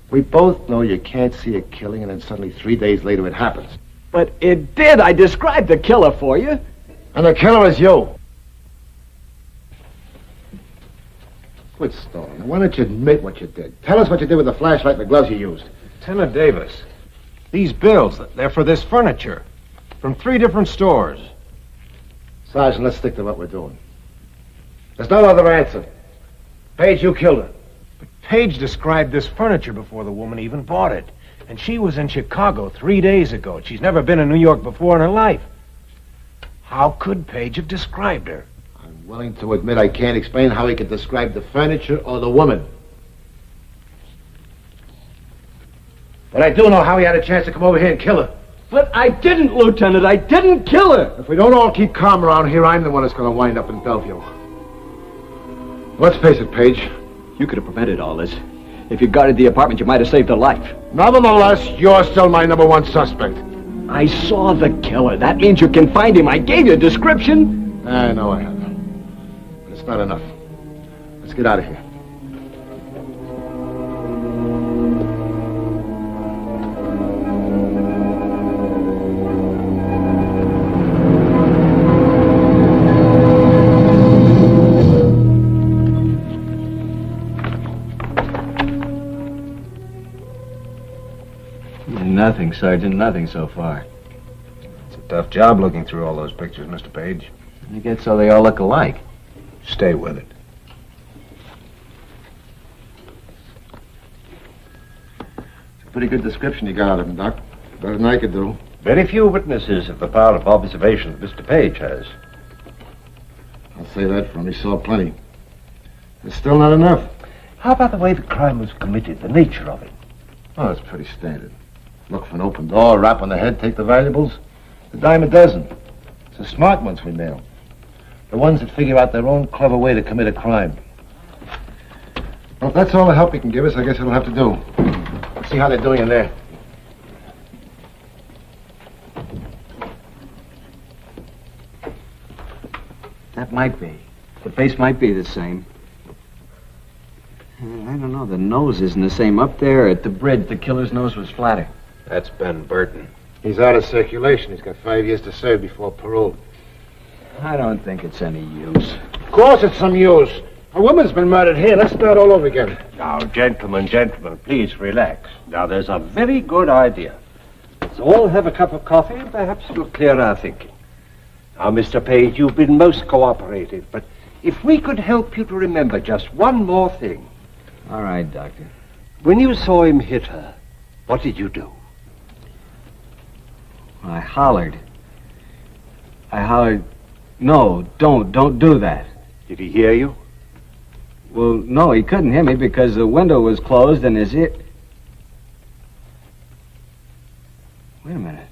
We both know you can't see a killing, and then suddenly 3 days later it happens. But it did. I described the killer for you. And the killer is you. Quit stalling. Why don't you admit what you did? Tell us what you did with the flashlight and the gloves you used. Lieutenant Davis, these bills, they're for this furniture. From 3 different stores. Sergeant, let's stick to what we're doing. There's no other answer. Page, you killed her. Page described this furniture before the woman even bought it. And she was in Chicago 3 days ago. She's never been in New York before in her life. How could Page have described her? I'm willing to admit I can't explain how he could describe the furniture or the woman. But I do know how he had a chance to come over here and kill her. But I didn't, Lieutenant. I didn't kill her. If we don't all keep calm around here, I'm the one that's going to wind up in Bellevue. Let's face it, Page. You could have prevented all this. If you guarded the apartment, you might have saved her life. Nevertheless, you're still my #1 suspect. I saw the killer. That means you can find him. I gave you a description. I know I have. But it's not enough. Let's get out of here. Nothing, Sergeant. Nothing so far. It's a tough job looking through all those pictures, Mr. Page. You get so they all look alike. Stay with it. It's a pretty good description you got out of him, Doc. Better than I could do. Very few witnesses have the power of observation that Mr. Page has. I'll say that for him. He saw plenty. It's still not enough. How about the way the crime was committed, the nature of it? Oh, it's pretty standard. Look for an open door, rap on the head, take the valuables. A dime a dozen. It's the smart ones we nail. The ones that figure out their own clever way to commit a crime. Well, if that's all the help you can give us, I guess it'll have to do. Let's see how they're doing in there. That might be. The face might be the same. I don't know. The nose isn't the same. Up there at the bridge, the killer's nose was flatter. That's Ben Burton. He's out of circulation. He's got 5 years to serve before parole. I don't think it's any use. Of course it's some use. A woman's been murdered here. Let's start all over again. Now, gentlemen, please relax. Now, there's a very good idea. Let's all have a cup of coffee, and perhaps it'll clear our thinking. Now, Mr. Page, you've been most cooperative, but if we could help you to remember just one more thing. All right, Doctor. When you saw him hit her, what did you do? I hollered. No, don't do that. Did he hear you? Well, no, he couldn't hear me because the window was closed and his ear... Wait a minute.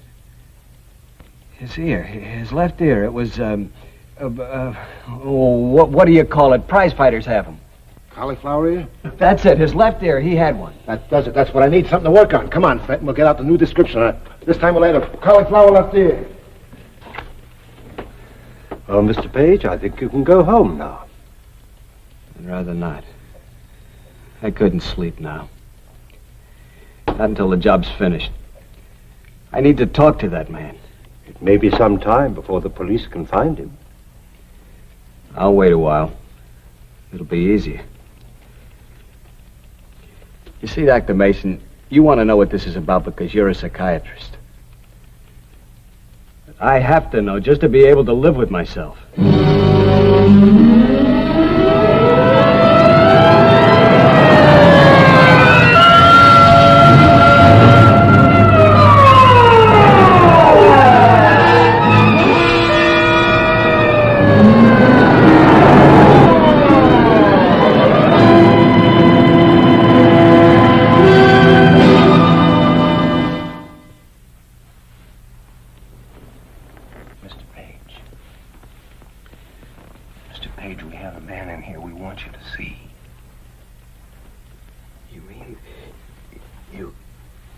His ear, his left ear, it was, what do you call it? Prize fighters have them. Cauliflower ear? That's it, his left ear, he had one. That does it. That's what I need, something to work on. Come on, Fenton, we'll get out the new description on it. This time we'll add a cauliflower left ear. Well, Mr. Page, I think you can go home now. I'd rather not. I couldn't sleep now. Not until the job's finished. I need to talk to that man. It may be some time before the police can find him. I'll wait a while. It'll be easier. You see, Dr. Mason, you want to know what this is about because you're a psychiatrist. But I have to know just to be able to live with myself.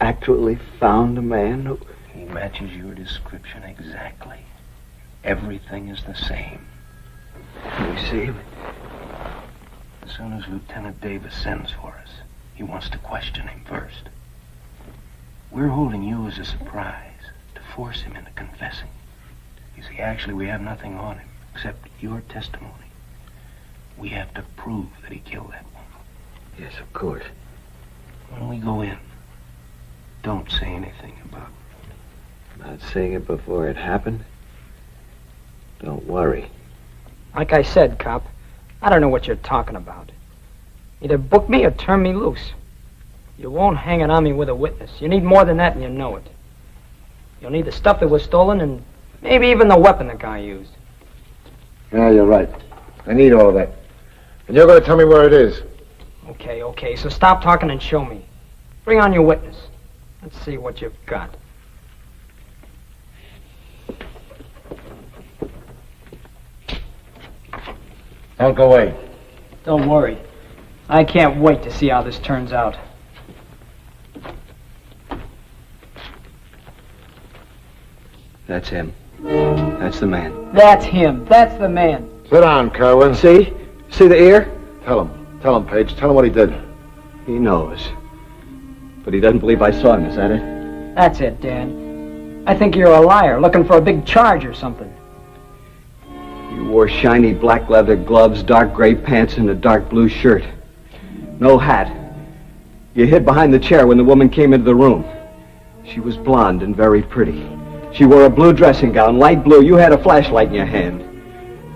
Actually found a man who... He matches your description exactly. Everything is the same. Can we see him? As soon as Lieutenant Davis sends for us, he wants to question him first. We're holding you as a surprise to force him into confessing. You see, actually, we have nothing on him except your testimony. We have to prove that he killed that woman. Yes, of course. When we go in, don't say anything about it. Not saying it before it happened? Don't worry. Like I said, cop, I don't know what you're talking about. Either book me or turn me loose. You won't hang it on me with a witness. You need more than that, and you know it. You'll need the stuff that was stolen and maybe even the weapon the guy used. Yeah, you're right. I need all of that. And you're going to tell me where it is. Okay, so stop talking and show me. Bring on your witness. Let's see what you've got. Don't go away. Don't worry. I can't wait to see how this turns out. That's him. That's the man. That's him. That's the man. Sit down, Kerwin. See? See the ear? Tell him, Page. Tell him what he did. He knows. But he doesn't believe I saw him, is that it? That's it, Dan. I think you're a liar, looking for a big charge or something. You wore shiny black leather gloves, dark gray pants, and a dark blue shirt. No hat. You hid behind the chair when the woman came into the room. She was blonde and very pretty. She wore a blue dressing gown, light blue. You had a flashlight in your hand.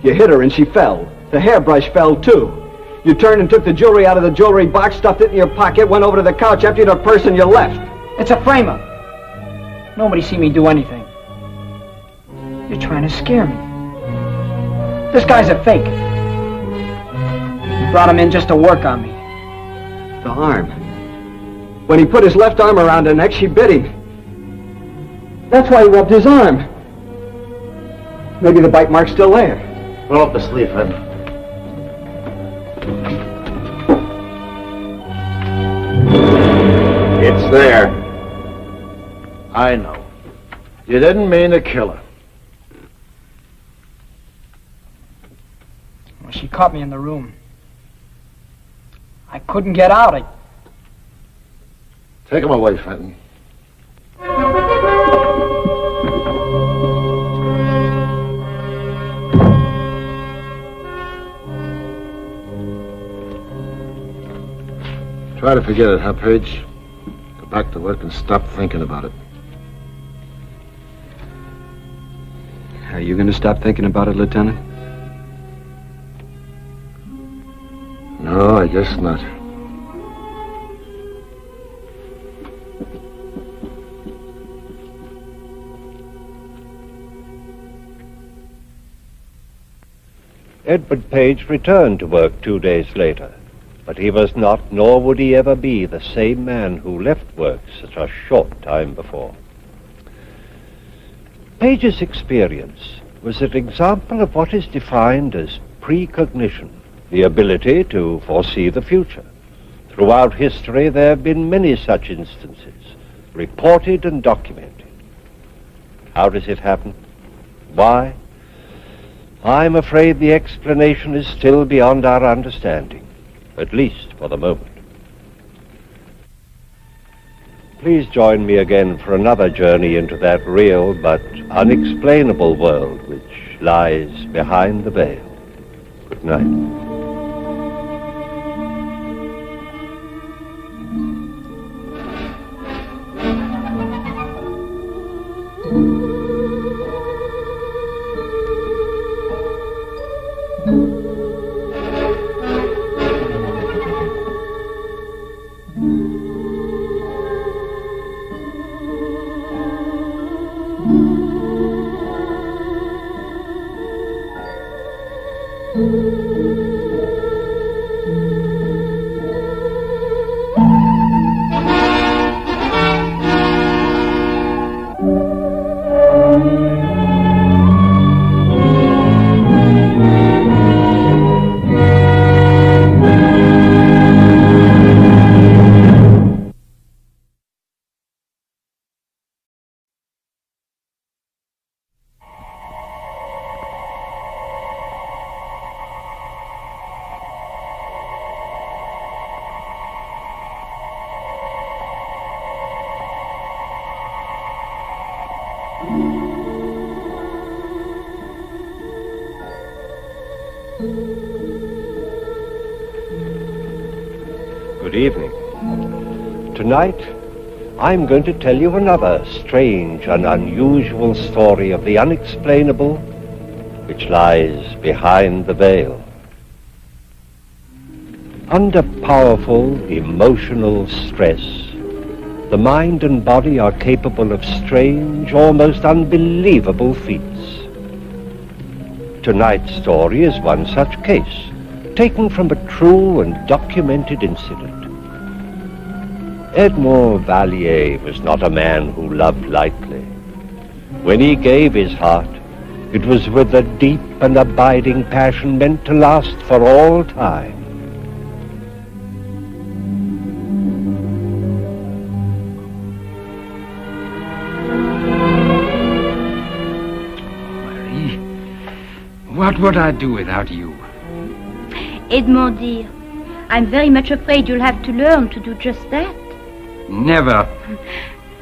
You hit her and she fell. The hairbrush fell, too. You turned and took the jewelry out of the jewelry box, stuffed it in your pocket, went over to the couch, emptied her purse, and you left. It's a frame-up. Nobody seen me do anything. You're trying to scare me. This guy's a fake. You brought him in just to work on me. The arm. When he put his left arm around her neck, she bit him. That's why he rubbed his arm. Maybe the bite mark's still there. Roll up the sleeve, Ed. It's there. I know. You didn't mean to kill her. Well, she caught me in the room. I couldn't get out. Take him away, Fenton. Try to forget it, huh, Page? Go back to work and stop thinking about it. Are you going to stop thinking about it, Lieutenant? No, I guess not. Edward Page returned to work 2 days later, but he was not, nor would he ever be, the same man who left work such a short time before. Page's experience was an example of what is defined as precognition, the ability to foresee the future. Throughout history, there have been many such instances, reported and documented. How does it happen? Why? I'm afraid the explanation is still beyond our understanding, at least for the moment. Please join me again for another journey into that real but unexplainable world which lies behind the veil. Good night. Good evening. Tonight, I'm going to tell you another strange and unusual story of the unexplainable which lies behind the veil. Under powerful emotional stress, the mind and body are capable of strange, almost unbelievable feats. Tonight's story is one such case, taken from a true and documented incident. Edmond Vallier was not a man who loved lightly. When he gave his heart, it was with a deep and abiding passion meant to last for all time. What would I do without you? Edmond, dear, I'm very much afraid you'll have to learn to do just that. Never.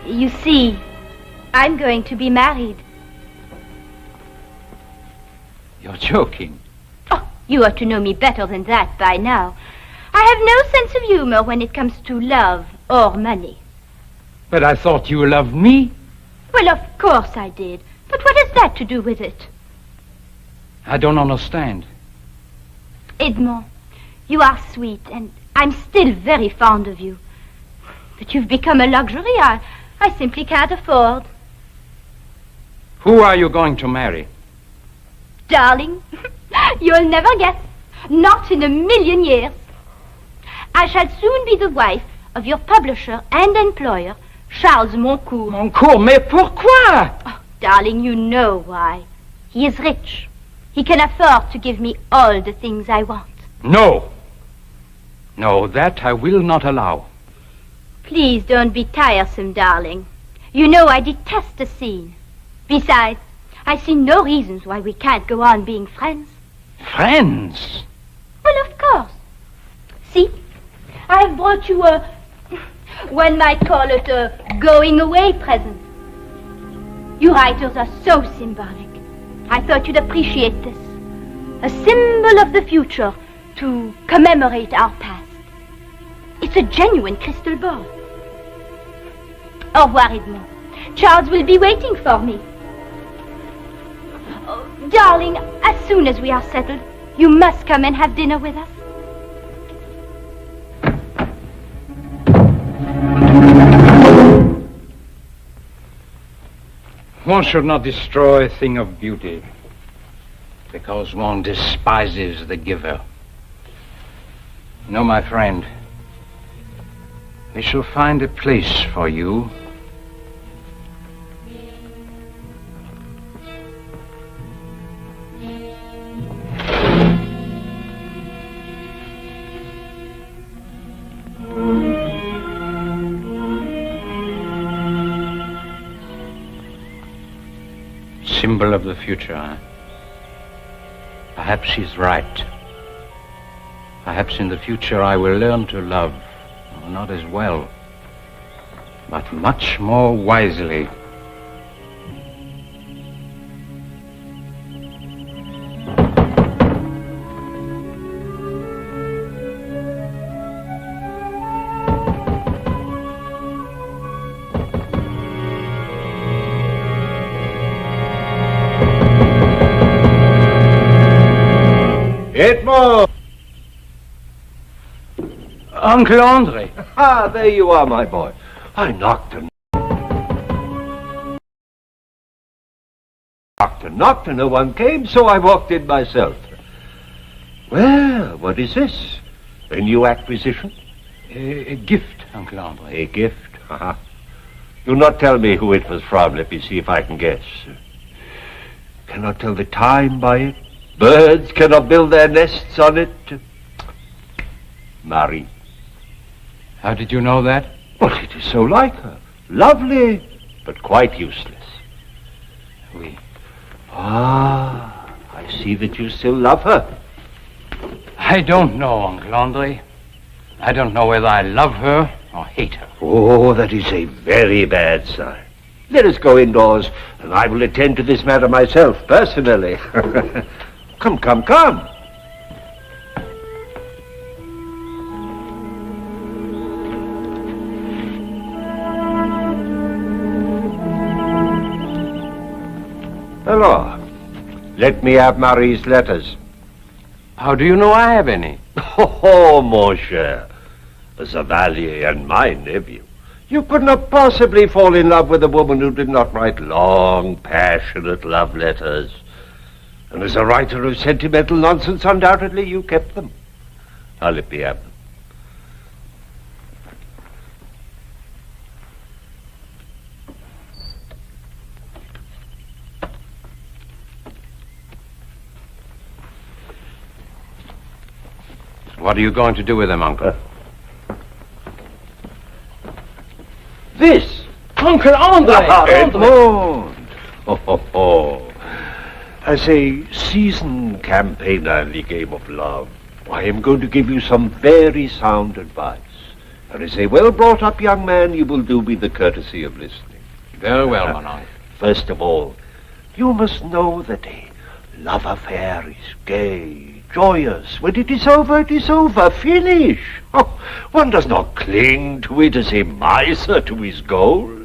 You see, I'm going to be married. You're joking. Oh, you ought to know me better than that by now. I have no sense of humor when it comes to love or money. But I thought you loved me. Well, of course I did. But what has that to do with it? I don't understand. Edmond, you are sweet, and I'm still very fond of you. But you've become a luxury I simply can't afford. Who are you going to marry? Darling, you'll never guess. Not in a million years. I shall soon be the wife of your publisher and employer, Charles Moncourt. Moncourt, mais pourquoi? Oh, darling, you know why. He is rich. He can afford to give me all the things I want. No. No, that I will not allow. Please don't be tiresome, darling. You know I detest a scene. Besides, I see no reasons why we can't go on being friends. Friends? Well, of course. See, I have brought you one might call it a going-away present. You writers are so symbolic. I thought you'd appreciate this. A symbol of the future to commemorate our past. It's a genuine crystal ball. Au revoir, Edmond. Charles will be waiting for me. Oh, darling, as soon as we are settled, you must come and have dinner with us. One should not destroy a thing of beauty because one despises the giver. No, my friend, we shall find a place for you. Symbol of the future, huh? Perhaps she's right. Perhaps in the future I will learn to love, not as well, but much more wisely. Edmond! Uncle Andre. Ah, there you are, my boy. I knocked and no one came, so I walked in myself. Well, what is this? A new acquisition? A gift, Uncle Andre. A gift? Uh-huh. Do not tell me who it was from. Let me see if I can guess. Cannot tell the time by it. Birds cannot build their nests on it. Marie. How did you know that? Well, it is so like her. Lovely, but quite useless. Oui. Ah, I see that you still love her. I don't know, Uncle Andre. I don't know whether I love her or hate her. Oh, that is a very bad sign. Let us go indoors, and I will attend to this matter myself, personally. Come, come, come. Hello. Let me have Marie's letters. How do you know I have any? Oh, mon cher. A Chevalier and my nephew. You could not possibly fall in love with a woman who did not write long, passionate love letters. And as a writer of sentimental nonsense, undoubtedly you kept them. Now let me have them. What are you going to do with them, Uncle? This! Uncle Andre! Edmond! Oh, ho, ho. As a seasoned campaigner in the game of love, I am going to give you some very sound advice. And as a well-brought-up young man, you will do me the courtesy of listening. Very well, mon oncle. First of all, you must know that a love affair is gay, joyous. When it is over, finish. Oh, one does not cling to it as a miser to his gold.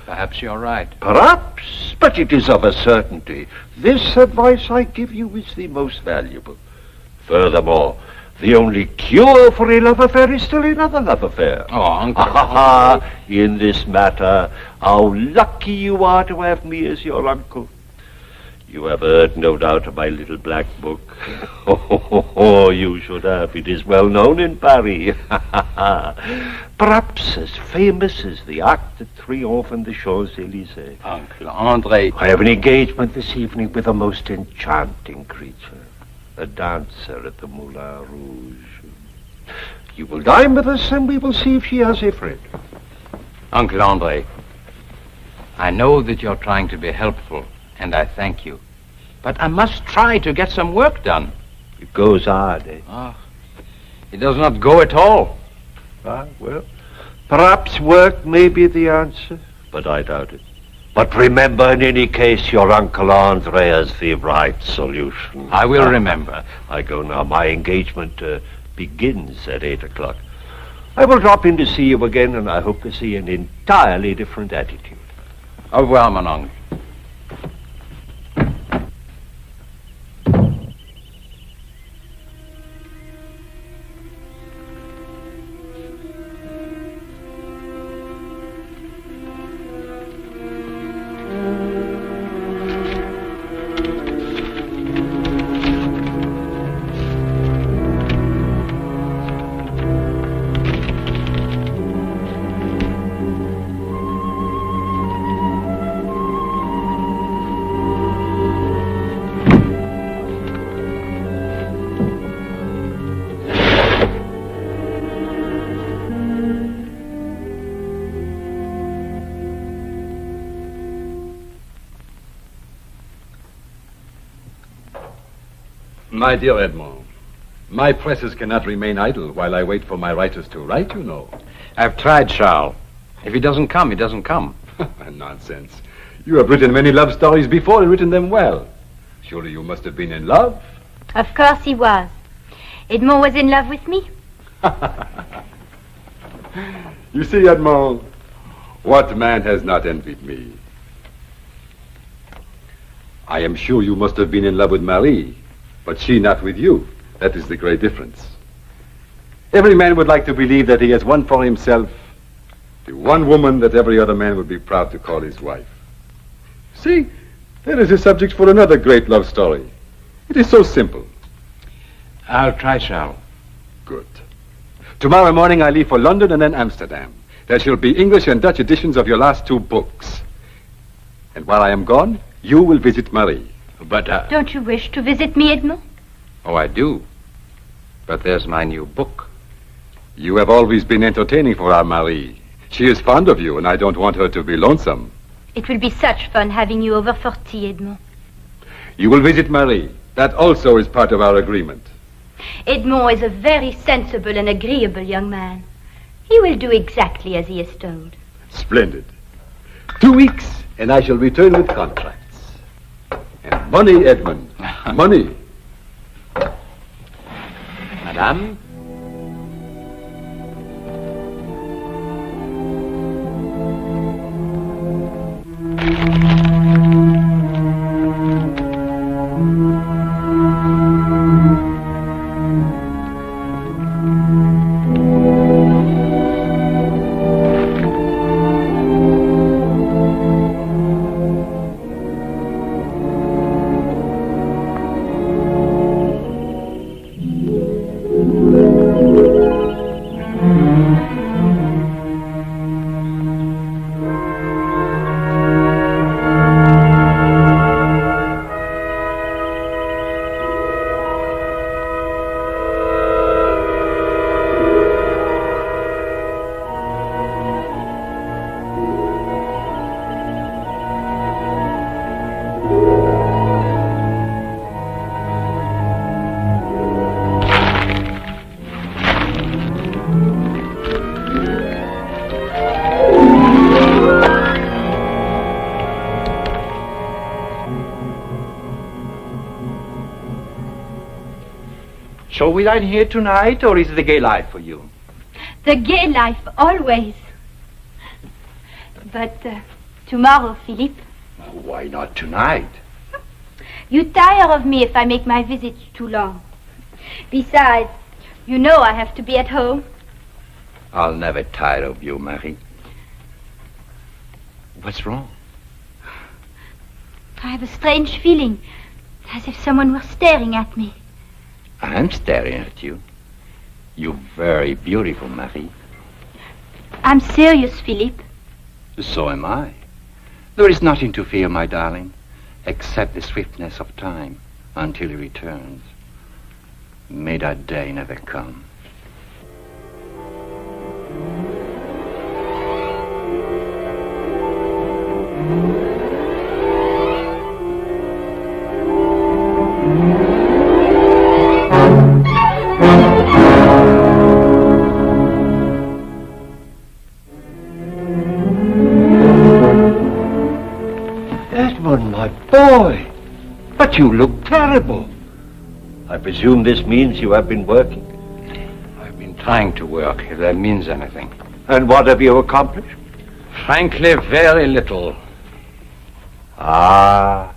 Perhaps you're right. Perhaps, but it is of a certainty. This advice I give you is the most valuable. Furthermore, the only cure for a love affair is still another love affair. Oh, Uncle. In this matter, how lucky you are to have me as your uncle. You have heard, no doubt, of my little black book. Oh, you should have. It is well known in Paris. Perhaps as famous as the Arc de Triomphe and the Champs-Élysées. Uncle Andre. I have an engagement this evening with a most enchanting creature. A dancer at the Moulin Rouge. You will dine with us and we will see if she has a friend. Uncle Andre, I know that you're trying to be helpful, and I thank you. But I must try to get some work done. It goes hard, eh? Oh, it does not go at all. Ah, well, perhaps work may be the answer, but I doubt it. But remember, in any case, your Uncle Andre has the right solution. I will remember. I go now. My engagement begins at 8 o'clock. I will drop in to see you again, and I hope to see an entirely different attitude. Au revoir, mon oncle. My dear Edmond, my presses cannot remain idle while I wait for my writers to write, you know. I've tried, Charles. If he doesn't come, he doesn't come. Nonsense. You have written many love stories before and written them well. Surely you must have been in love. Of course he was. Edmond was in love with me. You see, Edmond, what man has not envied me? I am sure you must have been in love with Marie, but she not with you. That is the great difference. Every man would like to believe that he has won for himself the one woman that every other man would be proud to call his wife. See, there is a subject for another great love story. It is so simple. I'll try, Charles. Good. Tomorrow morning I leave for London and then Amsterdam. There shall be English and Dutch editions of your last 2 books. And while I am gone, you will visit Marie. But, Don't you wish to visit me, Edmond? Oh, I do. But there's my new book. You have always been entertaining for our Marie. She is fond of you, and I don't want her to be lonesome. It will be such fun having you over for tea, Edmond. You will visit Marie. That also is part of our agreement. Edmond is a very sensible and agreeable young man. He will do exactly as he is told. Splendid. 2 weeks, and I shall return with contracts. And money, Edmund. Money. Madame? Shall we dine here tonight, or is it the gay life for you? The gay life, always. But tomorrow, Philippe. Why not tonight? You tire of me if I make my visits too long. Besides, you know I have to be at home. I'll never tire of you, Marie. What's wrong? I have a strange feeling, as if someone were staring at me. I'm staring at you. You're very beautiful, Marie. I'm serious, Philippe. So am I. There is nothing to fear, my darling, except the swiftness of time until he returns. May that day never come. Edmund, my boy! But you look terrible. I presume this means you have been working? I've been trying to work, if that means anything. And what have you accomplished? Frankly, very little. Ah.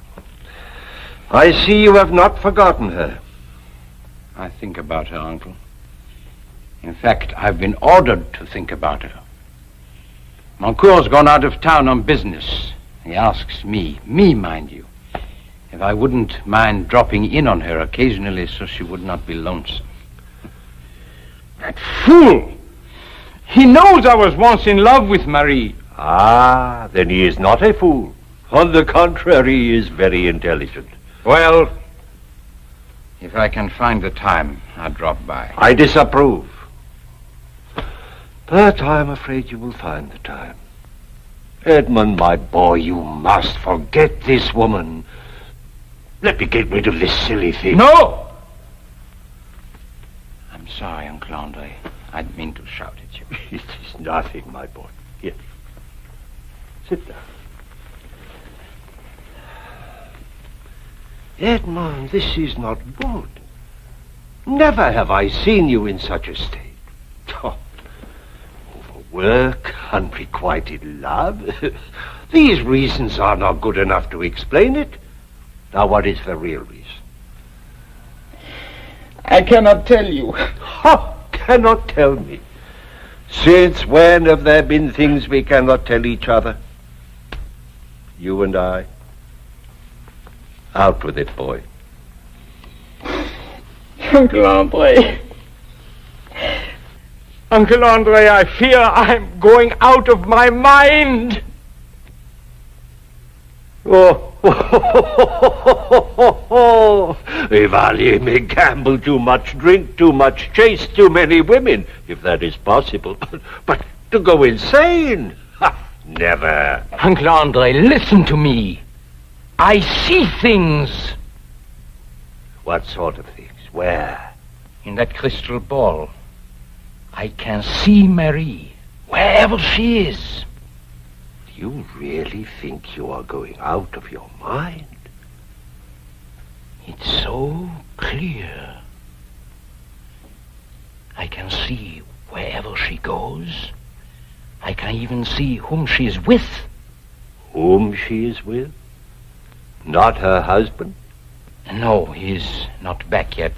I see you have not forgotten her. I think about her, Uncle. In fact, I've been ordered to think about her. Moncourt's gone out of town on business. He asks me, mind you, if I wouldn't mind dropping in on her occasionally so she would not be lonesome. That fool! He knows I was once in love with Marie. Ah, then he is not a fool. On the contrary, he is very intelligent. Well, if I can find the time, I'll drop by. I disapprove. But I'm afraid you will find the time. Edmund, my boy, you must forget this woman. Let me get rid of this silly thing. No! Sorry, Uncle Andre. I didn't mean to shout at you. It is nothing, my boy. Here. Sit down. Edmond, this is not good. Never have I seen you in such a state. Oh, overwork, unrequited love. These reasons are not good enough to explain it. Now, what is the real reason? I cannot tell you. Oh, cannot tell me. Since when have there been things we cannot tell each other? You and I. Out with it, boy. Uncle Andre. Uncle Andre, I fear I'm going out of my mind. Rivali may gamble too much, drink too much, chase too many women, if that is possible. But to go insane? Ha, never. Uncle Andre, listen to me. I see things. What sort of things? Where? In that crystal ball. I can see Marie, wherever she is. Do you really think you are going out of your mind? It's so clear. I can see wherever she goes. I can even see whom she is with. Whom she is with? Not her husband? No, he's not back yet.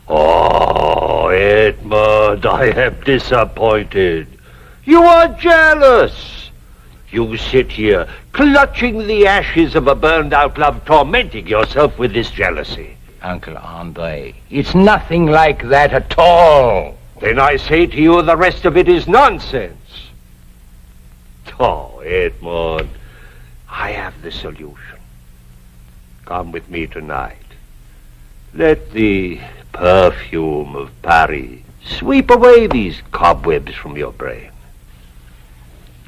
Oh, Edmund, I am disappointed. You are jealous. You sit here, clutching the ashes of a burned-out love, tormenting yourself with this jealousy. Uncle Andre, it's nothing like that at all. Then I say to you, the rest of it is nonsense. Oh, Edmund, I have the solution. Come with me tonight. Let the perfume of Paris sweep away these cobwebs from your brain.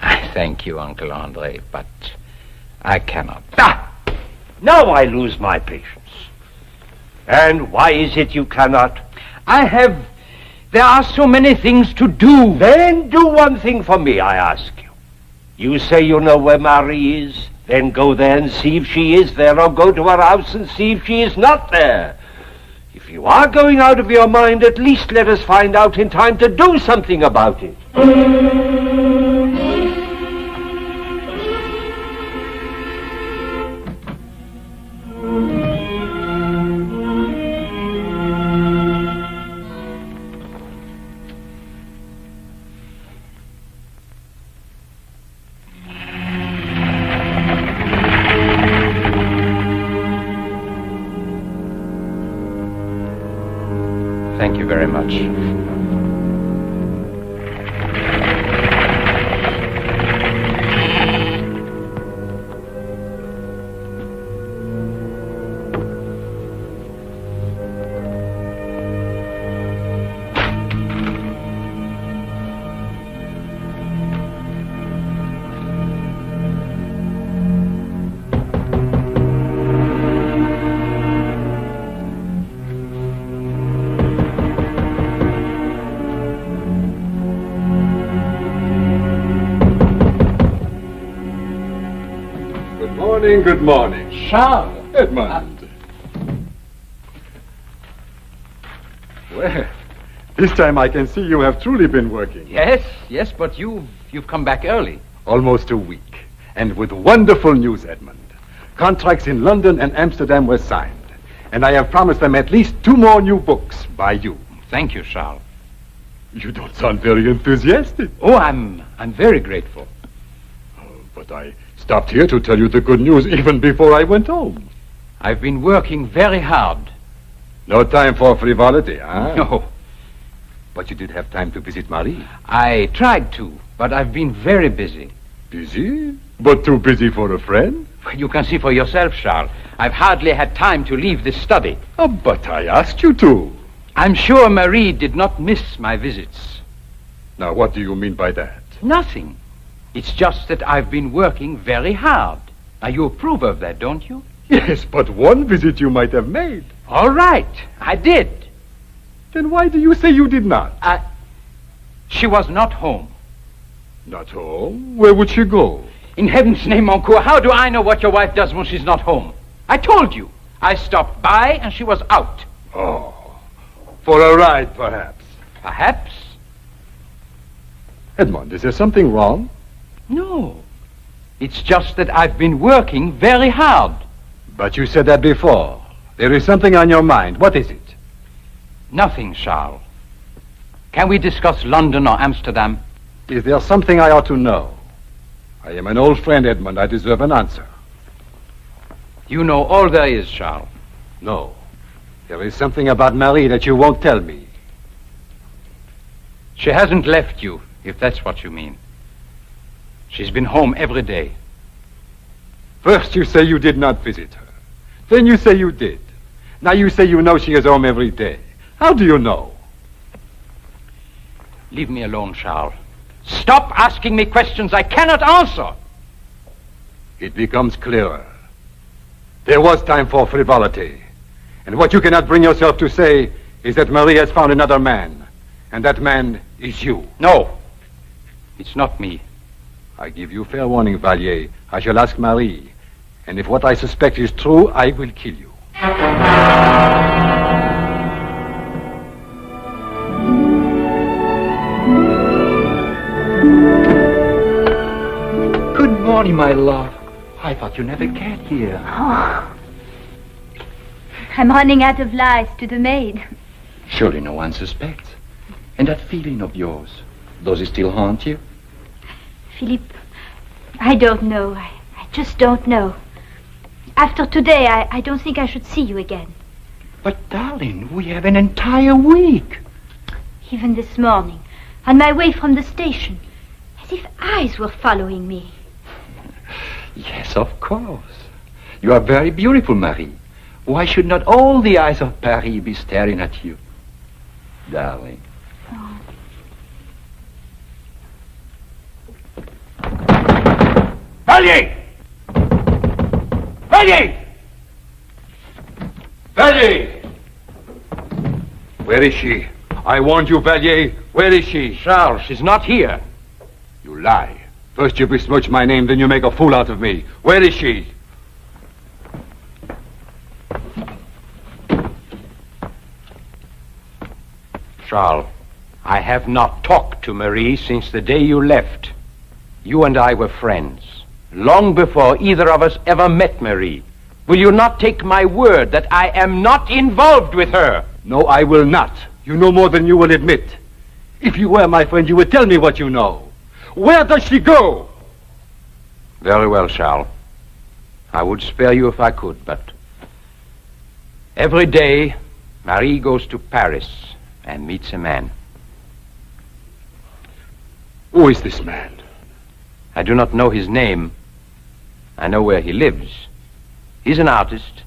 I thank you, Uncle Andre, but I cannot. Ah! Now I lose my patience. And why is it you cannot? There are so many things to do. Then do one thing for me, I ask you. You say you know where Marie is. Then go there and see if she is there, or go to her house and see if she is not there. If you are going out of your mind, at least let us find out in time to do something about it. Thank you very much. Good morning. Charles. Edmund. Well, this time I can see you have truly been working. Yes, but you've come back early. Almost a week. And with wonderful news, Edmund. Contracts in London and Amsterdam were signed. And I have promised them at least 2 more new books by you. Thank you, Charles. You don't sound very enthusiastic. Oh, I'm very grateful. But I stopped here to tell you the good news even before I went home. I've been working very hard. No time for frivolity, huh? No. But you did have time to visit Marie. I tried to, but I've been very busy. Busy? But too busy for a friend? You can see for yourself, Charles. I've hardly had time to leave this study. Oh, but I asked you to. I'm sure Marie did not miss my visits. Now, what do you mean by that? Nothing. It's just that I've been working very hard. Now, you approve of that, don't you? Yes, but one visit you might have made. All right, I did. Then why do you say you did not? She was not home. Not home? Where would she go? In heaven's name, mon coeur, how do I know what your wife does when she's not home? I told you. I stopped by and she was out. Oh. For a ride, perhaps. Perhaps? Edmond, is there something wrong? No. It's just that I've been working very hard. But you said that before. There is something on your mind. What is it? Nothing, Charles. Can we discuss London or Amsterdam? Is there something I ought to know? I am an old friend, Edmond. I deserve an answer. You know all there is, Charles. No. There is something about Marie that you won't tell me. She hasn't left you, if that's what you mean. She's been home every day. First you say you did not visit her. Then you say you did. Now you say you know she is home every day. How do you know? Leave me alone, Charles. Stop asking me questions I cannot answer. It becomes clearer. There was time for frivolity. And what you cannot bring yourself to say is that Marie has found another man. And that man is you. No. It's not me. I give you fair warning, Vallier. I shall ask Marie. And if what I suspect is true, I will kill you. Good morning, my love. I thought you never cared here. Oh. I'm running out of lies to the maid. Surely no one suspects. And that feeling of yours, does it still haunt you? Philippe, I don't know. I just don't know. After today, I don't think I should see you again. But, darling, we have an entire week. Even this morning, on my way from the station, as if eyes were following me. Yes, of course. You are very beautiful, Marie. Why should not all the eyes of Paris be staring at you? Darling. Oh. Vallier! Vallier! Vallier! Where is she? I warned you, Vallier. Where is she? Charles, she's not here. You lie. First you besmirch my name, then you make a fool out of me. Where is she? Charles, I have not talked to Marie since the day you left. You and I were friends, long before either of us ever met Marie. Will you not take my word that I am not involved with her? No, I will not. You know more than you will admit. If you were my friend, you would tell me what you know. Where does she go? Very well, Charles. I would spare you if I could, but every day Marie goes to Paris and meets a man. Who is this man? I do not know his name. I know where he lives. He's an artist,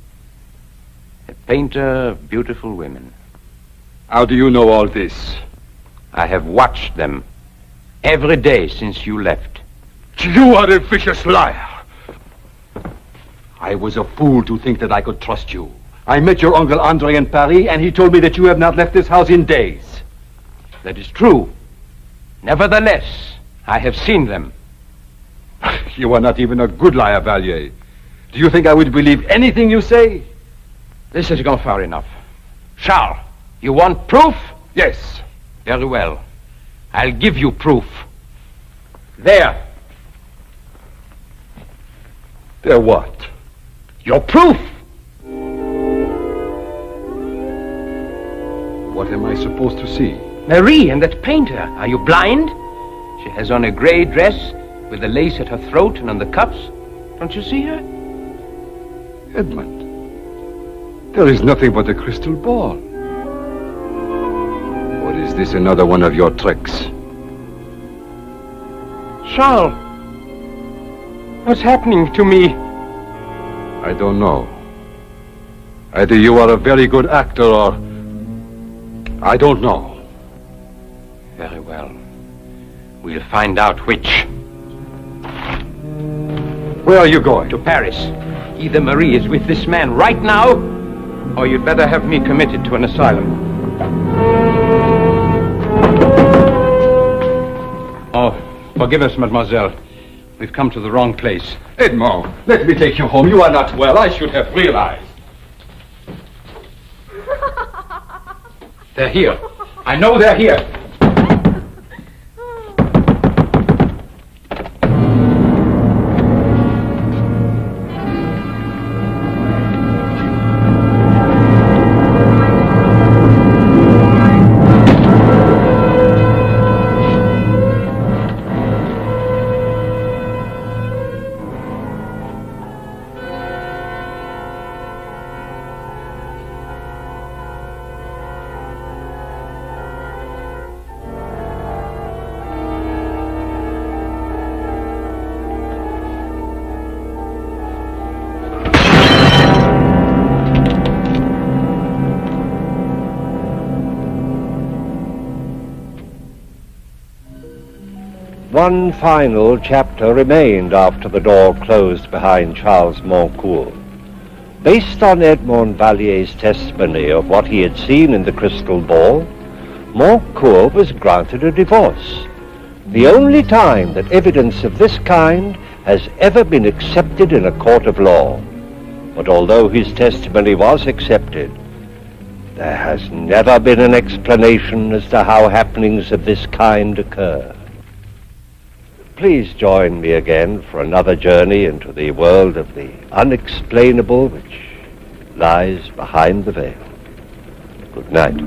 a painter of beautiful women. How do you know all this? I have watched them every day since you left. You are a vicious liar. I was a fool to think that I could trust you. I met your Uncle Andre in Paris, and he told me that you have not left this house in days. That is true. Nevertheless, I have seen them. You are not even a good liar, Vallier. Do you think I would believe anything you say? This has gone far enough. Charles, you want proof? Yes. Very well. I'll give you proof. There. There what? Your proof! What am I supposed to see? Marie and that painter. Are you blind? She has on a gray dress with the lace at her throat and on the cuffs. Don't you see her? Edmund, there is nothing but a crystal ball. Or is this another one of your tricks? Charles, what's happening to me? I don't know. Either you are a very good actor or... I don't know. Very well. We'll find out which. Where are you going? To Paris. Either Marie is with this man right now, or you'd better have me committed to an asylum. Forgive us, mademoiselle. We've come to the wrong place. Edmond, let me take you home. You are not well. I should have realized. They're here. I know they're here. One final chapter remained after the door closed behind Charles Moncourt. Based on Edmond Vallier's testimony of what he had seen in the crystal ball, Moncourt was granted a divorce, the only time that evidence of this kind has ever been accepted in a court of law. But although his testimony was accepted, there has never been an explanation as to how happenings of this kind occur. Please join me again for another journey into the world of the unexplainable which lies behind the veil. Good night.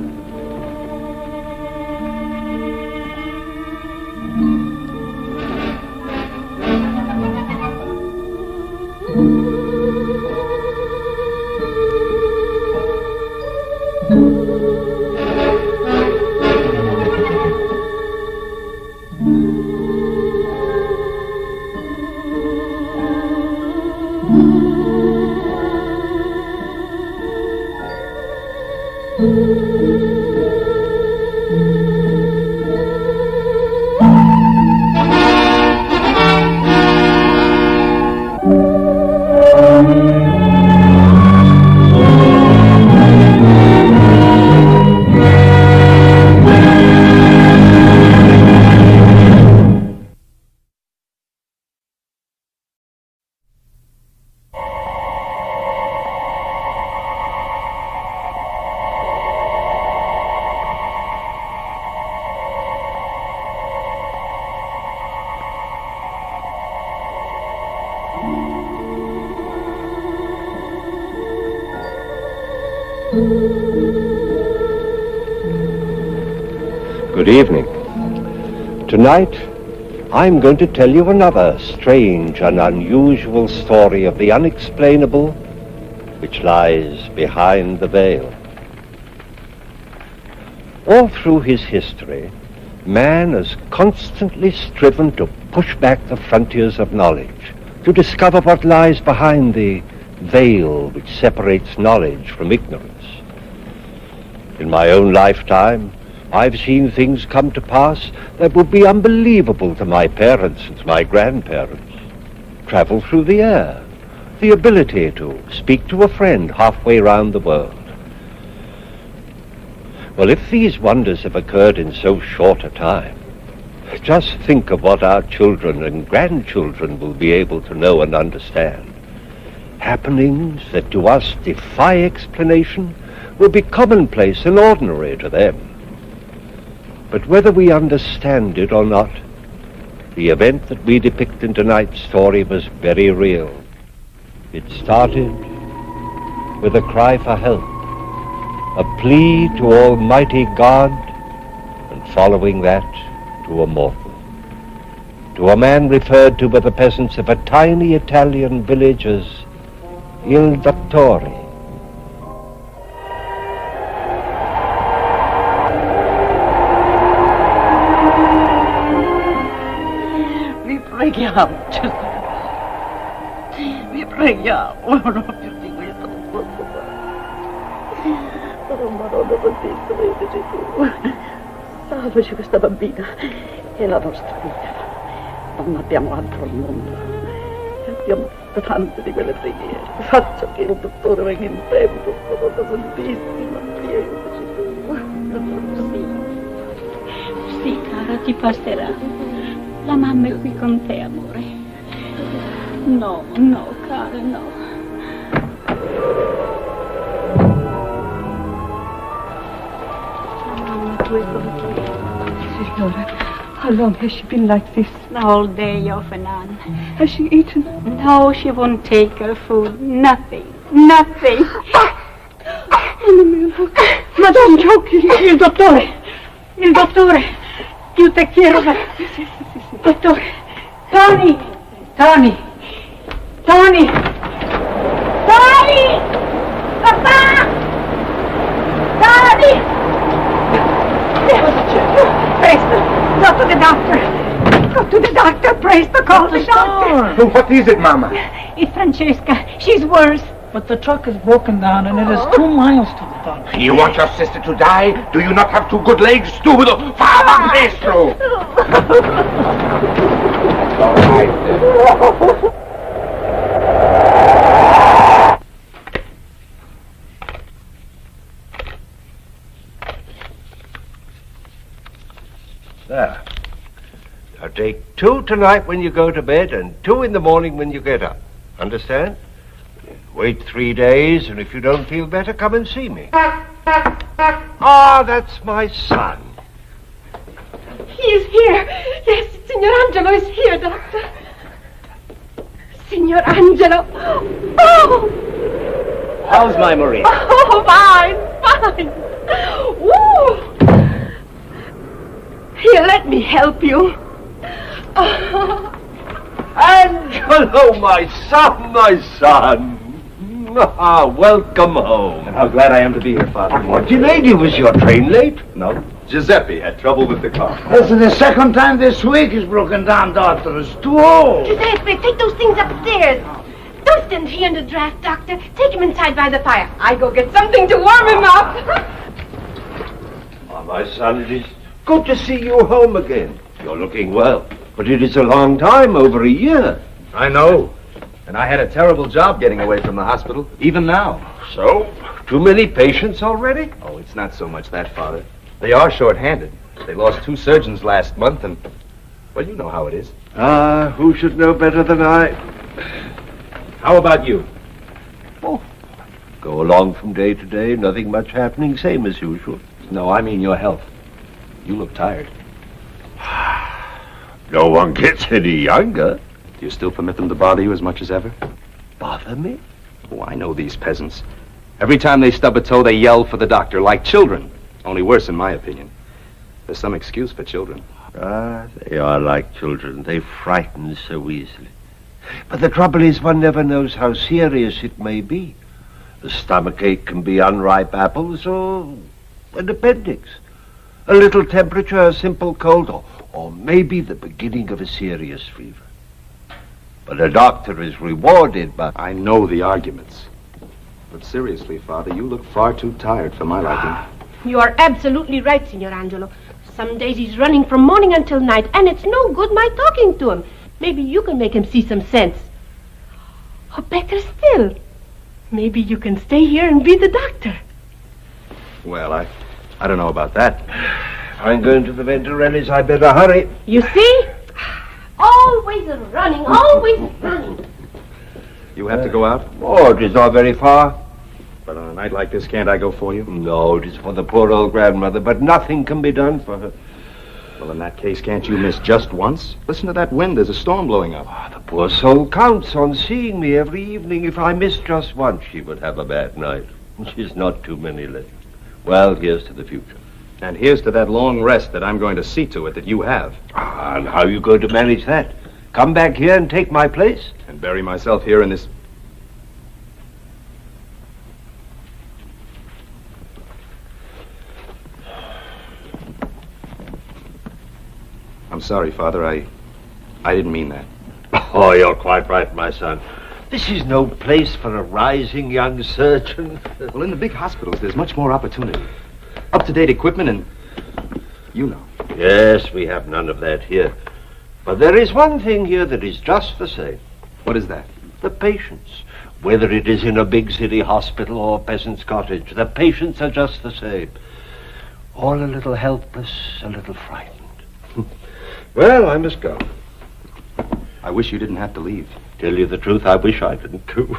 Good evening. Tonight, I'm going to tell you another strange and unusual story of the unexplainable which lies behind the veil. All through his history, man has constantly striven to push back the frontiers of knowledge, to discover what lies behind the veil which separates knowledge from ignorance. In my own lifetime, I've seen things come to pass that would be unbelievable to my parents and my grandparents. Travel through the air, the ability to speak to a friend halfway round the world. Well, if these wonders have occurred in so short a time, just think of what our children and grandchildren will be able to know and understand. Happenings that to us defy explanation will be commonplace and ordinary to them. But whether we understand it or not, the event that we depict in tonight's story was very real. It started with a cry for help, a plea to Almighty God, and following that, to a mortal. To a man referred to by the peasants of a tiny Italian village as Il Dottore. Preghiamo, Gesù. Vi preghiamo, non più di questo non posso fare. Oh, Madonna Santissima, vedi tu. Salvaci questa bambina e la nostra vita. Non abbiamo altro al mondo. E abbiamo tante di quelle preghiere. Faccia che il dottore venga in tempo, Madonna Santissima, priegaci tu. Sì, cara, ti passerà. La mamma è qui con te, amore. No, no, Carl, no. La mamma tu è con te. Signora, how long has she been like this? All day off and on. Has she eaten? No, she won't take her food. Nothing. Nothing. Madame Jockey! Il dottore! Il dottore! Io te quiero ver. Dottore! Tony! Tony! Tony! Tony! Papà! Tony! Presto! Go to the doctor! Go to the doctor! Presto! Call the doctor! What is it, Mama? It's Francesca. She's worse. But the truck is broken down and it is 2 miles to the doctor. You want your sister to die? Do you not have 2 good legs, stupido? Fama presto! All right. There. Now take 2 tonight when you go to bed and 2 in the morning when you get up. Understand? Wait 3 days, and if you don't feel better, come and see me. Ah, that's my son. He is here. Yes, Signor Angelo is here, Doctor. Signor Angelo. Oh! How's my Marie? Oh, fine, fine. Woo! Here, let me help you. Oh. Angelo, my son, my son. Ah, welcome home. And how glad I am to be here, Father. What lady, was your train late? No. Giuseppe had trouble with the car. This is the second time this week he's broken down, Doctor. It's too old. Giuseppe, take those things upstairs. Don't stand here in the draft, Doctor. Take him inside by the fire. I go get something to warm him up. Ah, my son, it is good to see you home again. You're looking well, but it is a long time, over a year. I know. And I had a terrible job getting away from the hospital, even now. So, too many patients already? Oh, it's not so much that, Father. They are short-handed. They lost 2 surgeons last month, and, well, you know how it is. Ah, who should know better than I? How about you? Oh, go along from day to day, nothing much happening, same as usual. No, I mean your health. You look tired. No one gets any younger. Do you still permit them to bother you as much as ever? Bother me? Oh, I know these peasants. Every time they stub a toe, they yell for the doctor, like children. Only worse, in my opinion. There's some excuse for children. Ah, they are like children. They frighten so easily. But the trouble is, one never knows how serious it may be. A stomachache can be unripe apples or an appendix. A little temperature, a simple cold, or maybe the beginning of a serious fever. But a doctor is rewarded by... I know the arguments. But seriously, Father, you look far too tired for my liking. You are absolutely right, Signor Angelo. Some days he's running from morning until night, and it's no good my talking to him. Maybe you can make him see some sense. Or better still, maybe you can stay here and be the doctor. Well, I don't know about that. I'm going to the Venturellis. I better hurry. You see? Always running, always running. You have to go out? Oh, it is not very far. But on a night like this, can't I go for you? No, it is for the poor old grandmother, but nothing can be done for her. Well, in that case, can't you miss just once? Listen to that wind. There's a storm blowing up. The poor soul counts on seeing me every evening. If I missed just once, she would have a bad night. She's not too many left. Well, here's to the future. And here's to that long rest that I'm going to see to it that you have. Ah, and how are you going to manage that? Come back here and take my place? And bury myself here in this... I'm sorry, Father. I didn't mean that. Oh, you're quite right, my son. This is no place for a rising young surgeon. Well, in the big hospitals, there's much more opportunity. Up-to-date equipment and... you know. Yes, we have none of that here. But there is one thing here that is just the same. What is that? The patients. Whether it is in a big city hospital or a peasant's cottage, the patients are just the same. All a little helpless, a little frightened. Well, I must go. I wish you didn't have to leave. Tell you the truth, I wish I didn't too.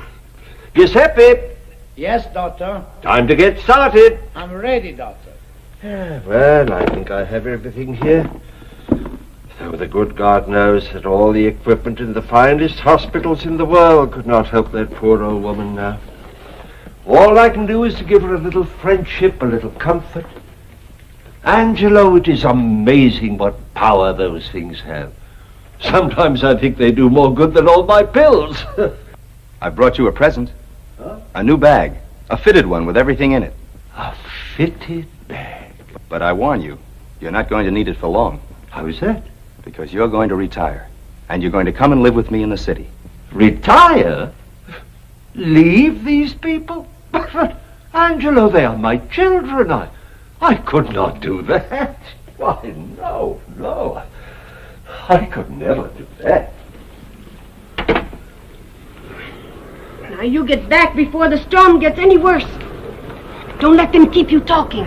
Giuseppe, Yes, Doctor. time to get started. I'm ready, Doctor. Well, I think I have everything here. Though the good God knows that all the equipment in the finest hospitals in the world could not help that poor old woman now. All I can do is to give her a little friendship, a little comfort. Angelo, it is amazing what power those things have. Sometimes I think they do more good than all my pills. I brought you a present. Huh? A new bag. A fitted one with everything in it. A fitted bag? But I warn you, you're not going to need it for long. How is that? Because you're going to retire. And you're going to come and live with me in the city. Retire? Leave these people? Angelo, they are my children. I could not do that. Why, no. I could never do that. Now you get back before the storm gets any worse. Don't let them keep you talking.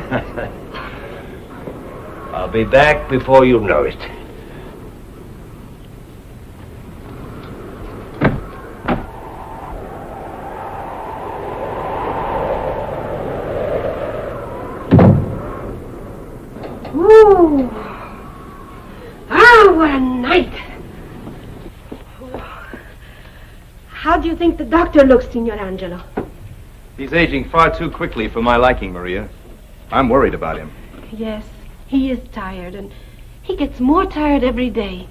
I'll be back before you know it. Ooh. Ah, what a night. How do you think the doctor looks, Signor Angelo? He's aging far too quickly for my liking, Maria. I'm worried about him. Yes, he is tired, and he gets more tired every day.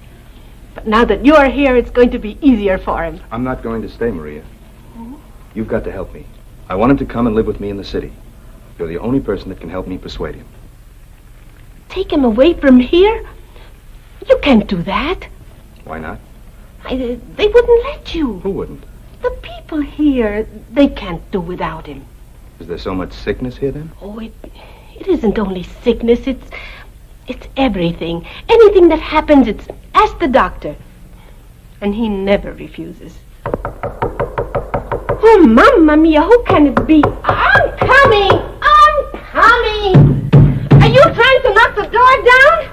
But now that you're here, it's going to be easier for him. I'm not going to stay, Maria. You've got to help me. I want him to come and live with me in the city. You're the only person that can help me persuade him. Take him away from here? You can't do that. Why not? They wouldn't let you. Who wouldn't? The people here, they can't do without him. Is there so much sickness here, then? Oh, it isn't only sickness, it's everything. Anything that happens, it's ask the doctor. And he never refuses. Oh, Mamma Mia, who can it be? I'm coming! Are you trying to knock the door down?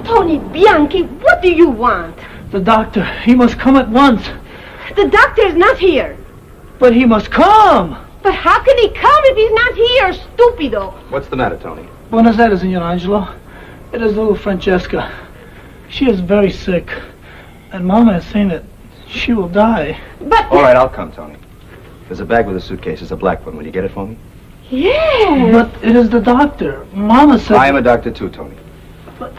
Tony Bianchi, what do you want? The doctor, he must come at once. The doctor is not here. But he must come. But how can he come if he's not here, stupido? What's the matter, Tony? Buenos Aires, Signor Angelo. It is little Francesca. She is very sick. And Mama has seen it. She will die. But... All right, I'll come, Tony. There's a bag with a suitcase. It's a black one. Will you get it for me? Yes. But it is the doctor. Mama said... I am a doctor, too, Tony. But...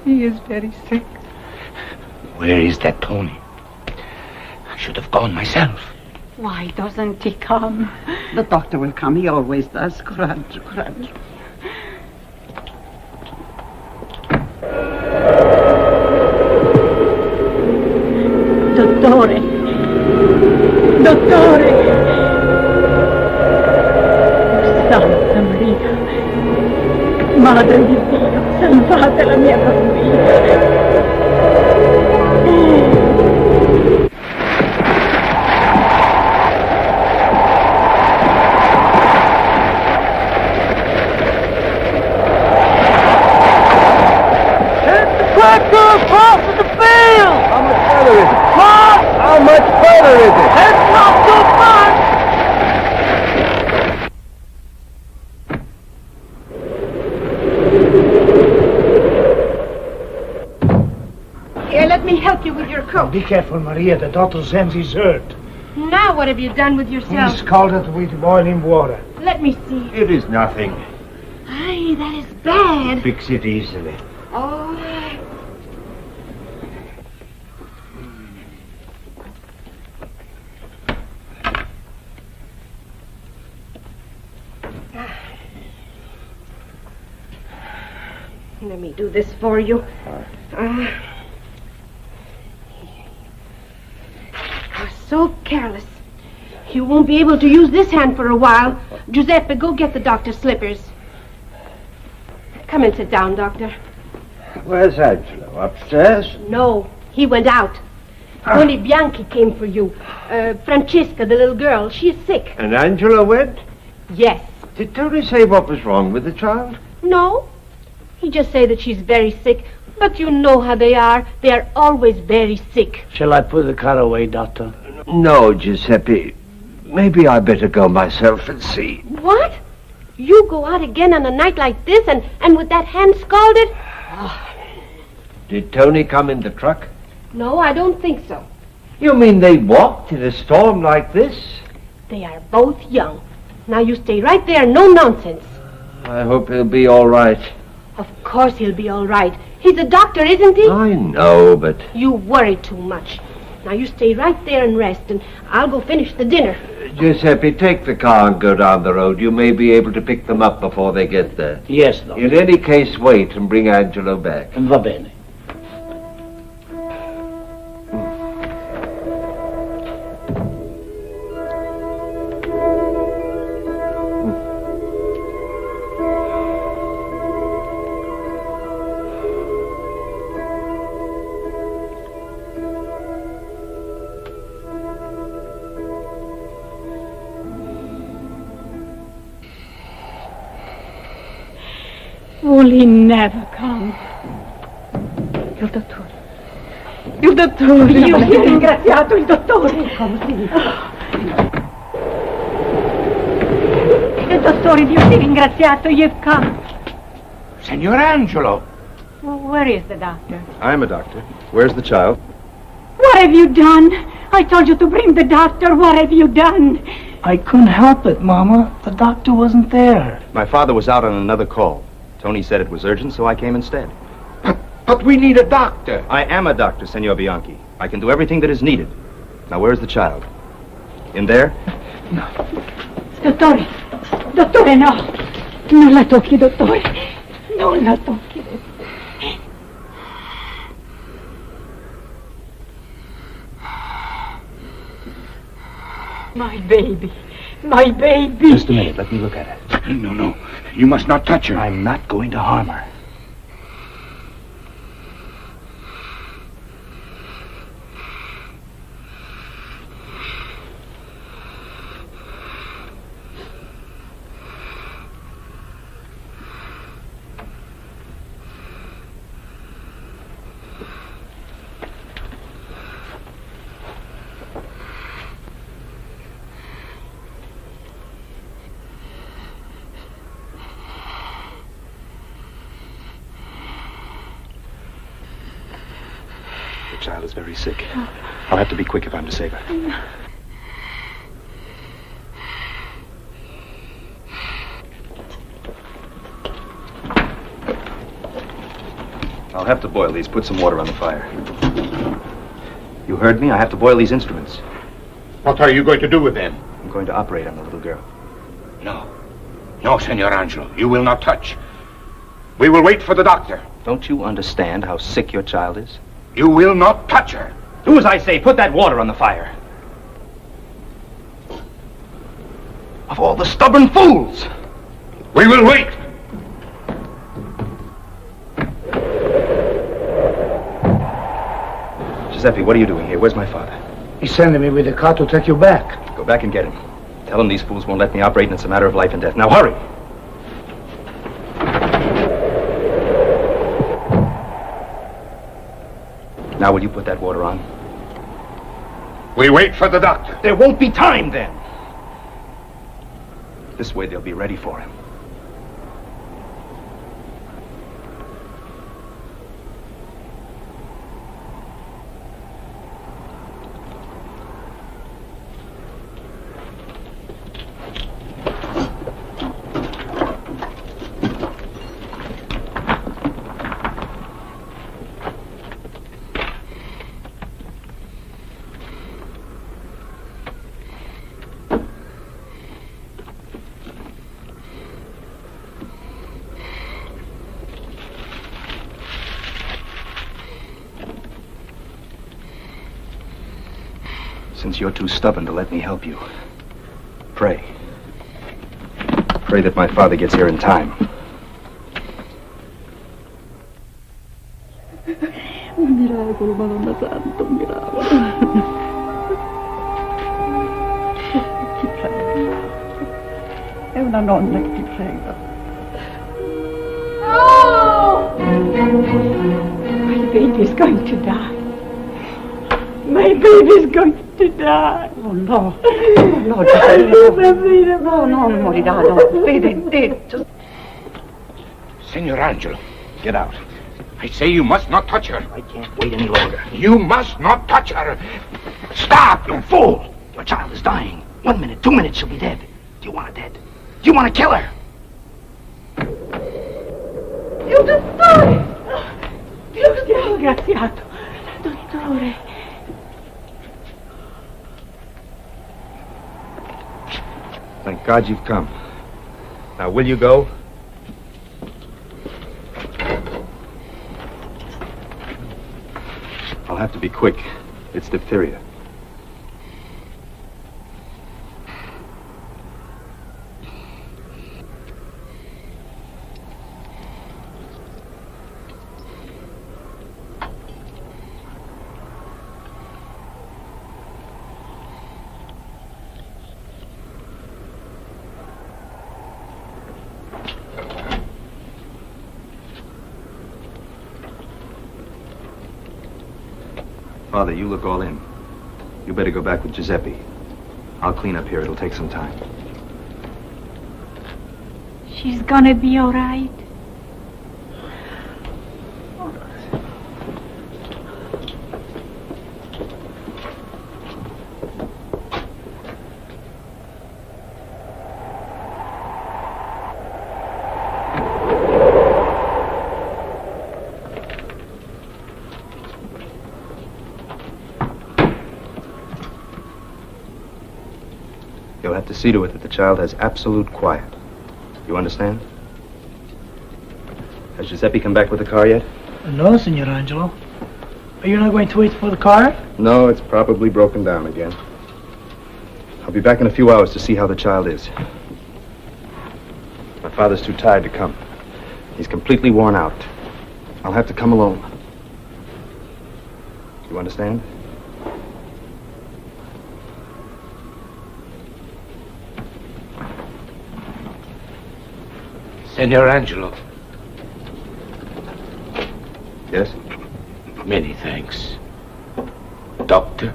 He is very sick. Where is that Tony? I should have gone myself. Why doesn't he come? The doctor will come. He always does. Coraggio, coraggio. Dottore! Santa Maria! Madre di Dio, salvate la mia bambina! How much further is it? It's not too far! Here, let me help you with your coat. Be careful, Maria. The doctor says he's hurt. Now what have you done with yourself? He's scalded with boiling water. Let me see. It is nothing. Aye, that is bad. Fix it easily. Oh. Let me do this for you. You're so careless. You won't be able to use this hand for a while. Giuseppe, go get the doctor's slippers. Come and sit down, Doctor. Where's Angelo? Upstairs? No, he went out. Only Bianchi came for you. Francesca, the little girl, she is sick. And Angelo went? Yes. Did Tony say what was wrong with the child? No. He just said that she's very sick. But you know how they are. They are always very sick. Shall I put the car away, Doctor? No, Giuseppe. Maybe I better go myself and see. What? You go out again on a night like this and with that hand scalded? Did Tony come in the truck? No, I don't think so. You mean they walked in a storm like this? They are both young. Now you stay right there, no nonsense. I hope he'll be all right. Of course he'll be all right. He's a doctor, isn't he? I know, but... You worry too much. Now you stay right there and rest, and I'll go finish the dinner. Giuseppe, take the car and go down the road. You may be able to pick them up before they get there. Yes, Doctor. In any case, wait and bring Angelo back. Va bene. Will he never come? Il dottore. Il dottore. Io sia ringraziato il dottore. Il dottore, Dio sia ringraziato, you've come. Signor Angelo. Where is the doctor? I'm a doctor. Where's the child? What have you done? I told you to bring the doctor. What have you done? I couldn't help it, Mama. The doctor wasn't there. My father was out on another call. Tony said it was urgent, so I came instead. But we need a doctor. I am a doctor, Signor Bianchi. I can do everything that is needed. Now, where's the child? In there? Dottore. Dottore, no. Non la tocchi, dottore. Non la tocchi. My baby. My baby. Just a minute. Let me look at it. No. You must not touch her. I'm not going to harm her. The child is very sick. I'll have to be quick if I'm to save her. I'll have to boil these. Put some water on the fire. You heard me? I have to boil these instruments. What are you going to do with them? I'm going to operate on the little girl. No, Signor Angelo. You will not touch. We will wait for the doctor. Don't you understand how sick your child is? You will not touch her. Do as I say. Put that water on the fire. Of all the stubborn fools! We will wait. Giuseppe, what are you doing here? Where's my father? He's sending me with a car to take you back. Go back and get him. Tell him these fools won't let me operate and it's a matter of life and death. Now hurry! Now will you put that water on? We wait for the doctor. There won't be time then! This way they'll be ready for him. Since you're too stubborn to let me help you, pray. Pray that my father gets here in time. prego, Madonna Santa, un miracolo. Ti prego. È una nonna che ti prega. Oh! My baby's going to die. My baby's going to die. Oh no. No, Giuseppe. No, no, non morirà, no. Vede. Signor Angelo, get out. I say you must not touch her. I can't wait any longer. You must not touch her. Stop, you fool! Your child is dying. 1 minute, 2 minutes, she'll be dead. Do you want her dead? Do you want to kill her? Il dottore! Ringraziato. Dottore. Thank God you've come. Now, will you go? I'll have to be quick. It's diphtheria. Father, you look all in. You better go back with Giuseppe. I'll clean up here. It'll take some time. She's gonna be all right. You'll have to see to it that the child has absolute quiet. You understand? Has Giuseppe come back with the car yet? No, Signor Angelo. Are you not going to wait for the car? No, it's probably broken down again. I'll be back in a few hours to see how the child is. My father's too tired to come. He's completely worn out. I'll have to come alone. You understand? Signor Angelo. Yes? Many thanks. Doctor?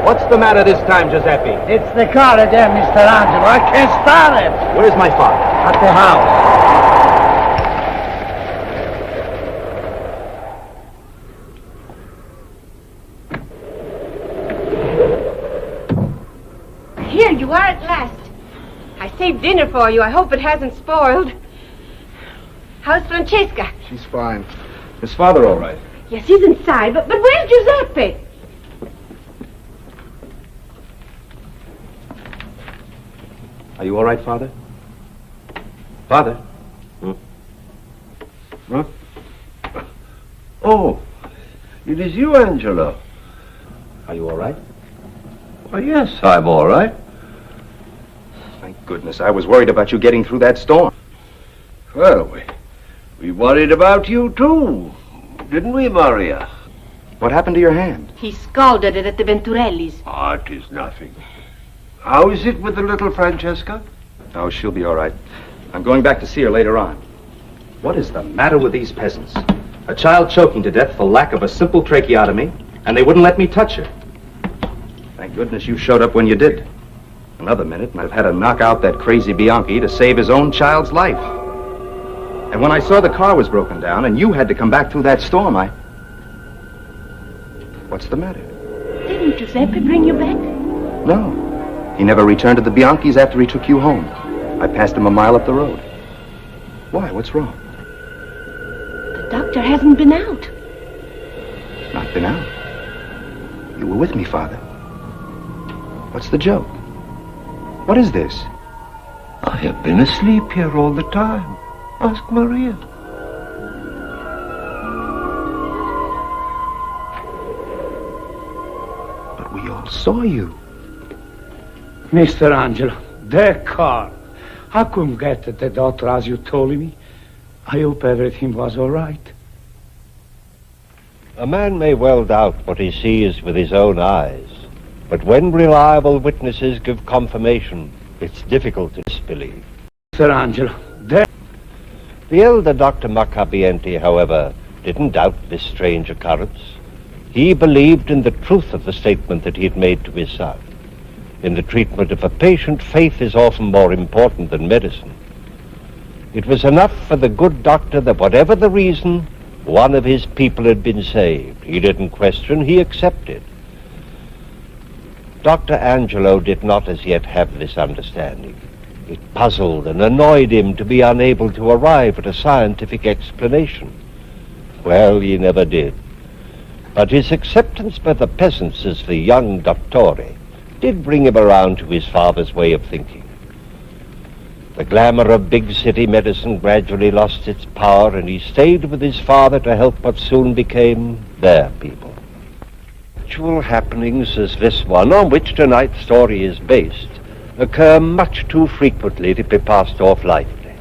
What's the matter this time, Giuseppe? It's the car again, Mr. Angelo. I can't start it. Where's my father? At the house. Here you are at last. I saved dinner for you. I hope it hasn't spoiled. How's Francesca? She's fine. His father all right? Yes, he's inside, but where's Giuseppe? Are you all right, Father? Father? Huh? Oh, it is you, Angelo. Are you all right? Why, yes, I'm all right. Thank goodness. I was worried about you getting through that storm. Well, we worried about you, too. Didn't we, Maria? What happened to your hand? He scalded it at the Venturellis. Oh, it is nothing. How is it with the little Francesca? Oh, she'll be all right. I'm going back to see her later on. What is the matter with these peasants? A child choking to death for lack of a simple tracheotomy, and they wouldn't let me touch her. Thank goodness you showed up when you did. Another minute, and I'd have had to knock out that crazy Bianchi to save his own child's life. And when I saw the car was broken down, and you had to come back through that storm, What's the matter? Didn't Giuseppe bring you back? No. He never returned to the Bianchis after he took you home. I passed him a mile up the road. Why? What's wrong? The doctor hasn't been out. Not been out? You were with me, Father. What's the joke? What is this? I have been asleep here all the time. Ask Maria. But we all saw you. Mr. Angelo, that car. I couldn't get to the doctor as you told me. I hope everything was all right. A man may well doubt what he sees with his own eyes, but when reliable witnesses give confirmation, it's difficult to disbelieve. Sir Angelo, there... The elder Dr. Maccabienti, however, didn't doubt this strange occurrence. He believed in the truth of the statement that he had made to his son. In the treatment of a patient, faith is often more important than medicine. It was enough for the good doctor that whatever the reason, one of his people had been saved. He didn't question, he accepted. Dr. Angelo did not as yet have this understanding. It puzzled and annoyed him to be unable to arrive at a scientific explanation. Well, he never did. But his acceptance by the peasants as the young dottore did bring him around to his father's way of thinking. The glamour of big city medicine gradually lost its power, and he stayed with his father to help what soon became their people. Actual happenings as this one, on which tonight's story is based, occur much too frequently to be passed off lightly.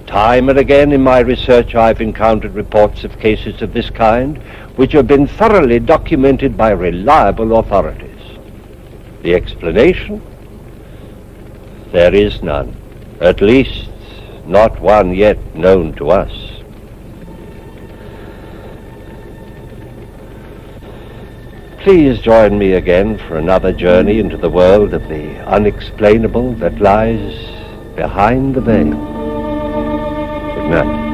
Time and again in my research I've encountered reports of cases of this kind which have been thoroughly documented by reliable authorities. The explanation? There is none. At least, not one yet known to us. Please join me again for another journey into the world of the unexplainable that lies behind the veil. Good night.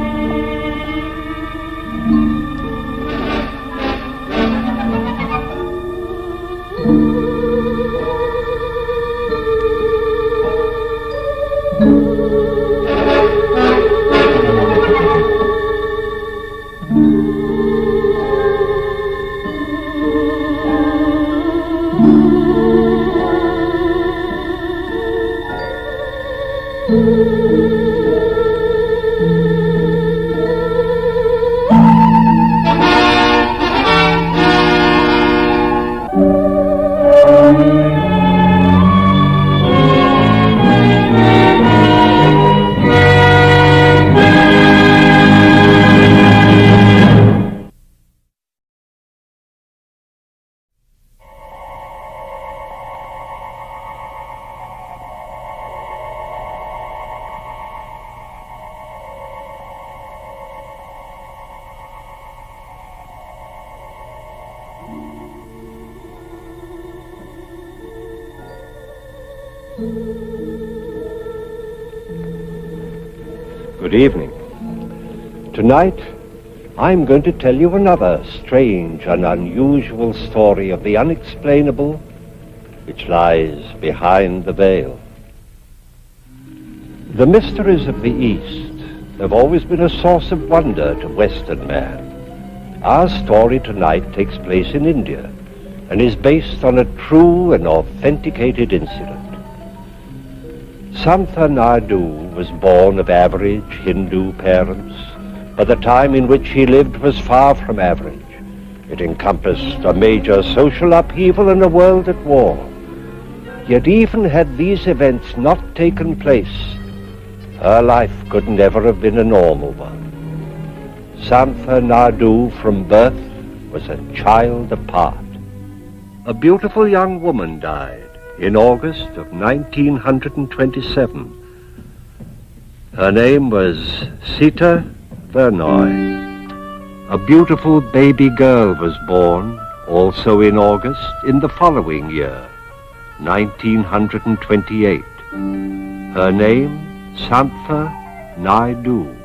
Good evening. Tonight, I'm going to tell you another strange and unusual story of the unexplainable which lies behind the veil. The mysteries of the East have always been a source of wonder to Western man. Our story tonight takes place in India and is based on a true and authenticated incident. Santha Naidu was born of average Hindu parents, but the time in which he lived was far from average. It encompassed a major social upheaval and a world at war. Yet even had these events not taken place, her life could never have been a normal one. Santha Naidu from birth was a child apart. A beautiful young woman died in August of 1927. Her name was Sita Vernoy. A beautiful baby girl was born, also in August, in the following year, 1928. Her name, Santha Naidu.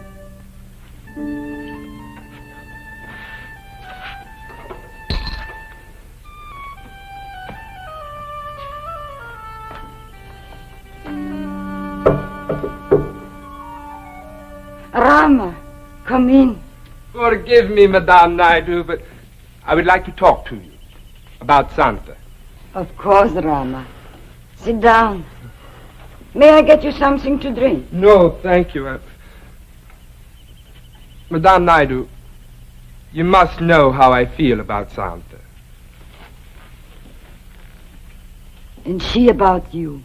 Rama, come in. Forgive me, Madame Naidu, but I would like to talk to you. about Santa. Of course, Rama. Sit down. May I get you something to drink? No, thank you. Madame Naidu, you must know how I feel about Santa. And she about you.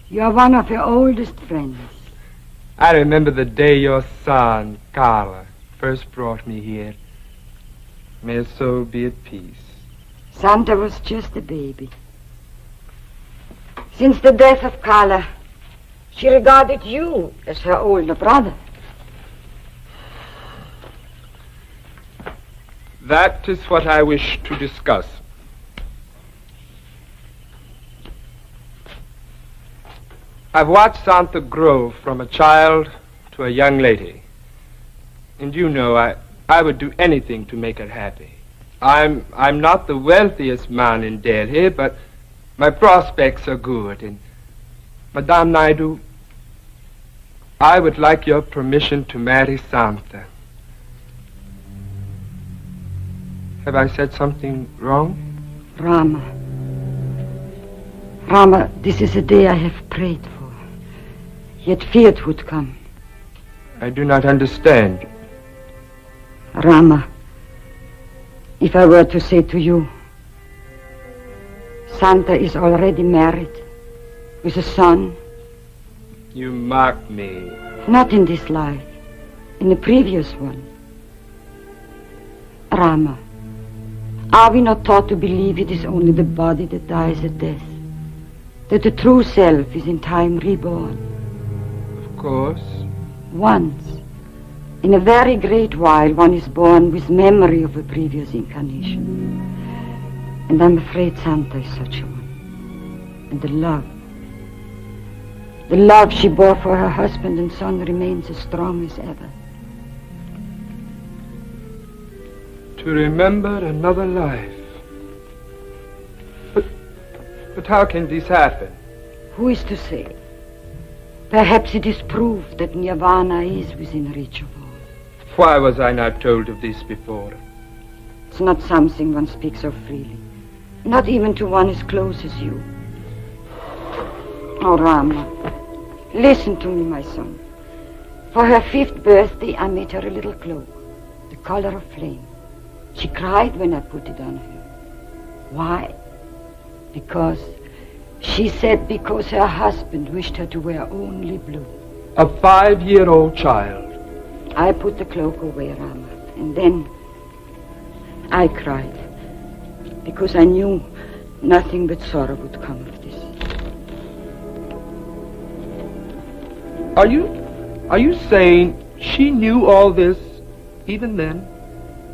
You are one of her oldest friends. I remember the day your son, Carla, first brought me here. May his soul be at peace. Santa was just a baby. Since the death of Carla, she regarded you as her older brother. That is what I wish to discuss. I've watched Santa grow from a child to a young lady. And you know, I would do anything to make her happy. I'm not the wealthiest man in Delhi, but my prospects are good. And Madame Naidu, I would like your permission to marry Santa. Have I said something wrong? Rama. Rama, this is a day I have prayed for, yet feared would come. I do not understand. Rama, if I were to say to you, Santa is already married with a son. You mock me. Not in this life, in the previous one. Rama, are we not taught to believe it is only the body that dies at death? That the true self is in time reborn? Of course. Once, in a very great while, one is born with memory of a previous incarnation. And I'm afraid Santa is such a one. And the love she bore for her husband and son remains as strong as ever. To remember another life. But how can this happen? Who is to say? Perhaps it is proof that Nirvana is within reach of all. Why was I not told of this before? It's not something one speaks of freely. Not even to one as close as you. Oh, Rama, listen to me, my son. For her 5th birthday, I made her a little cloak, the color of flame. She cried when I put it on her. Why? Because her husband wished her to wear only blue. A 5-year-old child. I put the cloak away, Rama, and then I cried, because I knew nothing but sorrow would come of this. Are you saying she knew all this even then?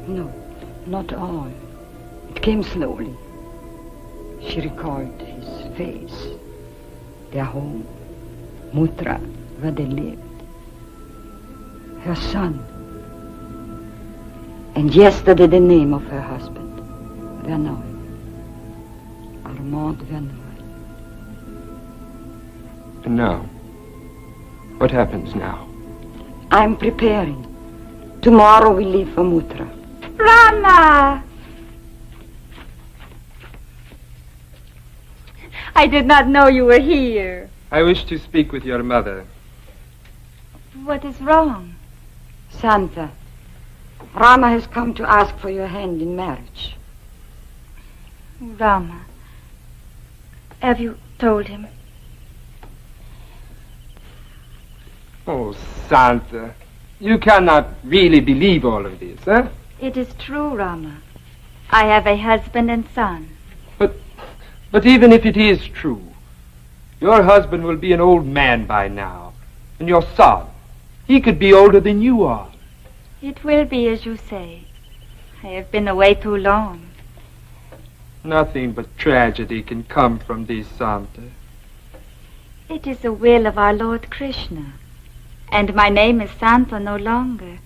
No, not all. It came slowly. She recalled his face, their home, Mutra, where they lived, her son, and yesterday the name of her husband, Verneuil, Armand Verneuil. And now, what happens now? I'm preparing. Tomorrow we leave for Mutra. Rama! I did not know you were here. I wish to speak with your mother. What is wrong? Santa, Rama has come to ask for your hand in marriage. Rama, have you told him? Oh, Santa, you cannot really believe all of this, eh? It is true, Rama. I have a husband and son. But even if it is true, your husband will be an old man by now. And your son, he could be older than you are. It will be as you say. I have been away too long. Nothing but tragedy can come from this, Santa. It is the will of our Lord Krishna. And my name is Santa no longer.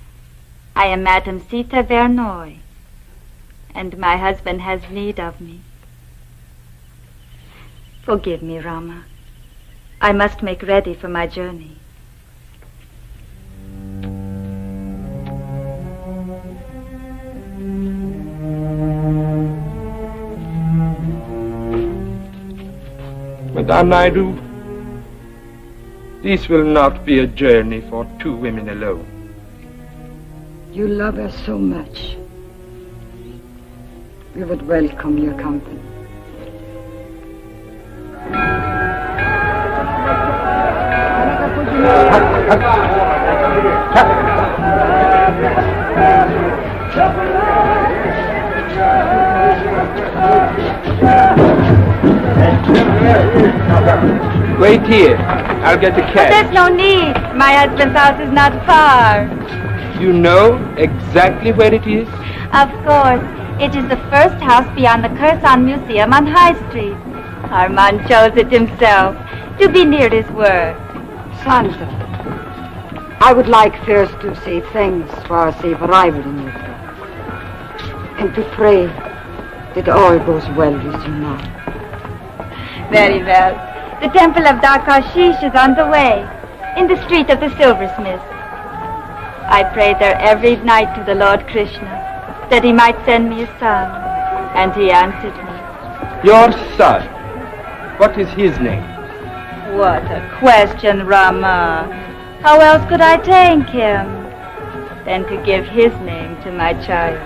I am Madame Sita Verneuil. And my husband has need of me. Forgive me, Rama. I must make ready for my journey. Madame Naidoo, this will not be a journey for two women alone. You love her so much. We would welcome your company. Wait here. I'll get the But cab. there's no need. My husband's house is not far. You know exactly where it is? Of course. It is the first house beyond the Curson Museum on High Street. Armand chose it himself to be near his work. Sandra, I would like first to say thanks for our safe arrival in Utah, and to pray that all goes well with you now. Very well. The temple of Dakashish is on the way, in the street of the silversmith. I prayed there every night to the Lord Krishna, that he might send me a son, and he answered me. Your son. What is his name? What a question, Rama. How else could I thank him than to give his name to my child?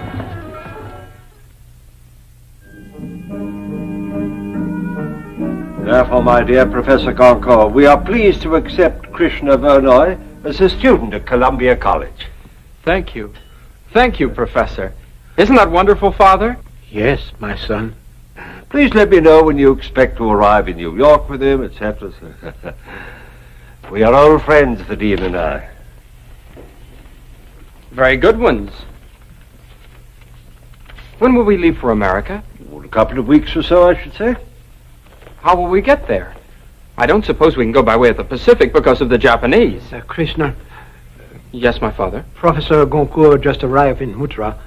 Therefore, my dear Professor Goncourt, we are pleased to accept Krishna Vernoy as a student at Columbia College. Thank you. Thank you, Professor. Isn't that wonderful, Father? Yes, my son. Please let me know when you expect to arrive in New York with him, etc. We are old friends, the Dean and I. Very good ones. When will we leave for America? Well, a couple of weeks or so, I should say. How will we get there? I don't suppose we can go by way of the Pacific because of the Japanese. Krishna, Yes, my father. Professor Goncourt just arrived in Mutra.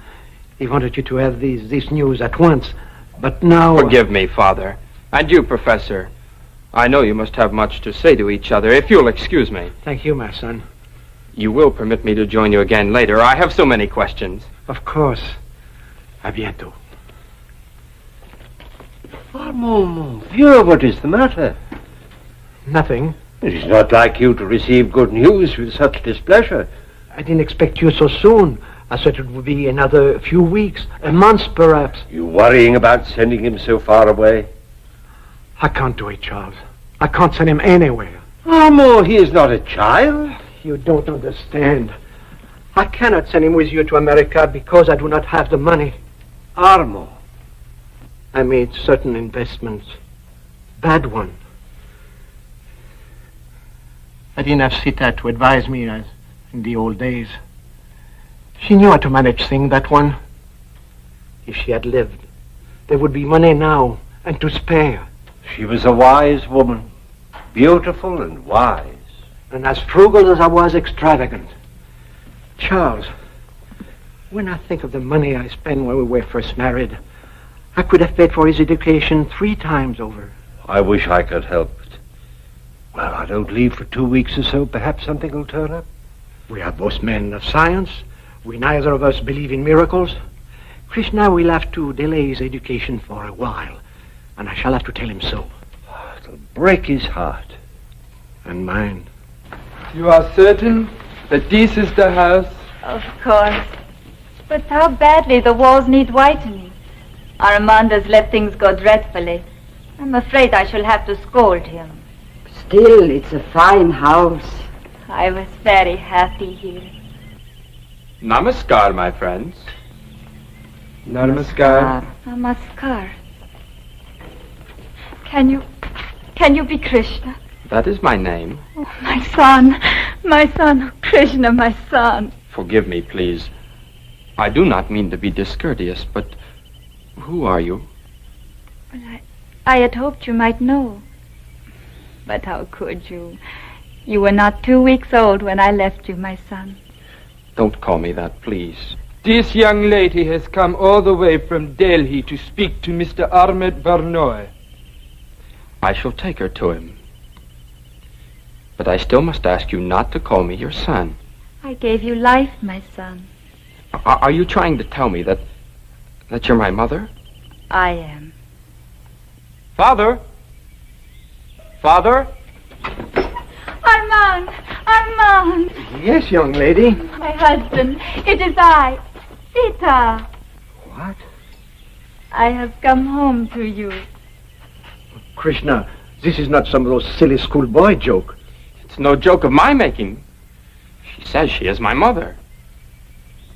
He wanted you to have this news at once, but now... Forgive me, Father. And you, Professor. I know you must have much to say to each other, if you'll excuse me. Thank you, my son. You will permit me to join you again later. I have so many questions. Of course. À bientôt. Oh, mon vieux, what is the matter? Nothing. It is not like you to receive good news with such displeasure. I didn't expect you so soon. I thought it would be another few weeks, a month perhaps. You worrying about sending him so far away? I can't do it, Charles. I can't send him anywhere. Armand, he is not a child. You don't understand. I cannot send him with you to America because I do not have the money. Armand. I made certain investments. Bad one. I didn't have Sita to advise me as in the old days. She knew how to manage things, that one. If she had lived, there would be money now and to spare. She was a wise woman. Beautiful and wise. And as frugal as I was extravagant. Charles, when I think of the money I spent when we were first married, I could have paid for his education 3 times over. I wish I could help it. Well, I don't leave for 2 weeks or so. Perhaps something will turn up. We are both men of science. We neither of us believe in miracles. Krishna will have to delay his education for a while, and I shall have to tell him so. It'll break his heart. And mine. You are certain that this is the house? Of course. But how badly the walls need whitening. Armand has let things go dreadfully. I'm afraid I shall have to scold him. Still, it's a fine house. I was very happy here. Namaskar, my friends. Namaskar. Namaskar. Can you be Krishna? That is my name. Oh, my son, Krishna, my son. Forgive me, please. I do not mean to be discourteous, but who are you? Well, I had hoped you might know. But how could you? You were not 2 weeks old when I left you, my son. Don't call me that, please. This young lady has come all the way from Delhi to speak to Mr. Armand Vernoy. I shall take her to him. But I still must ask you not to call me your son. I gave you life, my son. Are you trying to tell me that you're my mother? I am. Father? Father? Armand! Armand! Yes, young lady. My husband, it is I, Sita. What? I have come home to you. Krishna, this is not some of those silly schoolboy joke. It's no joke of my making. She says she is my mother.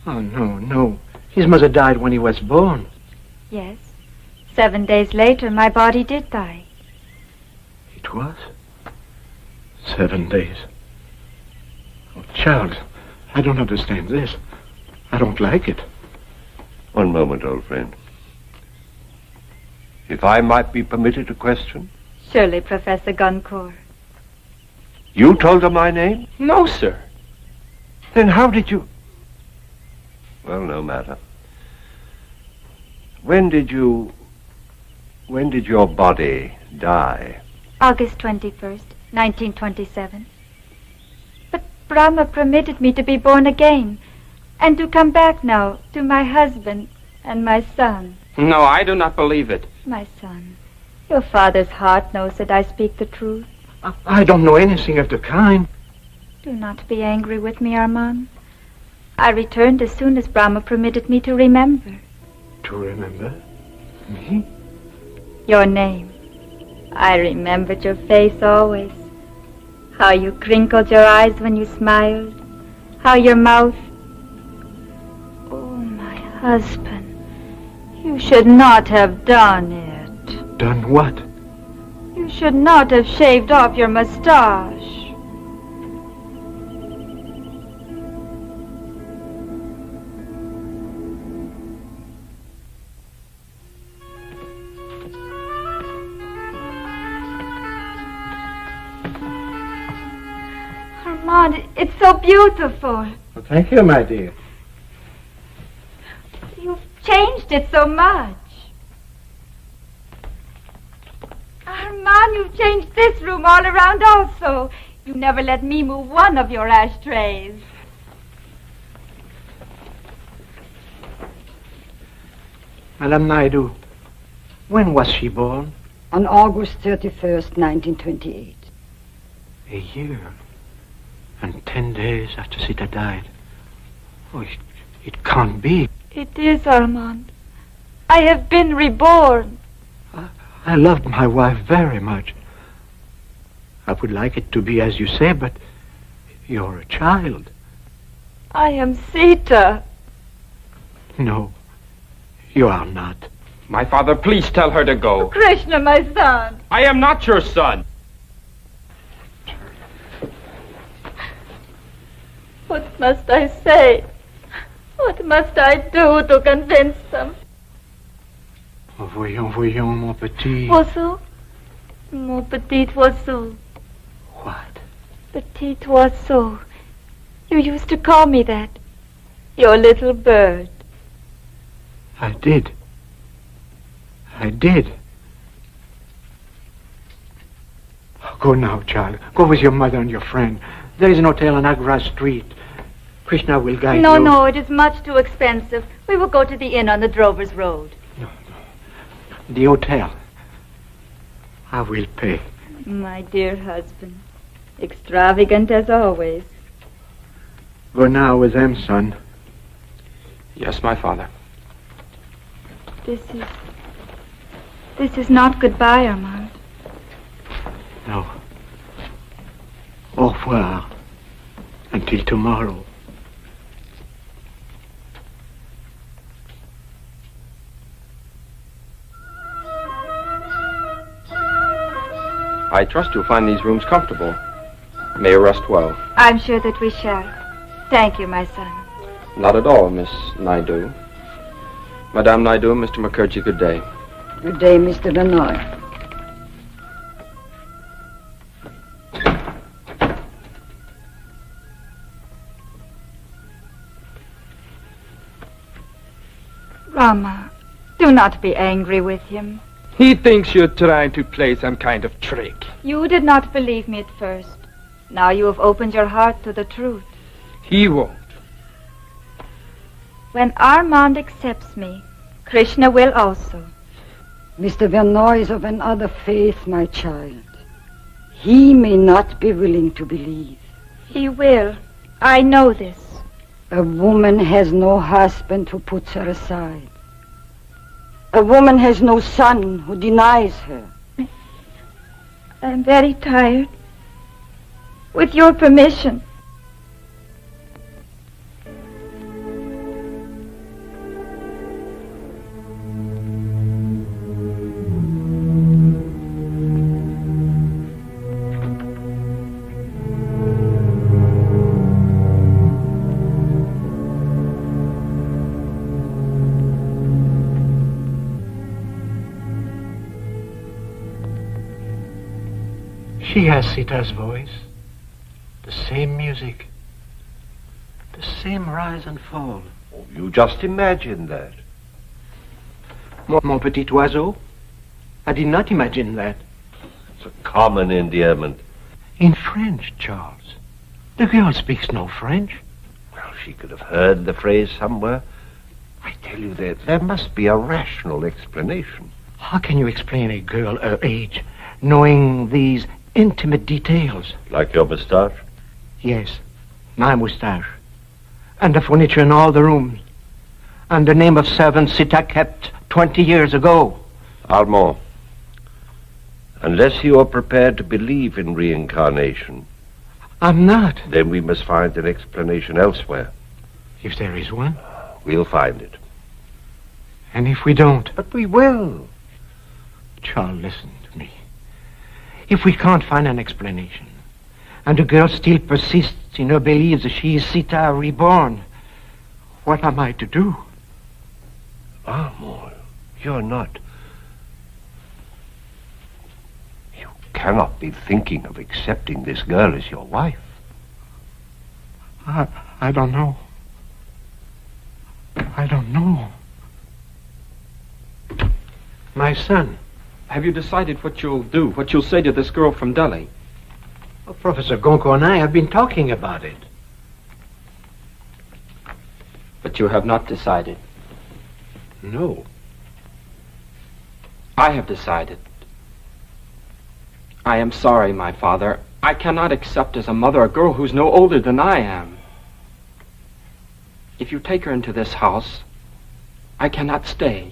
Oh, no. His mother died when he was born. Yes. 7 days later, my body did die. It was? 7 days. Oh, Charles, I don't understand this. I don't like it. One moment, old friend. If I might be permitted a question? Surely, Professor Goncourt. You told her my name? No, sir. Then how did you... Well, no matter. When did your body die? August 21st, 1927. But Brahma permitted me to be born again and to come back now to my husband and my son. No, I do not believe it. My son, your father's heart knows that I speak the truth. I don't know anything of the kind. Do not be angry with me, Armand. I returned as soon as Brahma permitted me to remember. To remember? Me? Your name. I remembered your face always. How you crinkled your eyes when you smiled. How your mouth... Oh, my husband. You should not have done it. Done what? You should not have shaved off your mustache. Armand, it's so beautiful. Well, thank you, my dear. You've changed it so much. Armand, you've changed this room all around also. You never let me move one of your ashtrays. Madame Naidu, when was she born? On August 31st, 1928. A year. And 10 days after Sita died. Oh, it can't be. It is, Armand. I have been reborn. I loved my wife very much. I would like it to be as you say, but you're a child. I am Sita. No, you are not. My father, please tell her to go. Oh, Krishna, my son. I am not your son. What must I say? What must I do to convince them? Voyons, mon petit. Oiseau? Mon petit oiseau. What? Petit oiseau. You used to call me that. Your little bird. I did. Go now, child. Go with your mother and your friend. There is an hotel on Agra Street. Krishna will guide you. No, it is much too expensive. We will go to the inn on the Drover's Road. The hotel. I will pay. My dear husband. Extravagant as always. Go now with them, son. Yes, my father. This is not goodbye, Armand. No. Au revoir. Until tomorrow. I trust you'll find these rooms comfortable. May you rest well. I'm sure that we shall. Thank you, my son. Not at all, Miss Naidu. Madame Naidu and Mr. Mukherjee, good day. Good day, Mr. Lenoir. Rama, do not be angry with him. He thinks you're trying to play some kind of trick. You did not believe me at first. Now you have opened your heart to the truth. He won't. When Armand accepts me, Krishna will also. Mr. Verneuil is of another faith, my child. He may not be willing to believe. He will. I know this. A woman has no husband who puts her aside. A woman has no son who denies her. I'm very tired. With your permission. She has Sita's voice, the same music, the same rise and fall. Oh, you just imagine that. Mon petit oiseau? I did not imagine that. It's a common endearment. In French, Charles. The girl speaks no French. Well, she could have heard the phrase somewhere. I tell you, there must be a rational explanation. How can you explain a girl her age, knowing these intimate details? Like your moustache? Yes, my moustache. And the furniture in all the rooms. And the name of servant Sita kept 20 years ago. Armand, unless you are prepared to believe in reincarnation... I'm not. Then we must find an explanation elsewhere. If there is one? We'll find it. And if we don't? But we will. Charles, listen to me. If we can't find an explanation, and the girl still persists in her belief that she is Sita reborn, what am I to do? Armand, you're not... You cannot be thinking of accepting this girl as your wife. I don't know. I don't know. My son. Have you decided what you'll do, what you'll say to this girl from Delhi? Well, Professor Gonko and I have been talking about it. But you have not decided. No. I have decided. I am sorry, my father. I cannot accept as a mother a girl who's no older than I am. If you take her into this house, I cannot stay.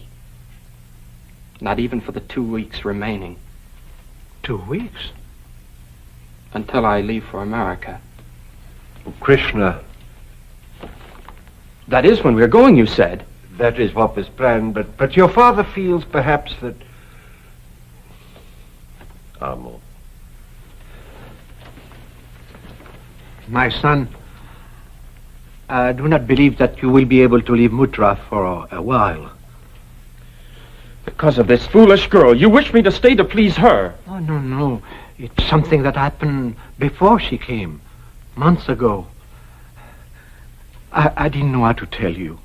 Not even for the 2 weeks remaining. 2 weeks? Until I leave for America. Krishna. That is when we're going, you said. That is what was planned, but your father feels perhaps that... Armand. My son, I do not believe that you will be able to leave Mutra for a while. Because of this foolish girl. You wish me to stay to please her. Oh, no. It's something that happened before she came, months ago. I didn't know how to tell you.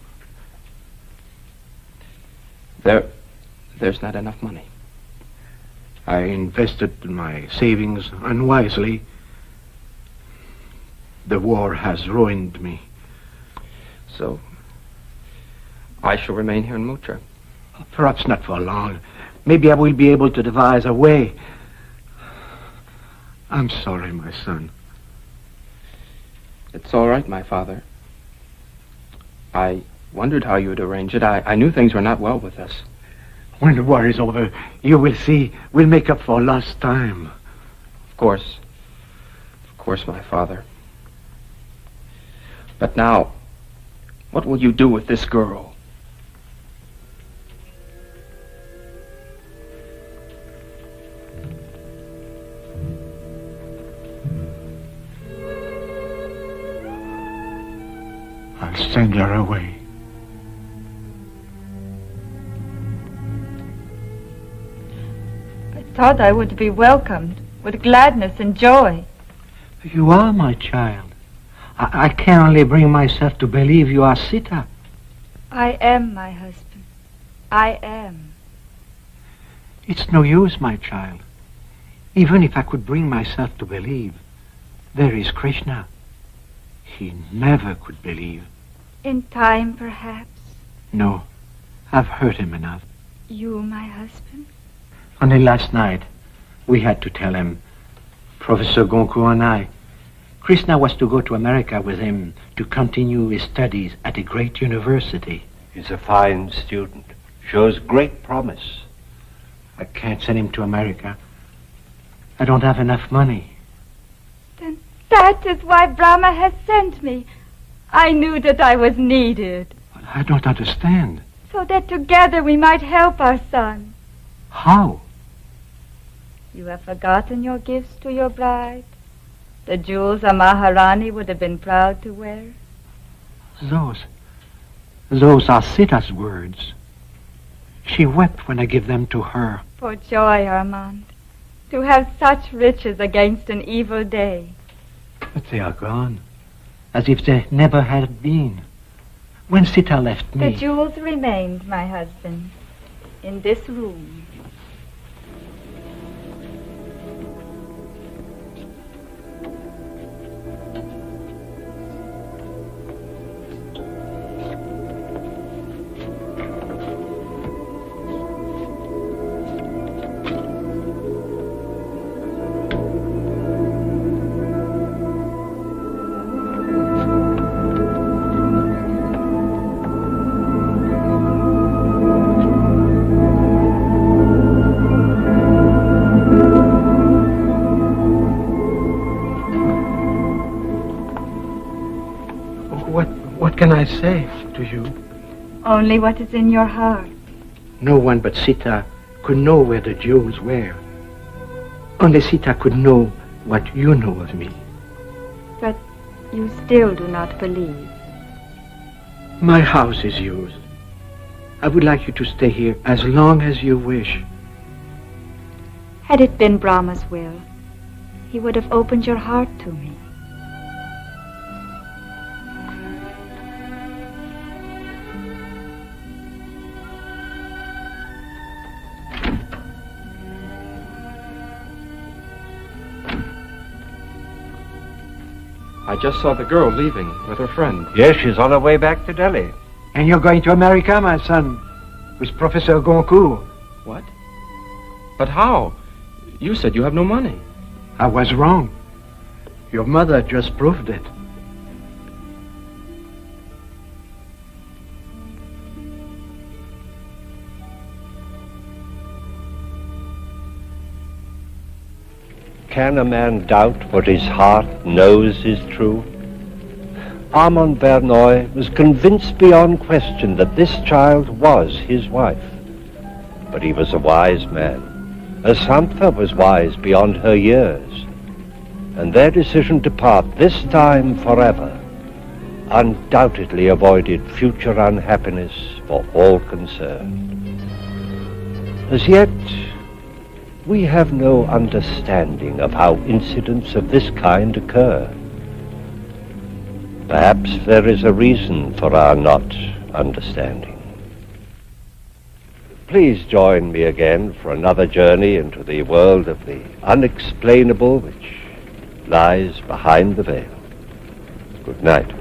There's not enough money. I invested my savings unwisely. The war has ruined me. So, I shall remain here in Mutra. Perhaps not for long. Maybe I will be able to devise a way. I'm sorry, my son. It's all right, my father. I wondered how you'd arrange it. I knew things were not well with us. When the war is over, you will see, we'll make up for lost time. Of course, my father. But now, what will you do with this girl? I'll send her away. I thought I would be welcomed with gladness and joy. You are my child. I can only bring myself to believe you are Sita. I am my husband. I am. It's no use, my child. Even if I could bring myself to believe, there is Krishna. He never could believe. In time, perhaps. No, I've hurt him enough. You, my husband? Only last night, we had to tell him, Professor Goncourt and I. Krishna was to go to America with him to continue his studies at a great university. He's a fine student. Shows great promise. I can't send him to America. I don't have enough money. Then that is why Brahma has sent me. I knew that I was needed. I don't understand. So that together we might help our son. How? You have forgotten your gifts to your bride? The jewels a Maharani would have been proud to wear? Those are Sita's words. She wept when I gave them to her. For joy, Armand. To have such riches against an evil day. But they are gone. As if they never had been. When Sita left me... The jewels remained, my husband, in this room. What can I say to you? Only what is in your heart. No one but Sita could know where the jewels were. Only Sita could know what you know of me. But you still do not believe. My house is yours. I would like you to stay here as long as you wish. Had it been Brahma's will, he would have opened your heart to me. I just saw the girl leaving with her friend. Yes, she's on her way back to Delhi. And you're going to America, my son, with Professor Goncourt. What? But how? You said you have no money. I was wrong. Your mother just proved it. Can a man doubt what his heart knows is true? Armand Verneuil was convinced beyond question that this child was his wife. But he was a wise man, as Santha was wise beyond her years. And their decision to part, this time forever, undoubtedly avoided future unhappiness for all concerned. As yet, we have no understanding of how incidents of this kind occur. Perhaps there is a reason for our not understanding. Please join me again for another journey into the world of the unexplainable which lies behind the veil. Good night.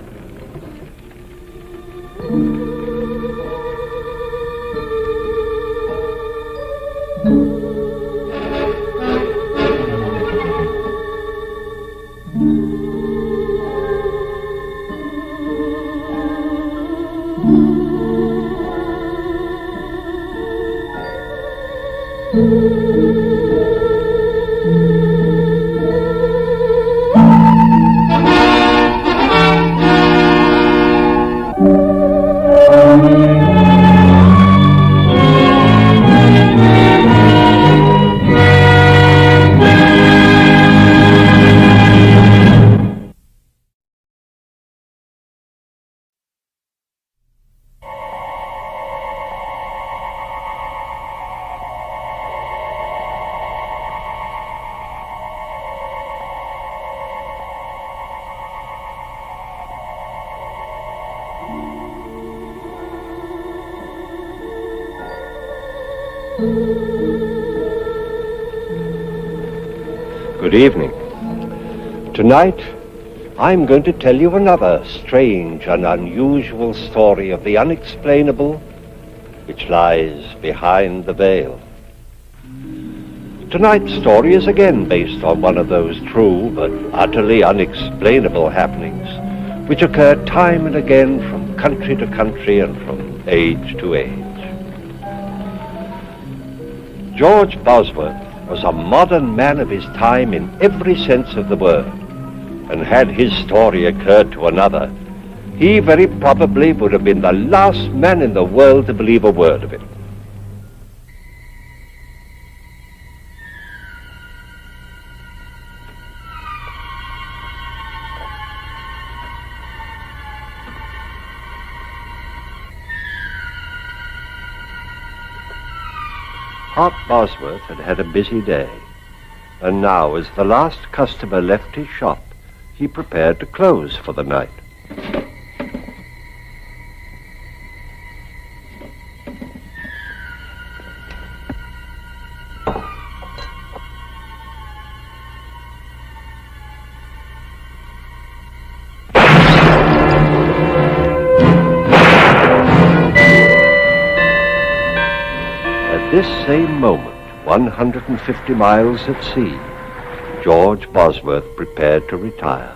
Good evening. Tonight, I'm going to tell you another strange and unusual story of the unexplainable which lies behind the veil. Tonight's story is again based on one of those true but utterly unexplainable happenings which occur time and again from country to country and from age to age. George Bosworth was a modern man of his time in every sense of the word, and had his story occurred to another, he very probably would have been the last man in the world to believe a word of it. Hart Bosworth had had a busy day, and now, as the last customer left his shop, he prepared to close for the night. At this same moment, 150 miles at sea, George Bosworth prepared to retire,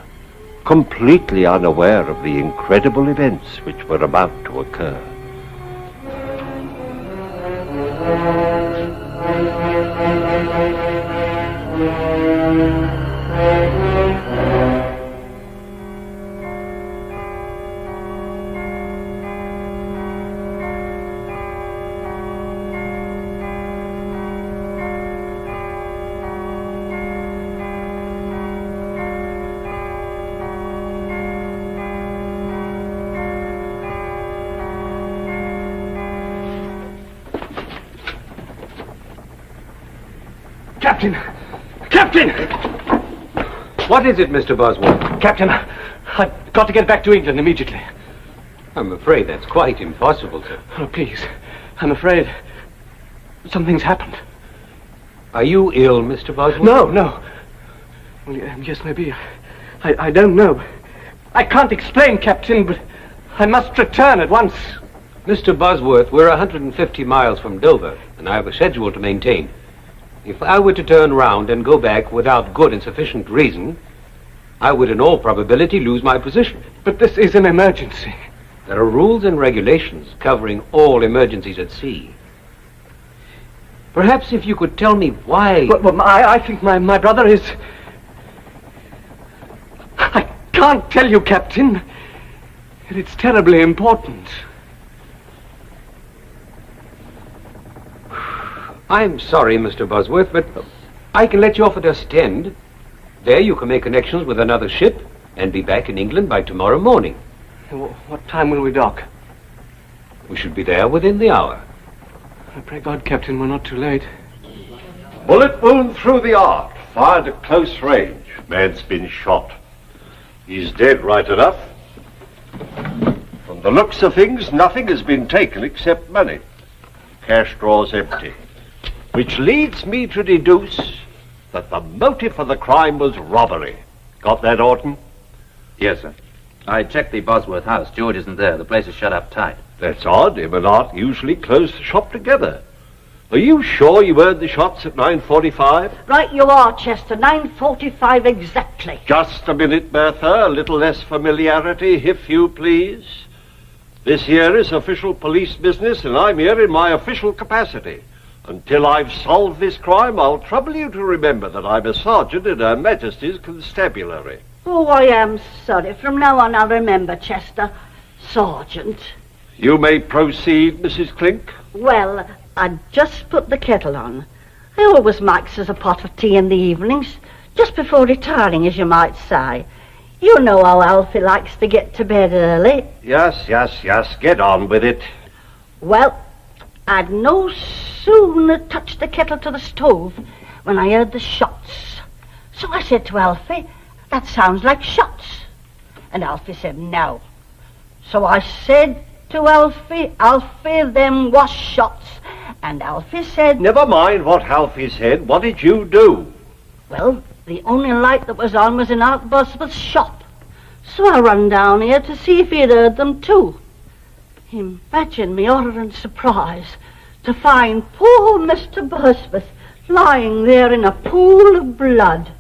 completely unaware of the incredible events which were about to occur. Captain! Captain! What is it, Mr. Bosworth? Captain, I've got to get back to England immediately. I'm afraid that's quite impossible, sir. Oh, please. I'm afraid something's happened. Are you ill, Mr. Bosworth? No. Well, yes, maybe. I don't know. I can't explain, Captain, but I must return at once. Mr. Bosworth, we're 150 miles from Dover, and I have a schedule to maintain. If I were to turn round and go back without good and sufficient reason, I would in all probability lose my position. But this is an emergency. There are rules and regulations covering all emergencies at sea. Perhaps if you could tell me why... Well, I think my brother is... I can't tell you, Captain. It's terribly important. I'm sorry, Mr. Bosworth, but I can let you off at Ostend. There you can make connections with another ship and be back in England by tomorrow morning. What time will we dock? We should be there within the hour. I pray God, Captain, we're not too late. Bullet wound through the arc, fired at close range. Man's been shot. He's dead right enough. From the looks of things, nothing has been taken except money. Cash drawers empty. Which leads me to deduce that the motive for the crime was robbery. Got that, Orton? Yes, sir. I checked the Bosworth house. George isn't there. The place is shut up tight. That's odd. Him and Art usually close the shop together. Are you sure you heard the shots at 9:45? Right you are, Chester. 9:45 exactly. Just a minute, Bertha. A little less familiarity, if you please. This here is official police business, and I'm here in my official capacity. Until I've solved this crime, I'll trouble you to remember that I'm a sergeant in Her Majesty's Constabulary. Oh, I am sorry. From now on, I'll remember, Chester. Sergeant. You may proceed, Mrs. Clink. Well, I just put the kettle on. I always makes us a pot of tea in the evenings, just before retiring, as you might say. You know how Alfie likes to get to bed early. Yes. Get on with it. Well, I'd no sooner touched the kettle to the stove when I heard the shots. So I said to Alfie, that sounds like shots. And Alfie said, no. So I said to Alfie, them was shots. And Alfie said... Never mind what Alfie said. What did you do? Well, the only light that was on was in Art Bosworth's shop. So I run down here to see if he'd heard them too. Imagine me horror and surprise to find poor Mr. Bosworth lying there in a pool of blood.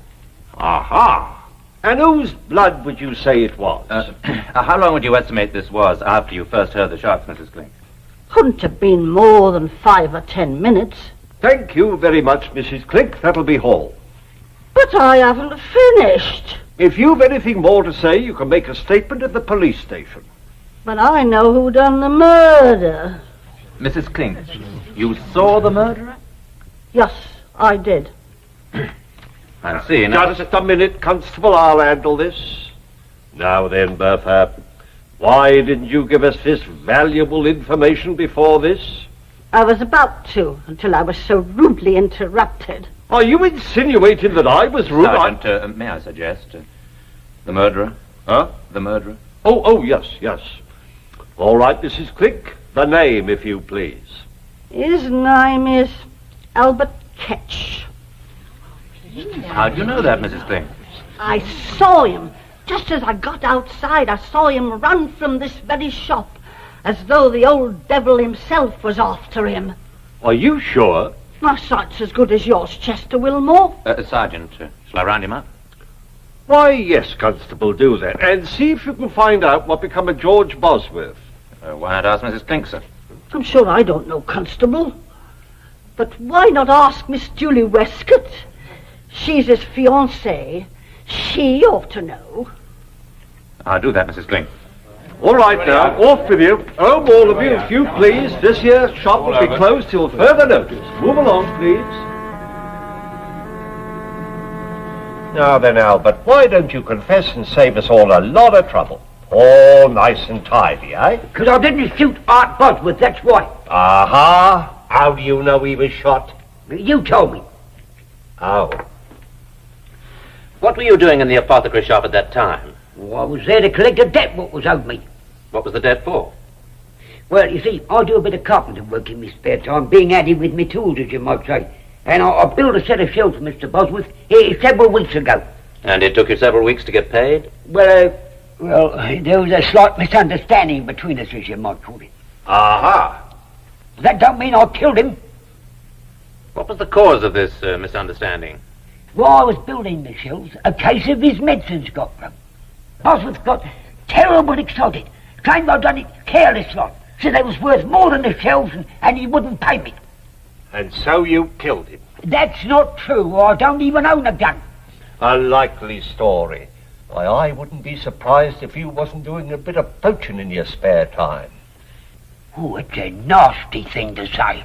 Aha! And whose blood would you say it was? How long would you estimate this was after you first heard the shots, Mrs. Clink? Couldn't have been more than 5 or 10 minutes. Thank you very much, Mrs. Clink. That'll be all. But I haven't finished. If you've anything more to say, you can make a statement at the police station. But I know who done the murder. Mrs. Clink, you saw the murderer? Yes, I did. I see. Now, Just a minute, Constable. I'll handle this. Now then, Bertha, why didn't you give us this valuable information before this? I was about to, until I was so rudely interrupted. Are you insinuating that I was rude? Sergeant, may I suggest? The murderer? Huh? The murderer? Oh, yes. All right, Mrs. Clink. The name, if you please. His name is Albert Ketch. How do you know that, Mrs. Clink? I saw him. Just as I got outside, I saw him run from this very shop, as though the old devil himself was after him. Are you sure? My sight's as good as yours, Chester Wilmore. Sergeant, shall I round him up? Why, yes, Constable, do that. And see if you can find out what become of George Bosworth. Why not ask Mrs. Clink, sir? I'm sure I don't know, Constable. But why not ask Miss Julie Westcott? She's his fiancée. She ought to know. I'll do that, Mrs. Clink. All right, now, off with you. Home, all of you, if you please. This here shop will be closed till further notice. Move along, please. Now then, Albert, why don't you confess and save us all a lot of trouble? All nice and tidy, eh? Because I didn't shoot Art Bosworth, that's why. Aha! How do you know he was shot? You told me. Oh. What were you doing in the apothecary shop at that time? Well, I was there to collect a debt what was owed me. What was the debt for? Well, you see, I do a bit of carpenter work in my spare time, being handy with my tools, as you might say. And I built a set of shelves for Mr. Bosworth here several weeks ago. And it took you several weeks to get paid? Well, there was a slight misunderstanding between us, as you might call it. Aha! That don't mean I killed him. What was the cause of this misunderstanding? While I was building the shelves, a case of his medicines got broke. Bosworth got terrible excited. Claimed I'd done it careless like. Said they was worth more than the shelves and he wouldn't pay me. And so you killed him? That's not true. I don't even own a gun. A likely story. Why, I wouldn't be surprised if you wasn't doing a bit of poaching in your spare time. Oh, it's a nasty thing to say.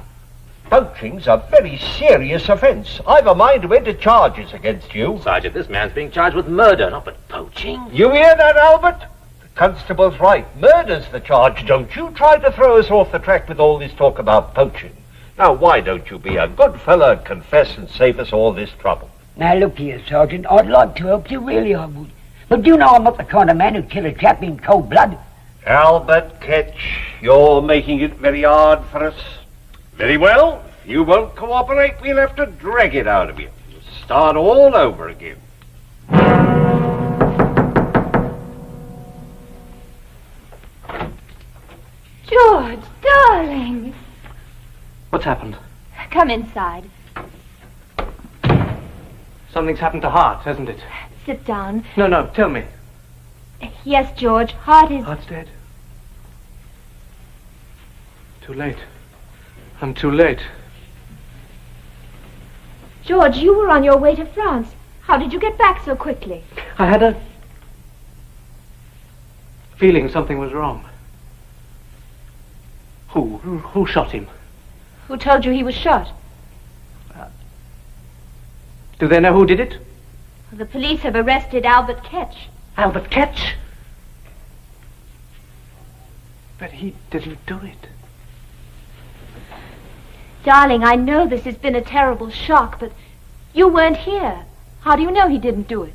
Poaching's a very serious offence. I've a mind to enter charges against you. Sergeant, this man's being charged with murder, not with poaching. You hear that, Albert? The constable's right. Murder's the charge. Don't you try to throw us off the track with all this talk about poaching. Now, why don't you be a good fellow and confess and save us all this trouble? Now, look here, Sergeant. I'd like to help you, really I would. But you know I'm not the kind of man who'd kill a chap in cold blood. Albert Ketch, you're making it very hard for us. Very well. If you won't cooperate, we'll have to drag it out of you. Start all over again. George, darling. What's happened? Come inside. Something's happened to Hart, hasn't it? Sit down. No, tell me. Yes, George, Hart is... Hart's dead. Too late. I'm too late. George, you were on your way to France. How did you get back so quickly? I had a feeling something was wrong. Who shot him? Who told you he was shot? Do they know who did it? The police have arrested Albert Ketch. Albert Ketch? But he didn't do it. Darling, I know this has been a terrible shock, but you weren't here. How do you know he didn't do it?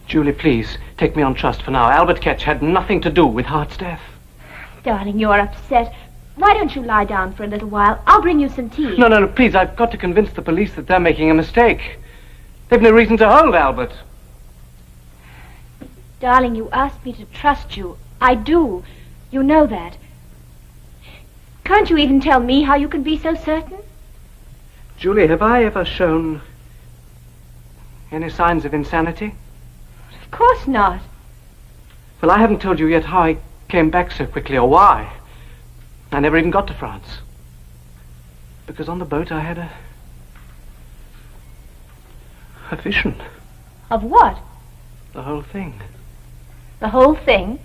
Julie, please, take me on trust for now. Albert Ketch had nothing to do with Hart's death. Darling, you're upset. Why don't you lie down for a little while? I'll bring you some tea. No, please, I've got to convince the police that they're making a mistake. They've no reason to hold Albert. Darling, you asked me to trust you. I do. You know that. Can't you even tell me how you can be so certain? Julie, have I ever shown any signs of insanity? Of course not. Well, I haven't told you yet how I came back so quickly or why. I never even got to France. Because on the boat I had a vision. Of what? The whole thing. The whole thing?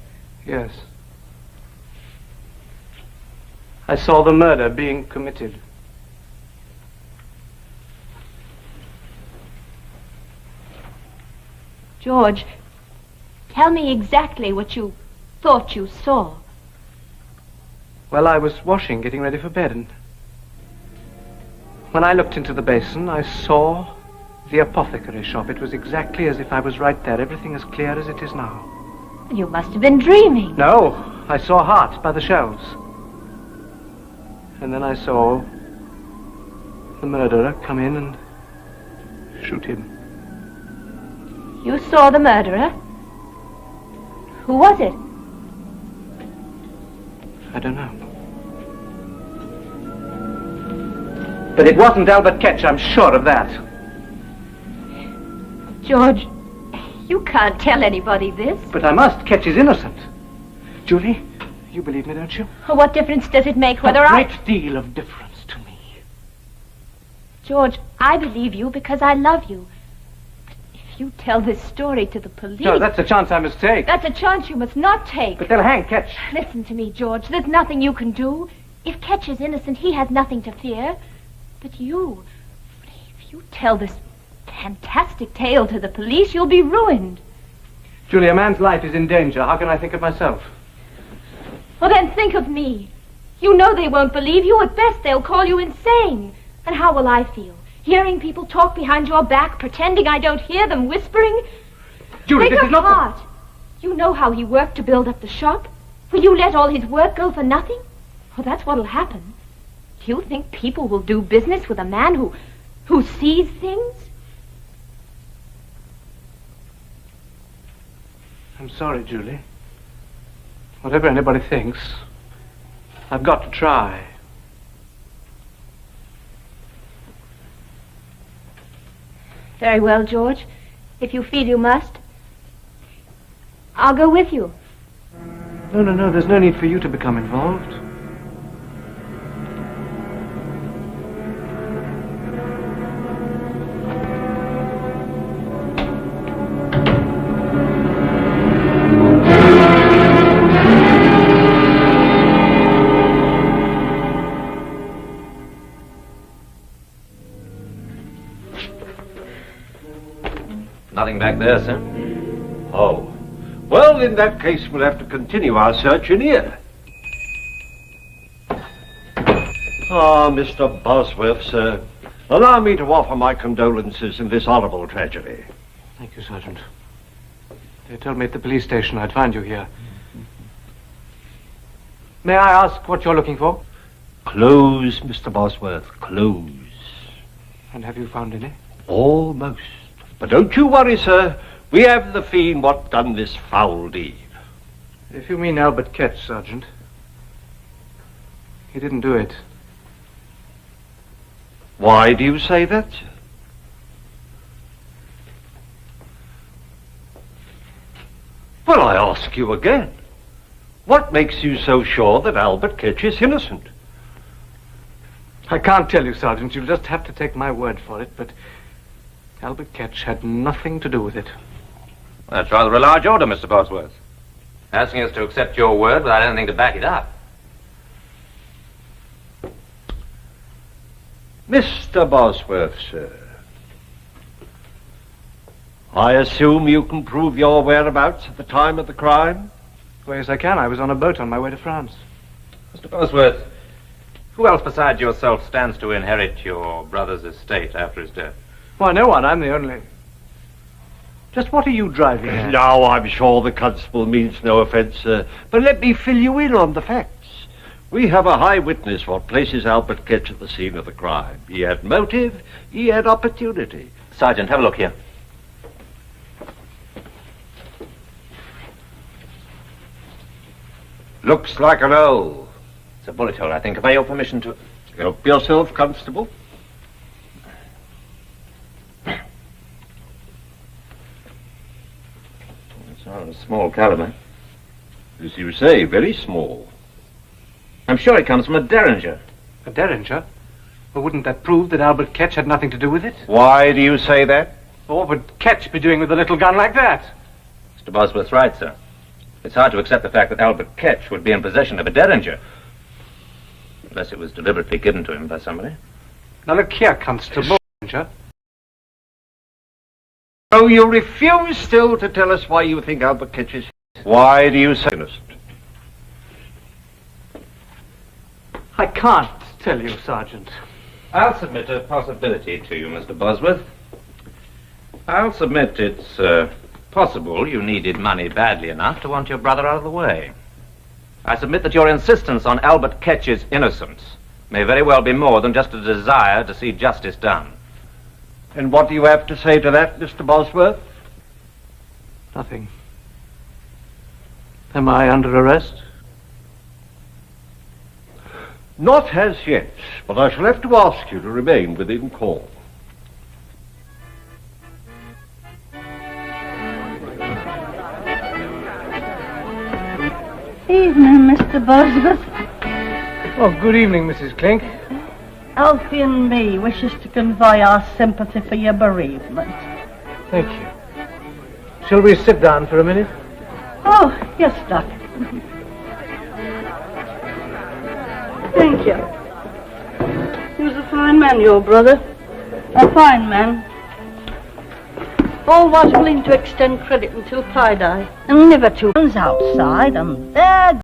Yes. I saw the murder being committed. George, tell me exactly what you thought you saw. Well, I was washing, getting ready for bed, and when I looked into the basin, I saw the apothecary shop. It was exactly as if I was right there, everything as clear as it is now. You must have been dreaming. No, I saw Hart by the shelves. And then I saw the murderer come in and shoot him. You saw the murderer? Who was it? I don't know. But it wasn't Albert Ketch, I'm sure of that. George, you can't tell anybody this. But I must. Ketch is innocent. Julie, you believe me, don't you? What difference does it make whether A great deal of difference to me. George, I believe you because I love you. If you tell this story to the police... No, that's a chance I must take. That's a chance you must not take. But they'll hang Ketch. Listen to me, George. There's nothing you can do. If Ketch is innocent, he has nothing to fear. But you... If you tell this fantastic tale to the police, you'll be ruined. Julie, a man's life is in danger. How can I think of myself? Well, then think of me. You know they won't believe you. At best, they'll call you insane. And how will I feel? Hearing people talk behind your back, pretending I don't hear them, whispering? Julie, Think this of is not... Hart. You know how he worked to build up the shop? Will you let all his work go for nothing? Well, that's what'll happen. Do you think people will do business with a man who sees things? I'm sorry, Julie. Whatever anybody thinks, I've got to try. Very well, George. If you feel you must, I'll go with you. No, there's no need for you to become involved. Nothing back there, sir. Oh. Well, in that case, we'll have to continue our search in here. Ah, Mr. Bosworth, sir. Allow me to offer my condolences in this horrible tragedy. Thank you, Sergeant. They told me at the police station I'd find you here. May I ask what you're looking for? Clothes, Mr. Bosworth, clothes. And have you found any? Almost. But don't you worry, sir. We have the fiend what done this foul deed. If you mean Albert Ketch, Sergeant, he didn't do it. Why do you say that, sir? Well, I ask you again. What makes you so sure that Albert Ketch is innocent? I can't tell you, Sergeant. You'll just have to take my word for it, but Albert Ketch had nothing to do with it. That's rather a large order, Mr. Bosworth. Asking us to accept your word without anything to back it up. Mr. Bosworth, sir. I assume you can prove your whereabouts at the time of the crime? Well, yes, I can. I was on a boat on my way to France. Mr. Bosworth, who else besides yourself stands to inherit your brother's estate after his death? Why, no one. I'm the only... Just what are you driving at? Now, I'm sure the constable means no offence, sir. But let me fill you in on the facts. We have a high witness what places Albert Ketch at the scene of the crime. He had motive, he had opportunity. Sergeant, have a look here. Looks like an O. It's a bullet hole, I think. Have I your permission to... Help yourself, Constable. Oh, small caliber. As you say, very small. I'm sure it comes from a derringer. A derringer? Well, wouldn't that prove that Albert Ketch had nothing to do with it? Why do you say that? Well, what would Ketch be doing with a little gun like that? Mr. Bosworth's right, sir. It's hard to accept the fact that Albert Ketch would be in possession of a derringer. Unless it was deliberately given to him by somebody. Now look here, Constable. Derringer. Oh, you refuse still to tell us why you think Albert Ketch is... Why do you say innocent? I can't tell you, Sergeant. I'll submit a possibility to you, Mr. Bosworth. I'll submit it's possible you needed money badly enough to want your brother out of the way. I submit that your insistence on Albert Ketch's innocence may very well be more than just a desire to see justice done. And what do you have to say to that, Mr. Bosworth? Nothing. Am I under arrest? Not as yet, but I shall have to ask you to remain within call. Evening, Mr. Bosworth. Oh, good evening, Mrs. Clink. Alfie and me wishes to convey our sympathy for your bereavement. Thank you. Shall we sit down for a minute? Oh, yes, Doctor. Thank you. He was a fine man, your brother. A fine man. Always willing to extend credit until tie-dye. And never two hands outside, and there